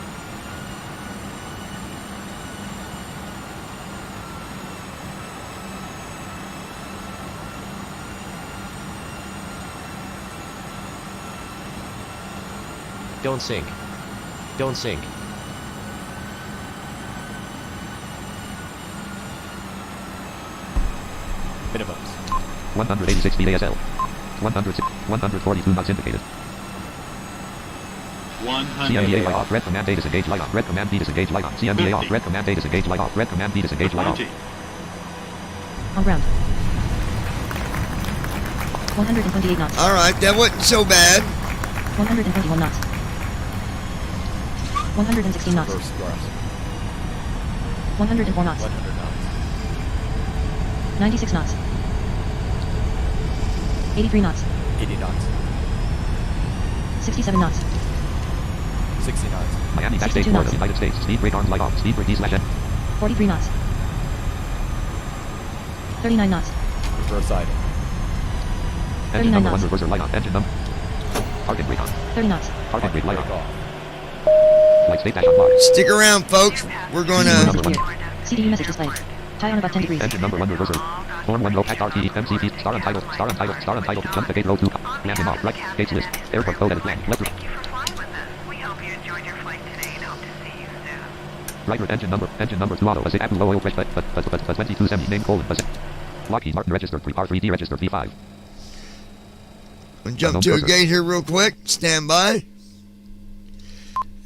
Don't sink. Don't sink. Minimums. 186 feet ASL. 142 knots indicated. 100. CMDA light off. Red command A disengage light on. Red command B disengage light on. CMDA off. Red command A disengage light off. Red command B disengage light off. 20. On ground. 128 knots. All right, that wasn't so bad. 121 knots. 116 knots. First thrust. 104 knots. 100 knots. 96 knots. 83 knots. 80 knots. 67 knots. 60 knots. Miami Dash State 62 Florida, knots. United States. Speed brake arms light off. Speed brake D/N. 43 knots. 39 knots. Reverse idle. Engine 39 number 1 knots. reverser light on. Engine number. Target brake on. 30 knots. Target brake light Brake on. off. Flight state dash on block. Stick around, folks. We're going CDU to... message cleared. CDU message displayed. Tie on about 10 degrees. Engine number 1 reverser. Form 1 row Act RTE MCP Star Untitled Star Untitled Star Untitled. Jump the gate row 2. Landing off. Right. Gates list. Airport code edit land. Left. Thank you for flying with us. We hope you enjoyed your flight today and hope to see you soon. Right. Engine number 2 auto. As it low oil fresh but 22 semi name colon. Lockheed Martin registered 3 R3D registered V5. I'll jump to a gate here real quick. Stand by.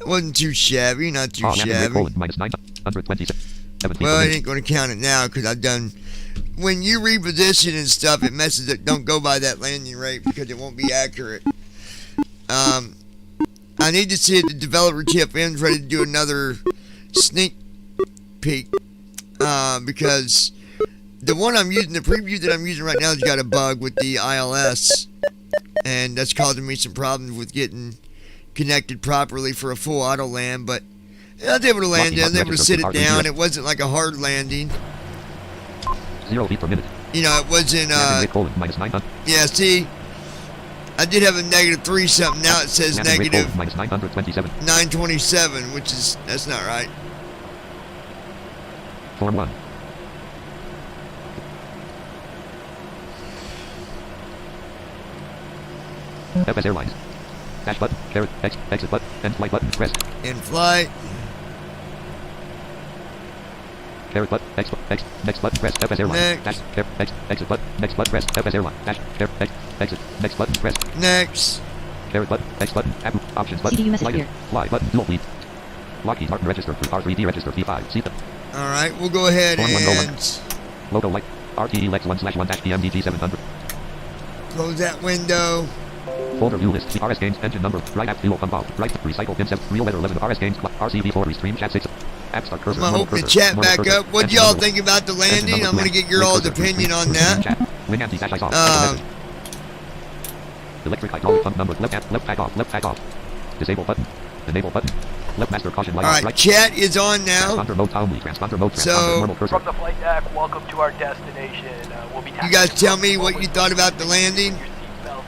It wasn't too shabby, not too shabby. Well, I ain't going to count it now because I've done... When you reposition and stuff, it messes it. Don't go by that landing rate because it won't be accurate. I need to see if the developer TFM's ready to do another sneak peek. Because the one I'm using, the preview that I'm using right now has got a bug with the ILS. And that's causing me some problems with getting connected properly for a full auto land. But I was able to land it. I was able to sit it down. It wasn't like a hard landing. 0 feet per minute. You know, it wasn't, yeah, see, I did have a -3 something. Now it says negative 927, which is, that's not right. Form 1. FS Airlines. Dash button, caret, exit button, end flight button, press. In flight. Caret button, next button, press, FS Airlines. Dash, caret, exit button, next button, press, FS Airlines. Dash, caret, exit, next button, press. Next. Caret button, next button, app, options button. CDU message here. Fly button, dual fleet. Lockheed Martin register for R3D register P5. See them. Alright, we'll go ahead and... Logo light. RTE Lex 1/1-PMDG 700. Close that window. Folder view list. RS gains engine number. Right app fuel pump out. Right recycle pin 7. Real weather 11. RS gains RCV4 restream chat 6. App start cursor. I'm gonna open the chat back up. What do y'all think about the landing? I'm gonna get your all's opinion on that. Wing anti dash off. Electric hydraulic pump number. Left pack off. Left pack off. Disable button. Enable button. Left master caution light. Alright, right. Chat is on now. Transponder mode only. Transponder mode. So, from the flight deck, welcome to our destination. We'll be you guys tell me what you thought about the landing.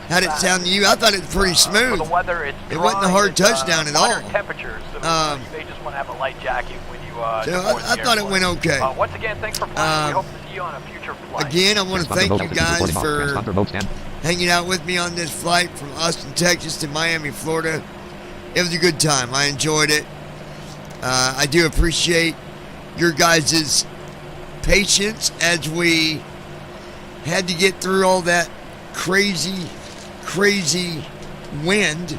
How did it sound to you? I thought it was pretty smooth. For the weather, it wasn't a hard touchdown at all. Temperatures, so you may just want to have a light jacket when you. So I thought it went okay. Once again, thanks for flying. We hope to see you on a future flight. Again, I want to thank you guys for hanging out with me on this flight from Austin, Texas to Miami, Florida. It was a good time. I enjoyed it. I do appreciate your guys' patience as we had to get through all that crazy wind.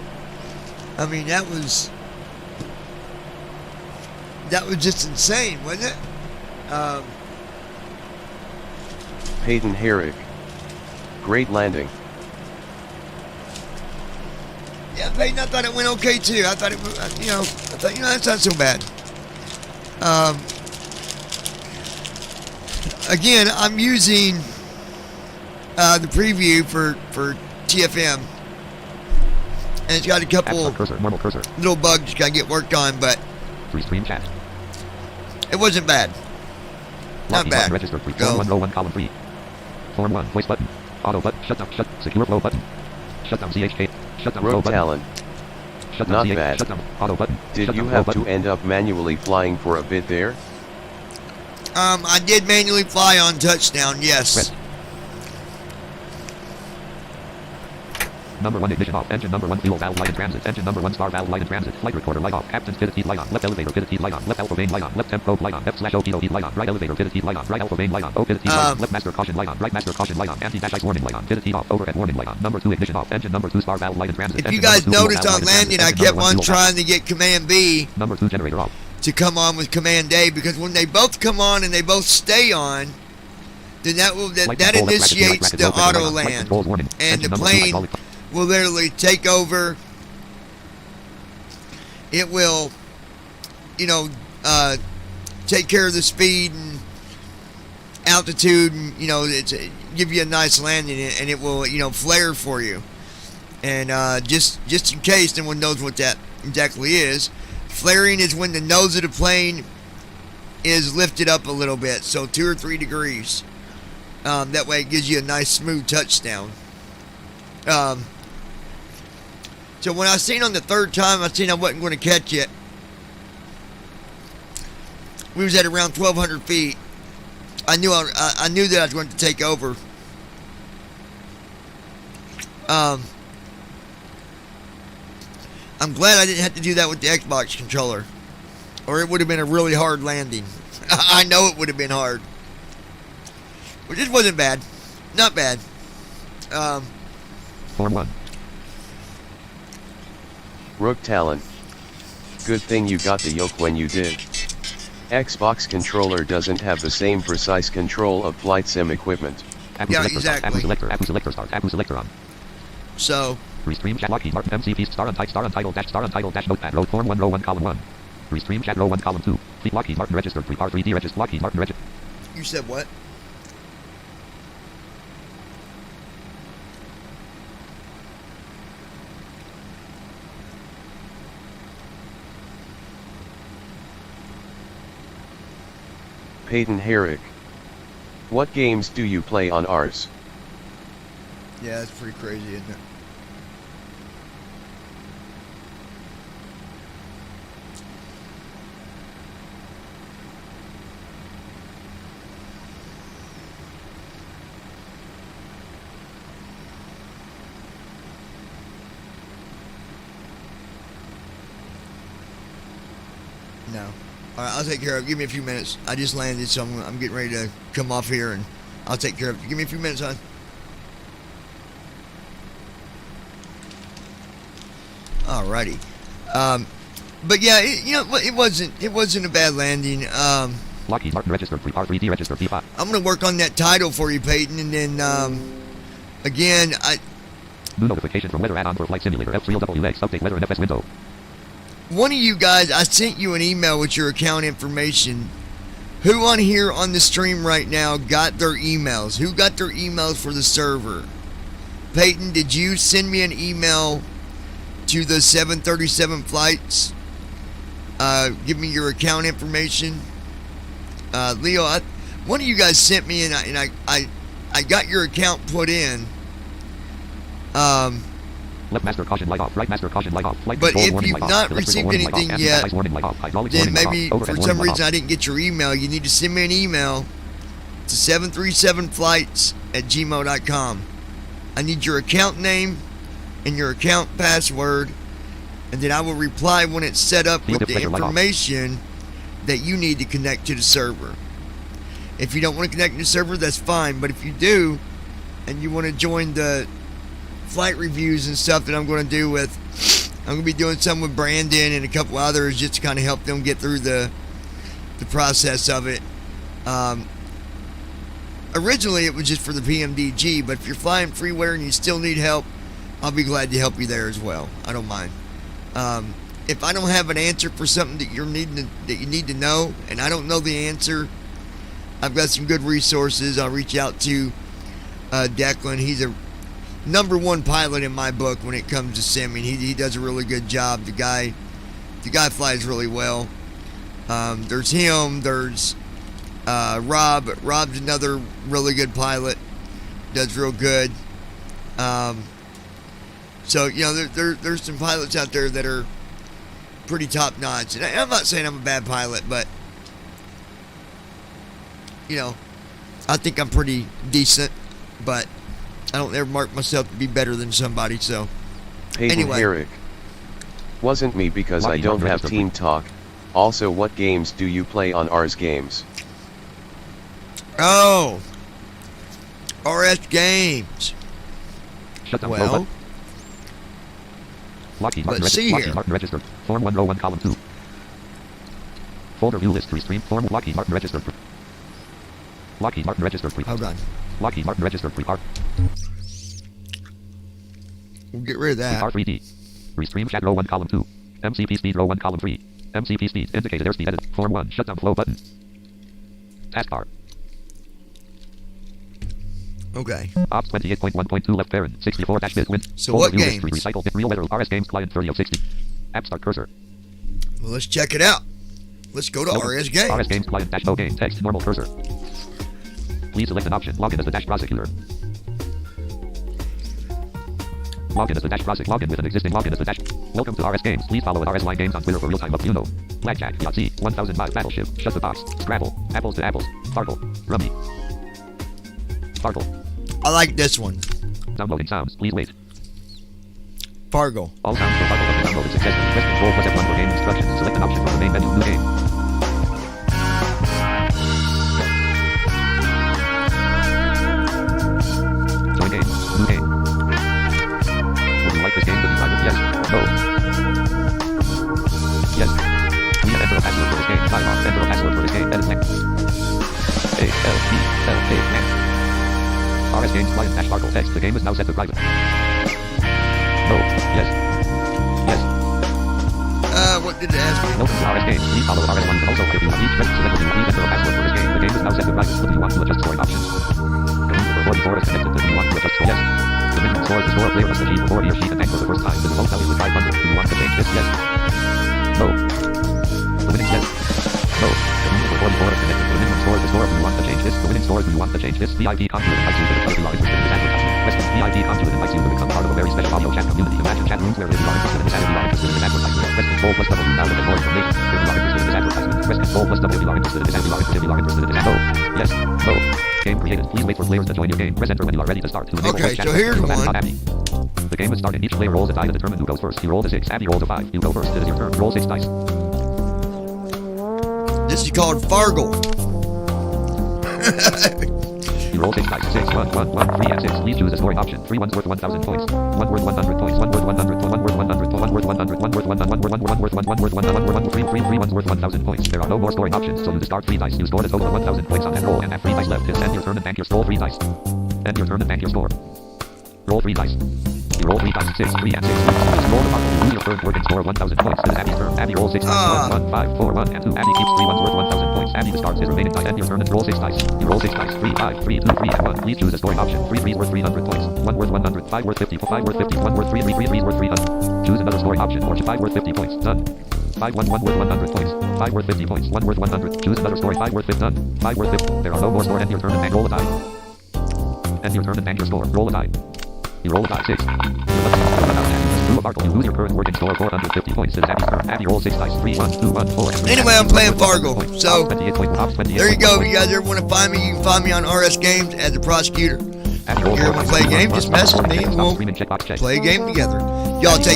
I mean, that was just insane, wasn't it? Peyton Herrick. Great landing. Yeah, Peyton, I thought it went okay too. I thought it was, that's not so bad. Again, I'm using the preview for TFM, and it's got a couple little bugs got to get worked on, but Restream chat. It wasn't bad. Not bad. Register free. Form 1 row 1 column 3. Form 1 voice button. Auto button. Shut down. Secure flow button. Shut down CHK. Shut down flow button. Talent. Shut down Not CH. bad. Shut down auto button. Did you have to end up manually flying for a bit there? I did manually fly on touchdown, yes. Press. Number 1 ignition off. Engine number 1 fuel valve light in transit. Engine number 1 star valve light in transit. Flight recorder light off. Captain's pivot heat light on. Left elevator pivot heat light on. Left alpha vane light on. Left temp probe light on. F/O kilo heat light on. Right elevator pivot heat light on. Right alpha vane light on. O pivot heat light on. Left master caution light on. Right master caution light on. Anti-dash ice warning light on. Pivot heat off. Overhead warning light on. Number 2 ignition off. Engine number 2 star valve light in transit. If you guys noticed on landing, I kept on trying to get Command B number 2 generator off to come on with Command A, because when they both come on and they both stay on, then that initiates the auto land, and the plane will literally take over. It will, take care of the speed and altitude, and give you a nice landing, and it will, flare for you. And just in case no one knows what that exactly is, flaring is when the nose of the plane is lifted up a little bit, so 2 or 3 degrees. That way it gives you a nice smooth touchdown. So when I seen on the third time, I seen I wasn't going to catch it. We was at around 1,200 feet. I knew that I was going to take over. I'm glad I didn't have to do that with the Xbox controller, or it would have been a really hard landing. I know it would have been hard. But this wasn't bad. Not bad. Form 1. Rook Talon. Good thing you got the yoke when you did. Xbox controller doesn't have the same precise control of flight sim equipment. Yeah, exactly. Apple selector start. Apple selector on. So. Restream chat Lockheed Martin MCP star untitled dash notepad row form 1 row 1 column 1. Restream chat row 1 column 2. Fleet Lockheed Martin registered 3R3D registered Lockheed Martin registered. You said what? Peyton Herrick. What games do you play on Ars? Yeah, that's pretty crazy, isn't it? No. All right, I'll take care of it. Give me a few minutes. I just landed, so I'm getting ready to come off here, and I'll take care of it. Give me a few minutes, hon. Alrighty. But yeah, it wasn't a bad landing. Lockheed Martin registered 3R3D registered P5. I'm gonna work on that title for you, Peyton, and then again, New notification from Weather Add-on for Flight Simulator F3LWX update weather in FS window. One of you guys, I sent you an email with your account information. Who on here on the stream right now got their emails? Who got their emails for the server? Peyton, did you send me an email to the 737 flights? Give me your account information. Leo, one of you guys sent me, and I got your account put in. Left master caution light off. Right master caution light off. Flight but control if you've not received anything yet, then maybe for some reason I didn't get your email. You need to send me an email to 737flights@gmail.com. I need your account name and your account password, and then I will reply when it's set up with the information that you need to connect to the server. If you don't want to connect to the server, that's fine. But if you do, and you want to join the flight reviews and stuff that I'm going to do with, I'm going to be doing some with Brandon and a couple others just to kind of help them get through the process of it. Originally it was just for the PMDG, but if you're flying freeware and you still need help, I'll be glad to help you there as well. I don't mind. If I don't have an answer for something that you need to know, and I don't know the answer, I've got some good resources. I'll reach out to Declan. He's a #1 pilot in my book when it comes to simming. He does a really good job. The guy flies really well. There's him. There's Rob. Rob's another really good pilot. Does real good. So there's some pilots out there that are pretty top notch. And I'm not saying I'm a bad pilot, but I think I'm pretty decent. But I don't ever mark myself to be better than somebody, so. Peyton anyway. Herrick. Wasn't me because I don't have team talk. Also, what games do you play on Ars Games? Oh. RS Games. Well. Let's see here. Martin registered. Form 1 row 1 column 2. Folder view list restream. Form Lockheed Martin registered. Lockheed Martin registered. Hold on. Lockheed Martin registered 3R. We'll get rid of that. 3R3D. Restream chat row 1 column 2. MCP speed row 1 column 3. MCP speed indicated airspeed edit. Form 1 shutdown flow button. Taskbar. Okay. Ops 28.1.2 left parent 64-bit win. So what games? Recycle real weather RS Games client 3060. App start cursor. Well, let's check it out. Let's go to RS Games. RS Games client dash no game text normal cursor. Please select an option. Login as the dash prosecutor. Login as the dash prosecutor. Login with an existing login as the dash. Welcome to RS Games. Please follow at RS Line Games on Twitter for real-time up. Blackjack, Yahtzee, 1000 miles battleship, shut the box, Scrabble, apples to apples, Farkle, Rummy. Farkle. I like this one. Downloading sounds. Please wait. Fargo. All sounds for Fargo have been downloaded successfully. Press Control plus F1 for game instructions. Select an option from the main menu. New game. Join game. New game. Would you like this game to be private? Yes. No. James Client dash Sparkle text. The game is now set to private. No. Yes. Yes. What did it ask me? Welcome to RS Games. Please follow RS1. You can also, if you want each credit celebrity, please enter a password for this game. The game is now set to private. Do you want to adjust scoring options? The number for 44 is connected. Do you want to adjust score? Yes. The minimum score the score a player must achieve before he or she can bank for the first time. The default value is 500. Do you want to change this? Yes. No. The winning yes. No. The number for 44 is connected. The minimum score the score. Do you want to change this? The winning score. Do you want to change this? VIP consulate invites you to the if you are interested in this advertisement. Western VIP consulate invites you to become part of a very special audio chat community. Imagine chat rooms where if you are interested in this ad, if you are interested in this advertisement. Press Control plus W now to get more information. If you are interested in this advertisement. Press Control plus W if you are interested in this ad. If you are interested in this ad. No. Yes. No. Game created. Please wait for players to join your game. Press enter when you are ready to start. To enable okay, voice chat so here's one. The game is starting. Each player rolls a die to determine who goes first. You roll a 6. Abby rolls a 5. You go first. It is your turn. Roll 6 dice. This is called Fargle. You roll 6 dice. 6, 1, 1, 1, 3, and 6. Please choose a scoring option. 3 ones worth 1,000 points. 1 worth 100 points. 1 worth 100 points. 1 worth 100 points. 1 worth 100. 1 worth 100. 1 worth 1 worth 1 worth 1 worth 1 3 ones worth 1,000 points. There are no more scoring options, so you discard 3 dice. You score a total of 1,000 points on that roll and have 3 dice left. It's end your turn and bank your roll 3 dice. End your turn and bank your score. Roll 3 dice. You roll 3 dice. 6, 3, and 6. You roll the mark. You lose your turn working score 1,000 points. It is Abby's turn. Abby rolls 6 dice. 1, 1, 5, 4, 1, and 2. Abby keeps 3 ones worth 1,000 points. Abby discards his remaining dice. End your turn and roll 6 dice. You roll 6 dice. 3, 5, 3, 2, 3, and 1. Please choose a scoring option. 3 threes worth 300 points. 1 worth 100. 5 worth 50. 5 worth 50. 1 worth 3 threes worth 300. Choose another scoring option. Or 5 worth 50 points. Done. 5 1 1 worth 100 points. 5 worth 50 points. 1 worth 100. Choose another scoring. 5 worth 50. Done. 5 worth 50. There are no more score. End your turn and bank. Roll a die. End your turn and bank your score. Roll a die. You roll a die. 6. Through a Fargo, you lose your current working score 450 points. It is Abby's turn. Abby rolls 6 dice. 3, 1, 2, 1, 4. Anyway, I'm playing Fargo. So, there you go. If you guys ever want to find me, you can find me on RS Games as the prosecutor. If you ever want to play a game, just message me and we'll play a game together. Y'all take